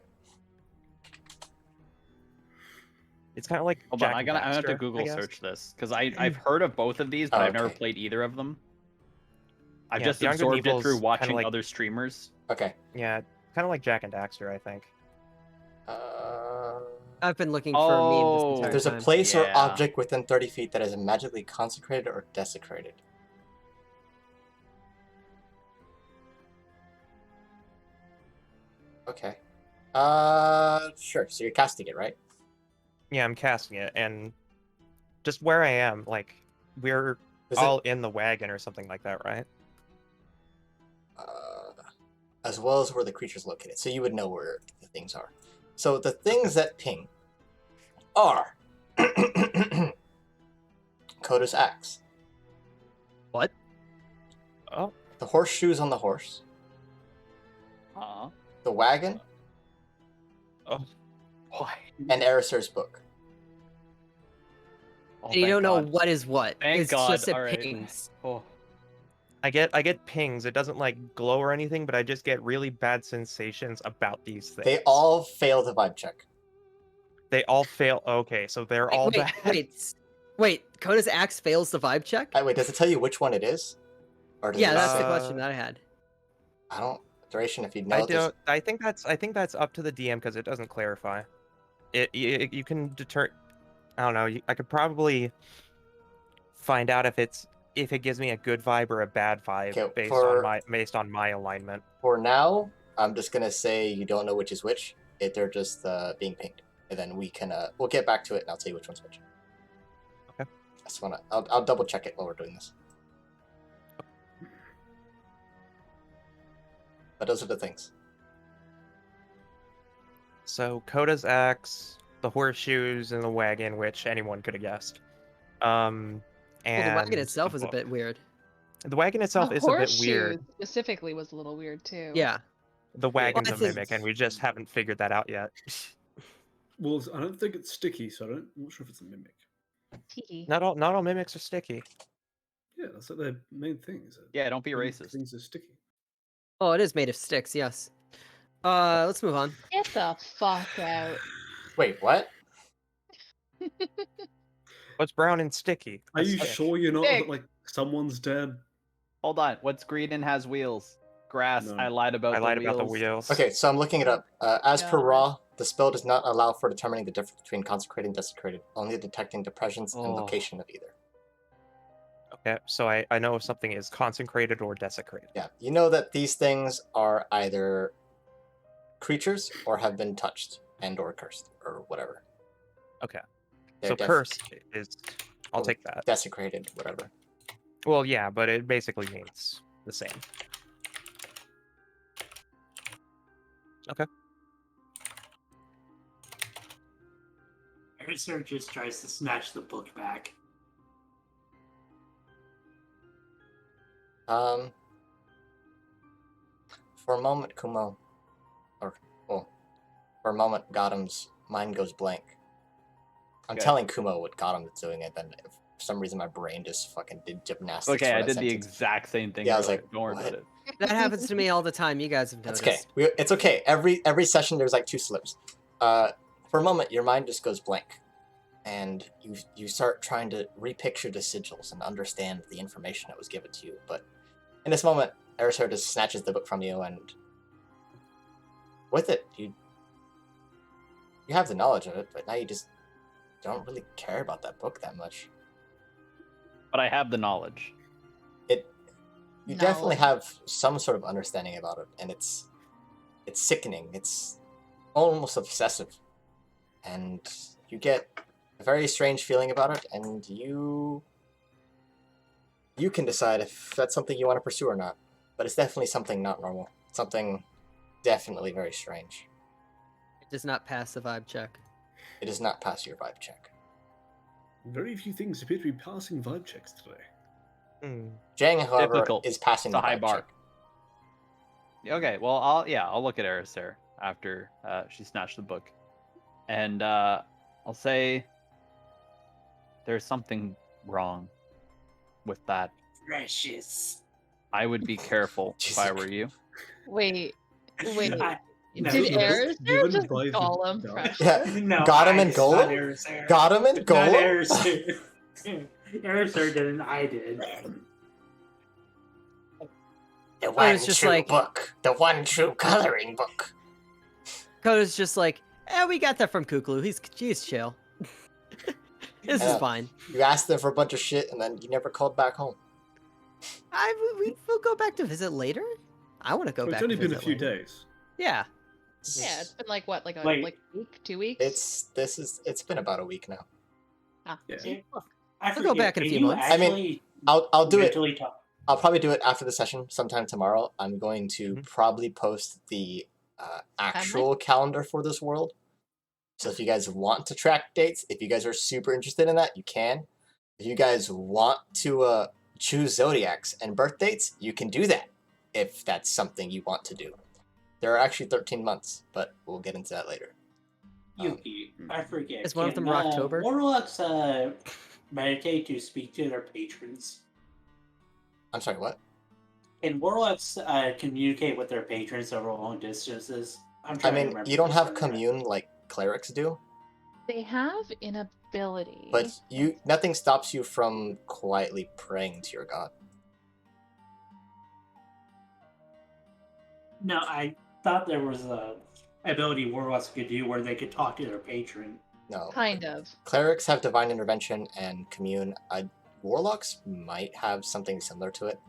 Speaker 2: It's kind of like
Speaker 6: Hold
Speaker 2: Jack
Speaker 6: on,
Speaker 2: and
Speaker 6: I have to
Speaker 2: Daxter,
Speaker 6: Google
Speaker 2: guess.
Speaker 6: search this because I've heard of both of these, but
Speaker 1: Oh,
Speaker 6: I've never
Speaker 1: okay.
Speaker 6: played either of them. I've
Speaker 2: Yeah,
Speaker 6: just
Speaker 2: Beyond Good and
Speaker 6: absorbed it
Speaker 2: Evil's
Speaker 6: through
Speaker 2: kinda
Speaker 6: watching
Speaker 2: like-
Speaker 6: other streamers.
Speaker 1: Okay.
Speaker 2: Yeah, kind of like Jack and Daxter, I think.
Speaker 3: I've been looking for a meme this
Speaker 6: Oh.
Speaker 3: entire
Speaker 1: If there's a
Speaker 3: time.
Speaker 1: place or
Speaker 6: Yeah.
Speaker 1: object within 30 feet that is magically consecrated or desecrated. Okay. Sure. So you're casting it, right?
Speaker 2: Yeah, I'm casting it, and just where I am, like, we're
Speaker 1: Is
Speaker 2: all in the wagon or something like that, right?
Speaker 1: as well as where the creature's located, so you would know where the things are. So the things that ping are Coda's axe.
Speaker 6: What?
Speaker 2: Oh,
Speaker 1: The horseshoes on the horse. The wagon.
Speaker 2: oh,
Speaker 6: Why?
Speaker 1: And Eriser's book.
Speaker 6: Oh,
Speaker 3: And you
Speaker 6: thank
Speaker 3: don't know
Speaker 6: God.
Speaker 3: what is what.
Speaker 6: Thank
Speaker 3: It's
Speaker 6: God.
Speaker 3: just it
Speaker 6: All right.
Speaker 3: pings.
Speaker 6: Oh.
Speaker 2: I get pings. It doesn't like glow or anything, but I just get really bad sensations about these things.
Speaker 1: They all fail the vibe check.
Speaker 2: They all fail. Okay, so they're all bad.
Speaker 3: Wait. Coda's axe fails the vibe check?
Speaker 1: Wait, does it tell you which one it is? Or does
Speaker 3: Yeah,
Speaker 1: it
Speaker 3: that's the
Speaker 1: say?
Speaker 3: question that I had.
Speaker 1: I don't. Duration, if you know.
Speaker 2: I don't. I think that's up to the DM because it doesn't clarify. You can deter. I don't know. I could probably find out if it gives me a good vibe or a bad vibe
Speaker 1: Okay,
Speaker 2: based on my alignment.
Speaker 1: For now, I'm just gonna say you don't know which is which. They're just being pinged, and then we'll get back to it, and I'll tell you which one's which.
Speaker 2: Okay.
Speaker 1: I just wanna. I'll double check it while we're doing this. But those are the things.
Speaker 2: So Coda's axe, the horseshoes, and the wagon, which anyone could have guessed. And
Speaker 3: Well, the wagon itself
Speaker 2: the
Speaker 3: is a
Speaker 2: book.
Speaker 3: bit weird.
Speaker 2: The wagon itself
Speaker 4: The
Speaker 2: is a bit
Speaker 4: horseshoe
Speaker 2: weird.
Speaker 4: specifically was a little weird too.
Speaker 3: Yeah.
Speaker 2: The wagon's
Speaker 3: I
Speaker 2: a
Speaker 3: think-
Speaker 2: mimic, and we just haven't figured that out yet.
Speaker 7: Well, I don't think it's sticky, so I'm not sure if it's a mimic.
Speaker 4: Tee.
Speaker 2: Not all mimics are sticky.
Speaker 7: Yeah, that's like their main thing. Is it?
Speaker 6: Yeah, don't be
Speaker 7: Mimic
Speaker 6: racist.
Speaker 7: Things are sticky.
Speaker 3: Oh, it is made of sticks, yes. Let's move on.
Speaker 4: Get the fuck out.
Speaker 1: Wait, what?
Speaker 2: What's brown and sticky?
Speaker 7: Are
Speaker 2: A
Speaker 7: you
Speaker 2: stick.
Speaker 7: sure you're not
Speaker 4: Stick.
Speaker 7: like someone's dead?
Speaker 6: Hold on. What's green and has wheels? Grass.
Speaker 7: No.
Speaker 6: I lied about
Speaker 2: I lied
Speaker 6: the
Speaker 2: about the
Speaker 6: wheels.
Speaker 2: wheels.
Speaker 1: Okay, so I'm looking it up. As per
Speaker 4: God.
Speaker 1: Raw, the spell does not allow for determining the difference between consecrated and desecrated, only detecting depressions and
Speaker 6: Oh.
Speaker 1: location of either.
Speaker 2: Okay, so I know if something is consecrated or desecrated.
Speaker 1: Yeah, you know that these things are either creatures or have been touched and or cursed or whatever.
Speaker 2: Okay.
Speaker 1: They're
Speaker 2: So cursed is. I'll
Speaker 1: Well,
Speaker 2: take that.
Speaker 1: desecrated, whatever.
Speaker 2: Well, yeah, but it basically means the same. Okay.
Speaker 5: Eriser just tries to snatch the book back.
Speaker 1: For a moment, Kumo, for a moment, Gotham's mind goes blank. I'm
Speaker 6: Okay.
Speaker 1: telling Kumo what Gotham is doing, and then for some reason my brain just fucking did gymnastics.
Speaker 6: Okay,
Speaker 1: for
Speaker 6: I
Speaker 1: that
Speaker 6: did the
Speaker 1: sentence.
Speaker 6: exact same thing.
Speaker 1: Yeah, I was
Speaker 6: earlier.
Speaker 1: like,
Speaker 6: don't worry
Speaker 1: what?
Speaker 6: about it.
Speaker 3: That happens to me all the time. You guys have
Speaker 1: That's
Speaker 3: noticed.
Speaker 1: okay. It's okay. Every session there's like 2 slips. For a moment, your mind just goes blank, and you start trying to repicture the sigils and understand the information that was given to you. But in this moment, Eriser just snatches the book from you, and with it, you have the knowledge of it, but now you just don't really care about that book that much.
Speaker 6: But I have the knowledge.
Speaker 1: You definitely
Speaker 4: Knowledge.
Speaker 1: have some sort of understanding about it, and it's sickening. It's almost obsessive, and you get a very strange feeling about it, and you can decide if that's something you want to pursue or not. But it's definitely something not normal. Something definitely very strange.
Speaker 3: It does not pass the vibe check.
Speaker 1: It does not pass your vibe check.
Speaker 7: Very few things appear to be passing vibe checks today.
Speaker 2: Hmm.
Speaker 1: Jang, however,
Speaker 6: Difficult.
Speaker 1: is passing
Speaker 6: It's a
Speaker 1: the
Speaker 6: high
Speaker 1: vibe
Speaker 6: bar.
Speaker 1: check.
Speaker 6: Okay, well, I'll look at Eriser after she snatched the book, and I'll say there's something wrong with that.
Speaker 5: Precious.
Speaker 6: I would be careful if I were you.
Speaker 4: Wait.
Speaker 5: No,
Speaker 4: Did
Speaker 5: you-
Speaker 4: Eriser
Speaker 7: given
Speaker 4: just
Speaker 7: by the
Speaker 4: call him
Speaker 7: dog.
Speaker 4: precious?
Speaker 1: Yeah,
Speaker 5: No,
Speaker 1: got him in
Speaker 5: not
Speaker 1: Golem?
Speaker 5: Eriser.
Speaker 1: Got him in
Speaker 5: Not
Speaker 1: Golem?
Speaker 5: Eriser. Eriser didn't. I did.
Speaker 1: The
Speaker 3: Oh,
Speaker 1: one
Speaker 3: it's just
Speaker 1: true
Speaker 3: like-
Speaker 1: book. The one true coloring book.
Speaker 3: Coda's just like, we got that from Kuklu. He's chill. This is
Speaker 1: Yeah.
Speaker 3: fine.
Speaker 1: You asked them for a bunch of shit, and then you never called back home.
Speaker 3: We'll go back to visit later. I want to go
Speaker 7: Well,
Speaker 3: back.
Speaker 7: it's only
Speaker 3: to
Speaker 7: been a
Speaker 3: visit
Speaker 7: few
Speaker 3: later.
Speaker 7: days.
Speaker 3: Yeah.
Speaker 4: Yeah, it's been like what, like a
Speaker 5: Wait.
Speaker 4: like week, 2 weeks?
Speaker 1: It's been about a week now.
Speaker 7: Yeah.
Speaker 4: See? Look.
Speaker 5: I
Speaker 3: We'll go back in a
Speaker 5: can
Speaker 3: few
Speaker 5: you
Speaker 3: months.
Speaker 1: I mean,
Speaker 5: actually
Speaker 1: I'll do it.
Speaker 5: mentally talk?
Speaker 1: I'll probably do it after the session sometime tomorrow. I'm going to
Speaker 2: Mhm.
Speaker 1: probably post the actual calendar for this world. So if you guys want to track dates, if you guys are super interested in that, you can. If you guys want to choose zodiacs and birth dates, you can do that if that's something you want to do. There are actually 13 months, but we'll get into that later.
Speaker 5: Yuki, I forget.
Speaker 3: Is one of them Rocktober?
Speaker 5: Warlocks meditate to speak to their patrons.
Speaker 1: I'm sorry, what?
Speaker 5: Can warlocks communicate with their patrons over long distances? I'm
Speaker 1: I
Speaker 5: trying to
Speaker 1: mean,
Speaker 5: remember
Speaker 1: you don't
Speaker 5: this
Speaker 1: have
Speaker 5: one.
Speaker 1: commune like clerics do,
Speaker 4: They have an ability.
Speaker 1: but nothing stops you from quietly praying to your god.
Speaker 5: No, I thought there was a ability warlocks could do where they could talk to their patron.
Speaker 1: No.
Speaker 4: Kind of.
Speaker 1: Clerics have divine intervention and commune. Warlocks might have something similar to it.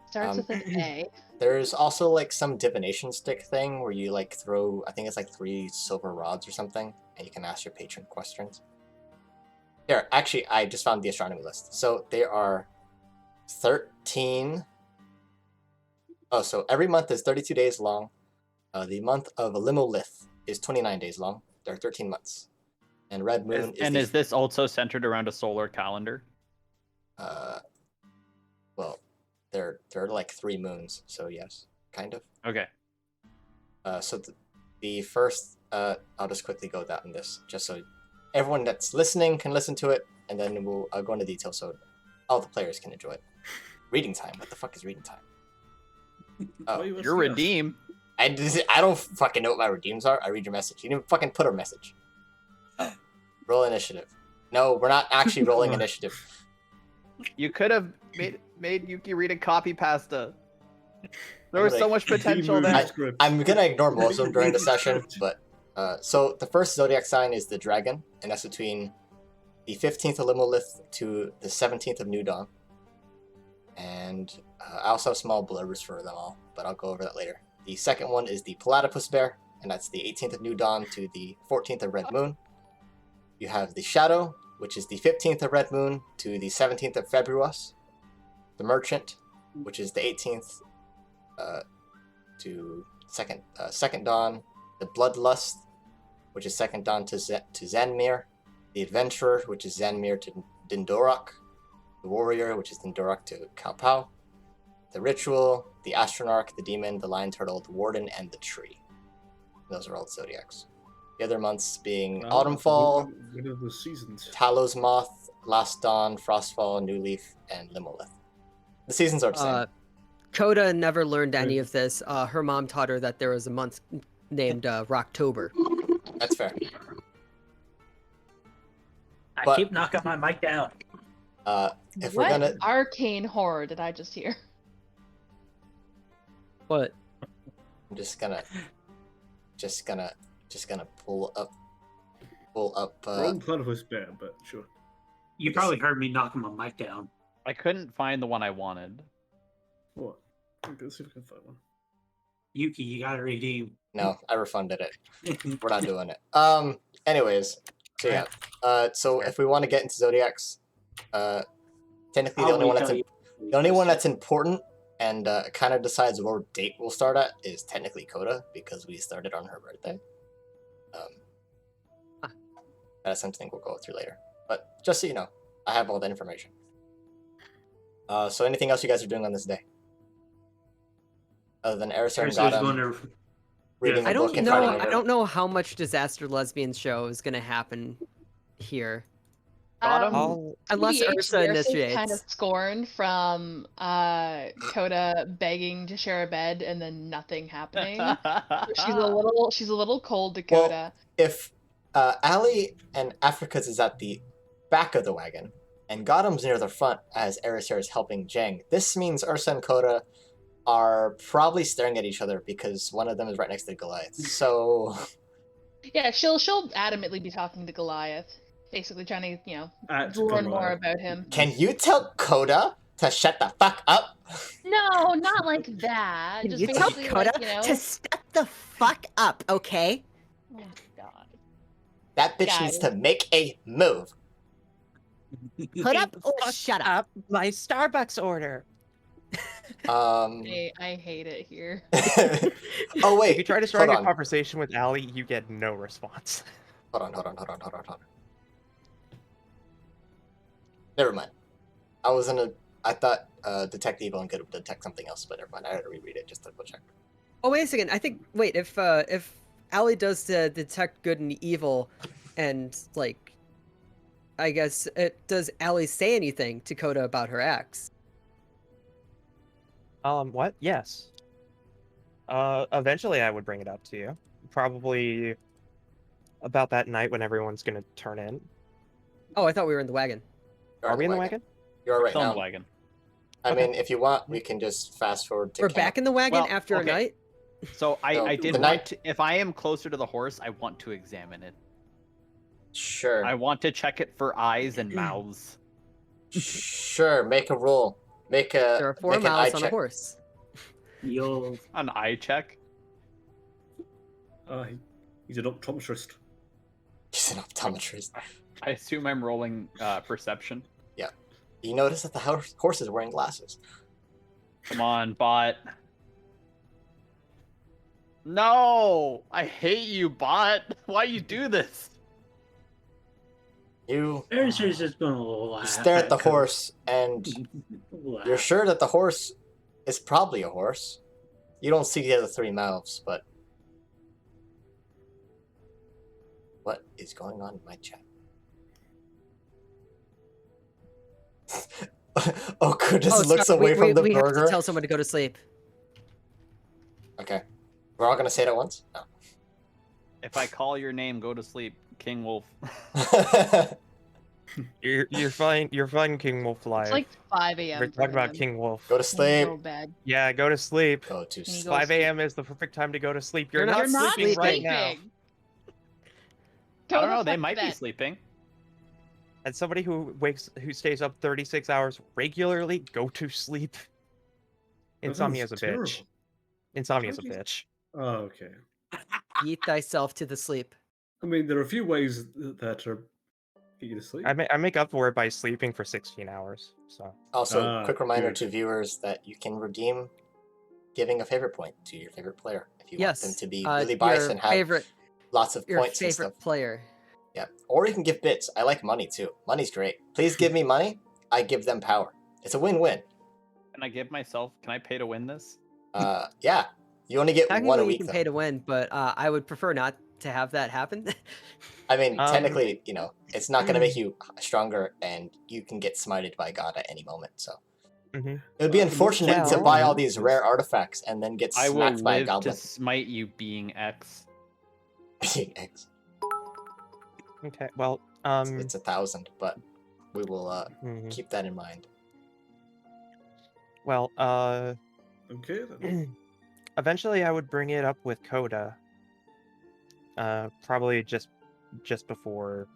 Speaker 4: Starts with an A.
Speaker 1: There's also like some divination stick thing where you like throw, I think it's like 3 silver rods or something, and you can ask your patron questions. Here, actually, I just found the astronomy list. So there are 13. Oh, so every month is 32 days long. The month of Limolith is 29 days long. There are 13 months. And Red Moon
Speaker 6: is this also centered around a solar calendar?
Speaker 1: Well, there are like 3 moons, so yes, kind of.
Speaker 6: Okay.
Speaker 1: So the first, I'll just quickly go down this, just so everyone that's listening can listen to it, and then I'll go into detail so all the players can enjoy it. Reading time. What the fuck is reading time? Oh,
Speaker 6: Your redeem.
Speaker 1: I don't fucking know what my redeems are. I read your message. You didn't fucking put our message. Oh. Roll initiative. No, we're not actually rolling initiative.
Speaker 6: You could have made Yuki read a copy pasta. There was so much potential there.
Speaker 1: I'm gonna ignore most of them during the session, but so the first zodiac sign is the dragon, and that's between the 15th of Limolith to the 17th of New Dawn. And I also have small blurbs for them all, but I'll go over that later. The second one is the platypus bear, and that's the 18th of New Dawn to the 14th of Red Moon. You have the shadow, which is the 15th of Red Moon to the 17th of Februas. The merchant, which is the 18th to second dawn. The bloodlust, which is second dawn to Zanmir. The adventurer, which is Zanmir to Dindorak. The warrior, which is Dindorak to Kalpau. The ritual, the astronarch, the demon, the lion turtle, the warden, and the tree. Those are all the zodiacs. The other months being Autumnfall,
Speaker 7: what are the seasons?
Speaker 1: Talos Moth, Last Dawn, Frostfall, New Leaf, and Limolith. The seasons are the same.
Speaker 3: Coda never learned any of this. Her mom taught her that there was a month named Rocktober.
Speaker 1: That's fair.
Speaker 5: I keep knocking my mic down.
Speaker 1: If
Speaker 4: What
Speaker 1: we're gonna
Speaker 4: arcane horror did I just hear?
Speaker 3: What?
Speaker 1: I'm just gonna pull up.
Speaker 7: Wrong platypus bear, but sure.
Speaker 5: You probably heard me knocking my mic down.
Speaker 6: I couldn't find the one I wanted.
Speaker 7: What? Okay, let's see if I can find one.
Speaker 5: Yuki, you gotta redeem.
Speaker 1: No, I refunded it. We're not doing it. Anyways, so yeah. So if we want to get into zodiacs, technically the only one that's important and kind of decides what date we'll start at is technically Coda, because we started on her birthday. That's something we'll go through later. But just so you know, I have all that information. So anything else you guys are doing on this day? Other than Erisar and Gotham reading a book and fighting
Speaker 3: I don't know how much Disaster Lesbian show is going to happen here. Unless Ursa initiates.
Speaker 4: Kind of scorned from Coda begging to share a bed and then nothing happening. She's a little cold to Coda.
Speaker 1: Well, if Ali and Africa's is at the back of the wagon, and Gotham's near the front as Erisar is helping Jang, this means Ursa and Coda are probably staring at each other because one of them is right next to Goliath. So
Speaker 4: yeah, she'll adamantly be talking to Goliath, basically trying to learn more about him.
Speaker 1: Can you tell Coda to shut the fuck up?
Speaker 4: No, not like that.
Speaker 3: Can
Speaker 4: Just
Speaker 3: you tell Coda to step the fuck up, okay?
Speaker 4: Oh my god.
Speaker 1: That bitch needs to make a move.
Speaker 3: Put up or shut up.
Speaker 8: My Starbucks order.
Speaker 4: I hate it here.
Speaker 1: Oh wait.
Speaker 2: If you try to start a conversation with Ali, you get no response.
Speaker 1: Hold on. Never mind. I thought detect evil and good would detect something else, but never mind. I had to reread it just to double check.
Speaker 3: Oh, wait a second. I think. Wait, if Allie does detect good and evil, and like, I guess does Allie say anything to Coda about her ex?
Speaker 2: What? Yes. Eventually I would bring it up to you. Probably about that night when everyone's gonna turn in.
Speaker 3: Oh, I thought we were in the wagon.
Speaker 1: You're
Speaker 2: Are we in the wagon?
Speaker 1: You are right
Speaker 6: Still in
Speaker 1: now.
Speaker 6: the wagon.
Speaker 1: I
Speaker 2: Okay.
Speaker 1: mean, if you want, we can just fast forward to
Speaker 3: We're
Speaker 1: camp.
Speaker 3: back in the wagon
Speaker 6: Well,
Speaker 3: after a
Speaker 6: okay.
Speaker 3: night.
Speaker 6: So I
Speaker 1: No,
Speaker 6: did
Speaker 1: the
Speaker 6: want
Speaker 1: night-
Speaker 6: to, if I am closer to the horse, I want to examine it.
Speaker 1: Sure.
Speaker 6: I want to check it for eyes and mouths.
Speaker 1: Sure. Make a roll. Make a
Speaker 3: There are 4
Speaker 1: make an eye
Speaker 3: mouths on a
Speaker 1: check.
Speaker 3: horse.
Speaker 5: You'll
Speaker 6: An eye check.
Speaker 7: He's an optometrist.
Speaker 1: He's an optometrist.
Speaker 6: I assume I'm rolling perception.
Speaker 1: You notice that the horse is wearing glasses.
Speaker 6: Come on, bot. No! I hate you, bot. Why you do this?
Speaker 1: You
Speaker 5: Eriser's just gonna laugh.
Speaker 1: stare at the
Speaker 5: Cody.
Speaker 1: horse, and
Speaker 5: Laugh.
Speaker 1: you're sure that the horse is probably a horse. You don't see the other 3 mouths, but what is going on in my chat? Oku just looks
Speaker 3: sorry,
Speaker 1: away from the
Speaker 3: we have
Speaker 1: burger.
Speaker 3: to tell someone to go to sleep.
Speaker 1: Okay, we're all gonna say it at once. No.
Speaker 6: If I call your name, go to sleep, King Wolf.
Speaker 2: You're fine. You're fine, King Wolf Live.
Speaker 4: It's like 5 a.m.
Speaker 2: We're
Speaker 4: for
Speaker 2: talking about
Speaker 4: him.
Speaker 2: King Wolf.
Speaker 1: Go to sleep.
Speaker 4: So bad.
Speaker 2: Yeah, go to sleep.
Speaker 1: Go to
Speaker 4: Can you
Speaker 1: sleep.
Speaker 4: go
Speaker 2: 5 a.m. is the perfect time to go to sleep. You're,
Speaker 3: You're
Speaker 2: not, sleeping right now.
Speaker 4: sleeping. Go
Speaker 6: I don't
Speaker 4: the
Speaker 6: know, they
Speaker 4: fuck to
Speaker 6: might be
Speaker 4: bed.
Speaker 6: sleeping.
Speaker 2: As somebody who stays up 36 hours regularly, go to sleep. Insomnia is a
Speaker 7: terrible.
Speaker 2: bitch. Insomnia is a
Speaker 7: How do you-
Speaker 2: bitch.
Speaker 7: Oh, okay.
Speaker 3: Eat thyself to the sleep.
Speaker 7: I mean, there are a few ways that are get you to sleep.
Speaker 2: I make up for it by sleeping for 16 hours. So
Speaker 1: Also, quick reminder
Speaker 7: good.
Speaker 1: to viewers that you can redeem giving a favorite point to your favorite player if you want them
Speaker 3: Yes.
Speaker 1: to be really biased
Speaker 3: your
Speaker 1: and have
Speaker 3: favorite,
Speaker 1: lots of
Speaker 3: your
Speaker 1: points and
Speaker 3: favorite
Speaker 1: stuff.
Speaker 3: player.
Speaker 1: Yeah, or you can give bits. I like money too. Money's great. Please give me money. I give them power. It's a win-win.
Speaker 6: Can I give myself? Can I pay to win this?
Speaker 1: Yeah. You only get one a
Speaker 3: Technically, you
Speaker 1: week
Speaker 3: can
Speaker 1: though.
Speaker 3: pay to win, but I would prefer not to have that happen.
Speaker 1: I mean,
Speaker 2: Um,
Speaker 1: technically, you know, it's not going to make you stronger, and you can get smited by God at any moment. So
Speaker 2: Mhm.
Speaker 1: it would be unfortunate to
Speaker 2: Well-
Speaker 1: buy all these rare artifacts and then get
Speaker 6: I will
Speaker 1: smacked by a
Speaker 6: live to
Speaker 1: goblin.
Speaker 6: smite you, being X.
Speaker 1: Being X.
Speaker 2: okay, well,
Speaker 1: It's 1,000, but we will
Speaker 2: mhm.
Speaker 1: keep that in mind.
Speaker 2: well,
Speaker 7: Okay then.
Speaker 2: eventually I would bring it up with Coda. Probably just before,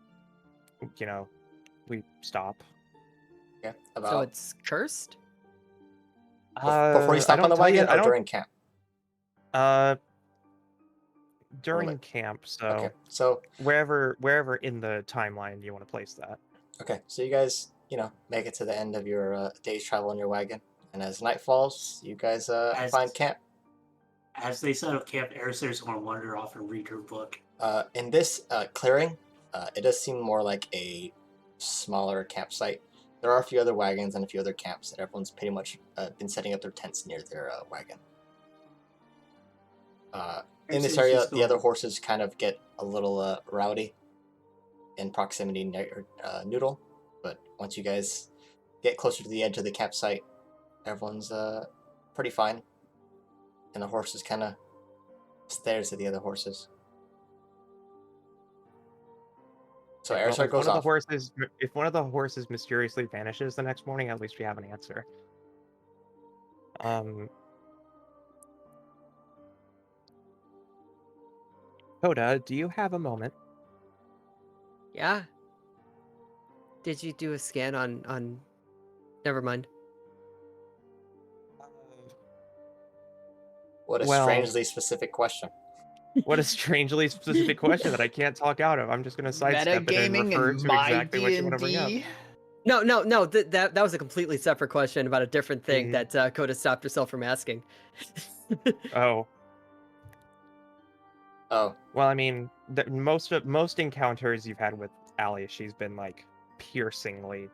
Speaker 2: we stop.
Speaker 1: Yeah.
Speaker 3: So
Speaker 1: About
Speaker 3: it's cursed?
Speaker 1: before you
Speaker 2: I
Speaker 1: stop
Speaker 2: don't
Speaker 1: on the
Speaker 2: tell you-
Speaker 1: wagon
Speaker 2: I
Speaker 1: or
Speaker 2: don't-
Speaker 1: during camp.
Speaker 2: During
Speaker 1: Limit.
Speaker 2: camp, so
Speaker 1: Okay. So
Speaker 2: wherever in the timeline you want to place that.
Speaker 1: okay. So you guys, make it to the end of your day's travel in your wagon, and as night falls, you guys find camp.
Speaker 5: As they set up camp, Eriser's gonna wander off and read her book.
Speaker 1: In this clearing, it does seem more like a smaller campsite. There are a few other wagons and a few other camps that everyone's pretty much been setting up their tents near their wagon. In this
Speaker 5: Eriser's
Speaker 1: area,
Speaker 5: just
Speaker 1: the other
Speaker 5: going-
Speaker 1: horses kind of get a little rowdy in proximity near Noodle, but once you guys get closer to the edge of the campsite, everyone's pretty fine, and the horses kind of stares at the other horses. So
Speaker 2: Well,
Speaker 1: Airstart goes off.
Speaker 2: If one of the horses mysteriously vanishes the next morning, at least we have an answer. Coda, do you have a moment?
Speaker 3: Yeah. Did you do a scan on? Never mind.
Speaker 1: What a
Speaker 2: Well-
Speaker 1: strangely specific question.
Speaker 2: What a strangely specific question that I can't talk out of. I'm just going to sidestep it and
Speaker 6: Metagaming
Speaker 2: refer
Speaker 6: and
Speaker 2: to
Speaker 6: my
Speaker 2: exactly what you want to bring up.
Speaker 6: D&D?
Speaker 3: No. That was a completely separate question about a different thing
Speaker 2: Mhm.
Speaker 3: that Coda stopped herself from asking.
Speaker 2: Oh,
Speaker 1: Oh,
Speaker 2: Well, I mean, most encounters you've had with Allie, she's been like piercingly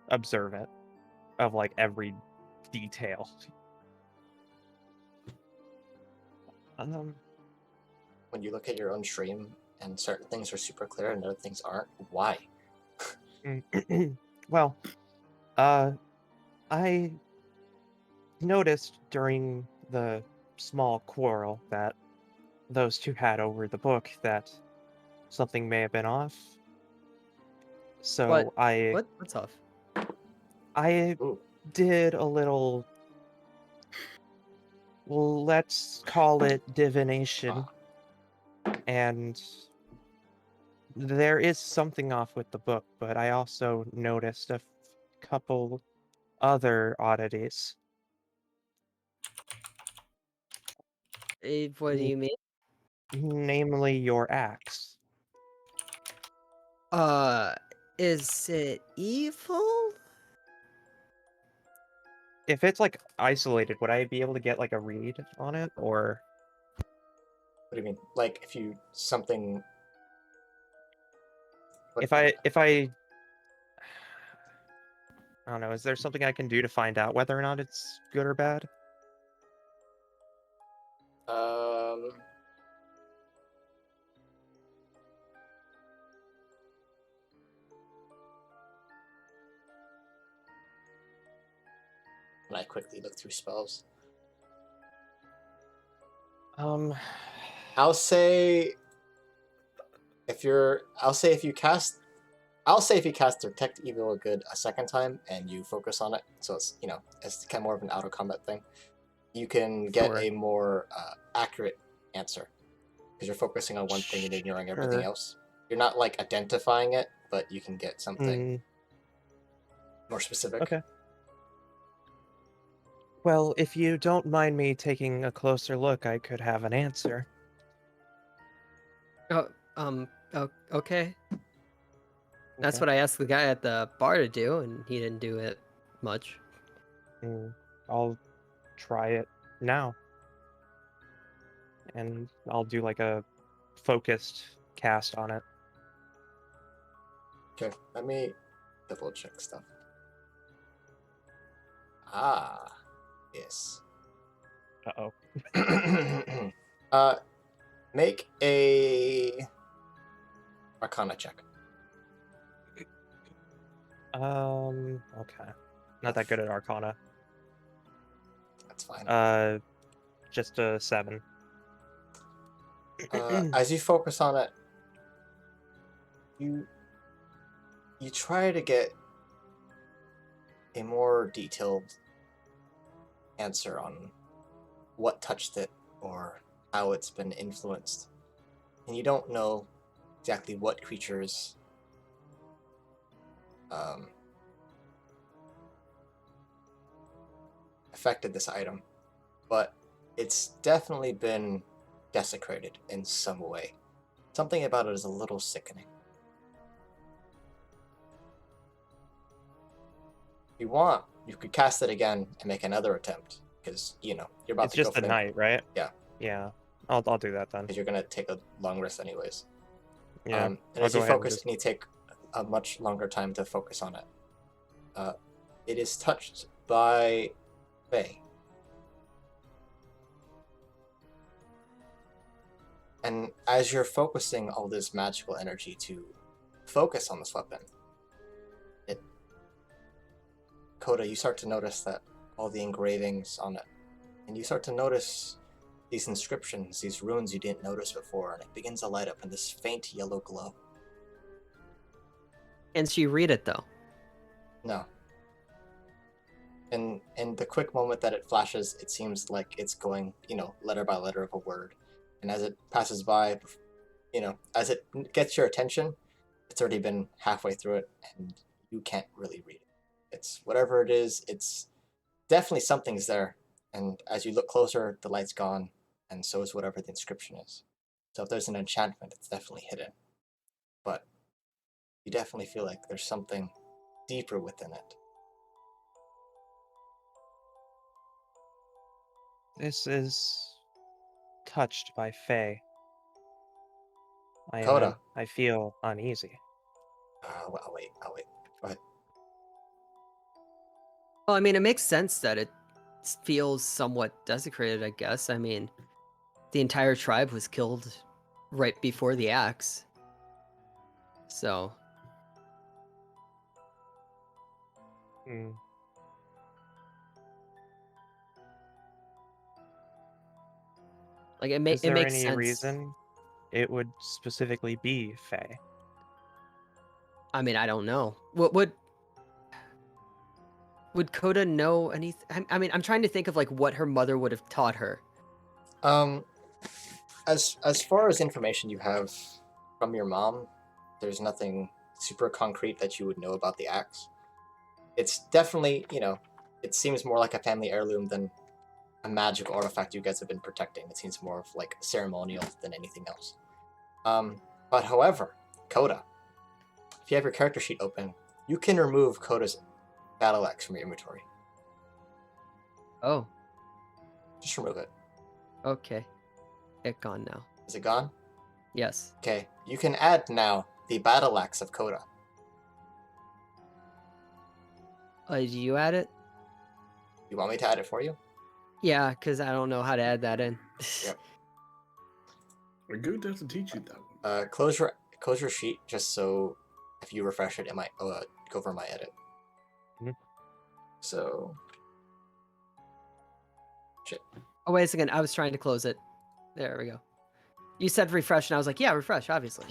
Speaker 2: observant of like every detail.
Speaker 1: When you look at your own stream and certain things are super clear and other things aren't, why?
Speaker 2: Well, I noticed during the small quarrel that those two had over the book that something may have been off. So
Speaker 3: What's off?
Speaker 2: I
Speaker 1: Ooh.
Speaker 2: did a little, let's call it divination, and there is something off with the book, but I also noticed a couple other oddities.
Speaker 3: What do you mean?
Speaker 2: Namely your axe.
Speaker 3: Is it evil?
Speaker 2: If it's like isolated, would I be able to get like a read on it, or
Speaker 1: What do you mean? Like if you something?
Speaker 2: if I don't know, is there something I can do to find out whether or not it's good or bad?
Speaker 1: And I quickly look through spells. I'll say if you cast Detect Evil a good a second time and you focus on it, so it's it's kind of more of an out of combat thing. You can get
Speaker 2: Sure.
Speaker 1: a more accurate answer because you're focusing on one thing and ignoring everything
Speaker 2: Sure.
Speaker 1: else. You're not like identifying it, but you can get something more specific.
Speaker 2: Okay. Well, if you don't mind me taking a closer look, I could have an answer.
Speaker 3: Okay. That's
Speaker 2: Okay.
Speaker 3: what I asked the guy at the bar to do, and he didn't do it much.
Speaker 2: I'll try it now. And I'll do like a focused cast on it.
Speaker 1: Okay, let me double check stuff. Ah, yes.
Speaker 2: Uh-oh.
Speaker 1: Make a Arcana check.
Speaker 2: Okay. Not that good at Arcana.
Speaker 1: That's fine.
Speaker 2: Just a 7.
Speaker 1: As you focus on it, you try to get a more detailed answer on what touched it or how it's been influenced. And you don't know exactly what creatures affected this item, but it's definitely been desecrated in some way. Something about it is a little sickening. If you want, you could cast it again and make another attempt, because you're about
Speaker 2: It's
Speaker 1: to go
Speaker 2: just
Speaker 1: for
Speaker 2: the night, right?
Speaker 1: Yeah.
Speaker 2: Yeah. I'll do that then.
Speaker 1: Because you're gonna take a long rest anyways.
Speaker 2: Yeah.
Speaker 1: And
Speaker 2: I'll
Speaker 1: as you
Speaker 2: go ahead
Speaker 1: focus, and you take a much longer time to focus on it. It is touched by Fae. And as you're focusing all this magical energy to focus on this weapon, Coda, you start to notice that all the engravings on it, and you start to notice these inscriptions, these runes you didn't notice before, and it begins to light up in this faint yellow glow.
Speaker 3: And she read it though.
Speaker 1: No. And in the quick moment that it flashes, it seems like it's going, letter by letter of a word. And as it passes by, as it gets your attention, it's already been halfway through it, and you can't really read it. It's whatever it is, it's definitely something's there. And as you look closer, the light's gone, and so is whatever the inscription is. So if there's an enchantment, it's definitely hidden. But you definitely feel like there's something deeper within it.
Speaker 2: This is touched by Fae.
Speaker 1: Coda.
Speaker 2: I feel uneasy.
Speaker 1: I'll wait. Go ahead.
Speaker 3: Well, I mean, it makes sense that it feels somewhat desecrated, I guess. I mean, the entire tribe was killed right before the axe. So,
Speaker 2: Hmm.
Speaker 3: like, it
Speaker 2: Is there
Speaker 3: makes
Speaker 2: any
Speaker 3: sense.
Speaker 2: reason it would specifically be Fae?
Speaker 3: I mean, I don't know. What would Coda know anything? I mean, I'm trying to think of like what her mother would have taught her.
Speaker 1: As far as information you have from your mom, there's nothing super concrete that you would know about the axe. It's definitely, it seems more like a family heirloom than a magical artifact you guys have been protecting. It seems more of like ceremonial than anything else. But however, Coda, if you have your character sheet open, you can remove Coda's battle axe from your inventory.
Speaker 3: Oh,
Speaker 1: Just remove it.
Speaker 3: okay. It gone now.
Speaker 1: Is it gone?
Speaker 3: Yes.
Speaker 1: Okay, you can add now the battle axe of Coda.
Speaker 3: Did you add it?
Speaker 1: You want me to add it for you?
Speaker 3: Yeah, because I don't know how to add that in.
Speaker 1: Yep.
Speaker 7: We're going to have to teach you that one.
Speaker 1: Close your sheet just so if you refresh it, it might go over my edit.
Speaker 2: Mhm.
Speaker 1: So, shit.
Speaker 3: Oh, wait a second. I was trying to close it. There we go. You said refresh, and I was like, yeah, refresh, obviously.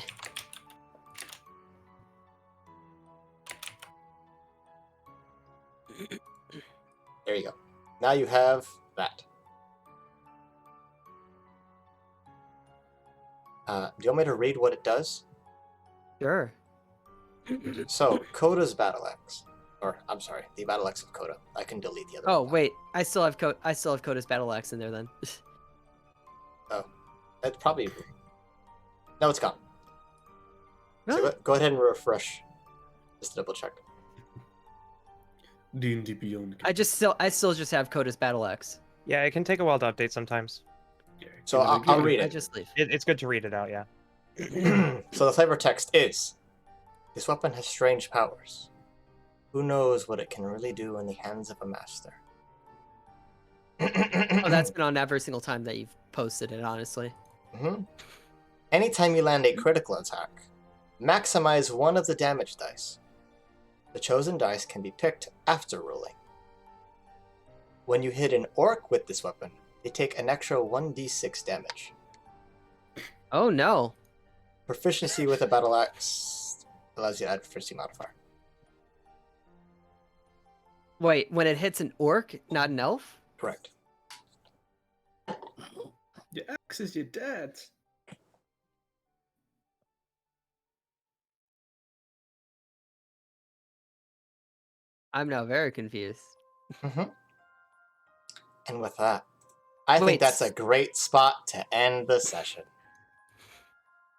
Speaker 1: There you go. Now you have that. Do you want me to read what it does?
Speaker 3: Sure.
Speaker 1: So, Coda's battle axe, or I'm sorry, the battle axe of Coda. I can delete the other.
Speaker 3: Oh,
Speaker 1: one.
Speaker 3: wait. I still have Coda's battle axe in there then.
Speaker 1: Oh, it's probably. No, it's gone.
Speaker 3: Really?
Speaker 1: So go ahead and refresh, just to double check.
Speaker 7: D&D Beyond.
Speaker 3: I still just have Coda's battle axe.
Speaker 2: Yeah, it can take a while to update sometimes.
Speaker 7: Yeah,
Speaker 1: So
Speaker 7: give it a-
Speaker 1: I'll
Speaker 7: give it a-
Speaker 1: read
Speaker 3: I
Speaker 1: it.
Speaker 3: just leave.
Speaker 2: It's good to read it out, yeah.
Speaker 1: So the flavor text is: this weapon has strange powers. Who knows what it can really do in the hands of a master?
Speaker 3: Oh, that's been on every single time that you've posted it, honestly.
Speaker 1: Anytime you land a critical attack, maximize one of the damage dice. The chosen dice can be picked after rolling. When you hit an orc with this weapon, they take an extra 1d6 damage.
Speaker 3: Oh, no.
Speaker 1: Proficiency with a battle axe allows you to add proficiency modifier.
Speaker 3: Wait, when it hits an orc, not an elf?
Speaker 1: Correct.
Speaker 7: Your axe is your dad's.
Speaker 3: I'm now very confused.
Speaker 1: And with that, I think
Speaker 3: Wait.
Speaker 1: that's a great spot to end the session.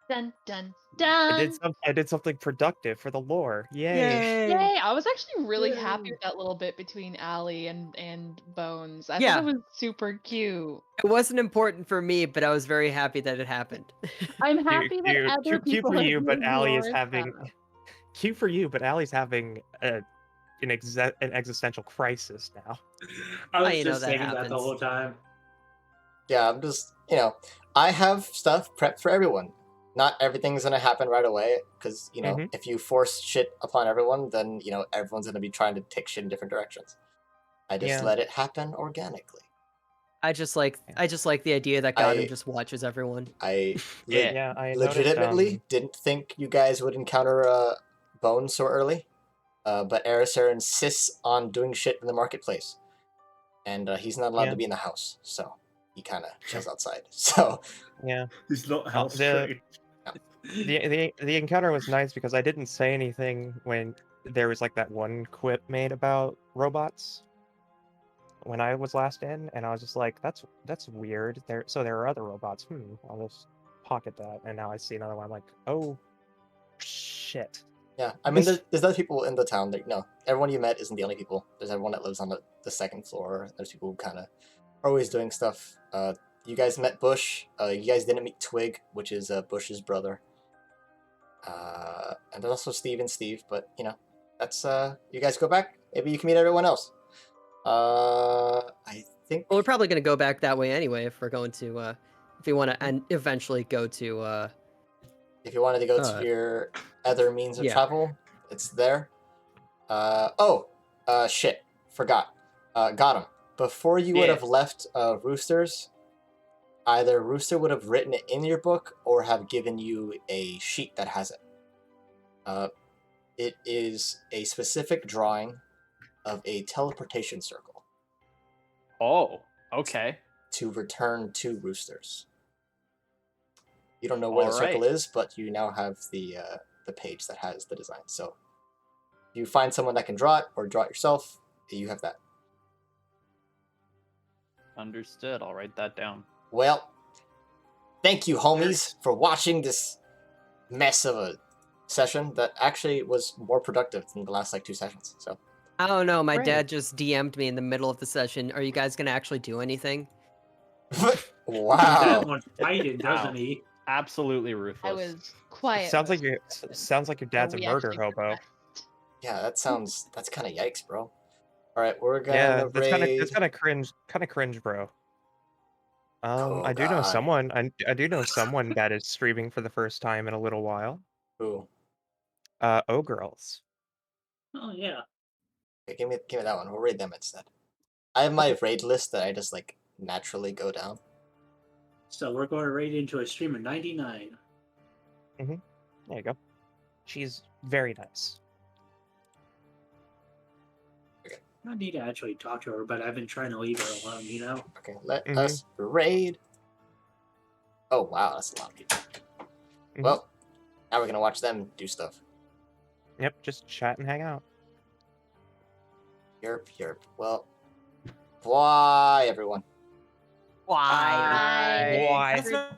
Speaker 4: Dun dun dun.
Speaker 2: I did something productive for the lore. Yay!
Speaker 4: Yay! I was actually really happy
Speaker 7: Yay.
Speaker 4: with that little bit between Allie and Bones. I
Speaker 3: Yeah.
Speaker 4: thought it was super cute.
Speaker 3: It wasn't important for me, but I was very happy that it happened.
Speaker 4: I'm happy that
Speaker 2: Cute-
Speaker 4: other
Speaker 2: cute
Speaker 4: people
Speaker 2: for you,
Speaker 4: have
Speaker 2: but
Speaker 4: moved
Speaker 2: Allie is
Speaker 4: more
Speaker 2: having
Speaker 4: stuff.
Speaker 2: cute for you, but Allie's having an existential crisis now.
Speaker 5: I was
Speaker 3: you know
Speaker 5: just
Speaker 3: that
Speaker 5: thinking that the
Speaker 3: happens.
Speaker 5: whole time.
Speaker 1: Yeah, I'm just, I have stuff prepped for everyone. Not everything's going to happen right away, because,
Speaker 2: Mhm.
Speaker 1: if you force shit upon everyone, then, everyone's going to be trying to take shit in different directions. I just
Speaker 2: Yeah.
Speaker 1: let it happen organically.
Speaker 3: I just like the idea that Gotham just watches everyone.
Speaker 1: I
Speaker 6: Yeah.
Speaker 2: I
Speaker 1: legitimately
Speaker 2: noticed,
Speaker 1: didn't think you guys would encounter Bones so early, but Araser insists on doing shit in the marketplace, and he's not allowed
Speaker 2: Yeah.
Speaker 1: to be in the house, so he kind of chills outside. So
Speaker 2: yeah.
Speaker 7: It's not house
Speaker 2: the-
Speaker 7: trained.
Speaker 2: The encounter was nice because I didn't say anything when there was like that one quip made about robots when I was last in, and I was just like, that's weird. There are other robots. I'll just pocket that, and now I see another one. I'm like, oh shit.
Speaker 1: yeah, I mean, there's other people in the town that everyone you met isn't the only people. There's everyone that lives on the second floor. There's people who kind of are always doing stuff. You guys met Bush. You guys didn't meet Twig, which is Bush's brother. And there's also Steve and Steve, but you know, that's you guys go back. Maybe you can meet everyone else. I think.
Speaker 3: Well, we're probably gonna go back that way anyway if we're going to, if you want to, and eventually go to.
Speaker 1: If you wanted to go to your other means of
Speaker 3: yeah.
Speaker 1: travel, it's there. Shit, forgot. Got him. Before you would have left Roosters, either Rooster would have written it in your book or have given you a sheet that has it. It is a specific drawing of a teleportation circle.
Speaker 6: Oh, okay.
Speaker 1: To return to Roosters. You don't know where the circle is, but you now have the page that has the design. So if you find someone that can draw it or draw it yourself, you have that.
Speaker 6: Understood. I'll write that down.
Speaker 1: Well, thank you, homies, for watching this mess of a session that actually was more productive than the last like 2 sessions. So
Speaker 3: I don't know. My dad just DM'd me in the middle of the session. Are you guys gonna actually do anything?
Speaker 1: Wow.
Speaker 5: That one fighting, doesn't he?
Speaker 6: Absolutely ruthless.
Speaker 4: I was quiet.
Speaker 2: Sounds like your dad's a
Speaker 4: we
Speaker 2: murder
Speaker 4: actually
Speaker 2: hobo.
Speaker 4: progressed.
Speaker 1: Yeah, that's kind of yikes, bro. All right, we're gonna
Speaker 2: Yeah,
Speaker 1: raid.
Speaker 2: that's kind of cringe, bro.
Speaker 1: Oh,
Speaker 2: I do know
Speaker 1: God.
Speaker 2: someone. I do know someone that is streaming for the first time in a little while.
Speaker 1: Who?
Speaker 2: Girls.
Speaker 5: Oh yeah.
Speaker 1: Okay, give me that one. We'll raid them instead. I have my raid list that I just like naturally go down.
Speaker 5: So we're going right into a stream of 99.
Speaker 2: There you go. She's very nice.
Speaker 5: I need to actually talk to her, but I've been trying to leave her alone, you know?
Speaker 1: Okay, let us raid. Oh, wow, that's a lot of people. Well, now we're going to watch them do stuff.
Speaker 2: Yep, just chat and hang out.
Speaker 1: Yerp. Well, why, everyone?
Speaker 3: Why?
Speaker 2: Why?
Speaker 4: Bye.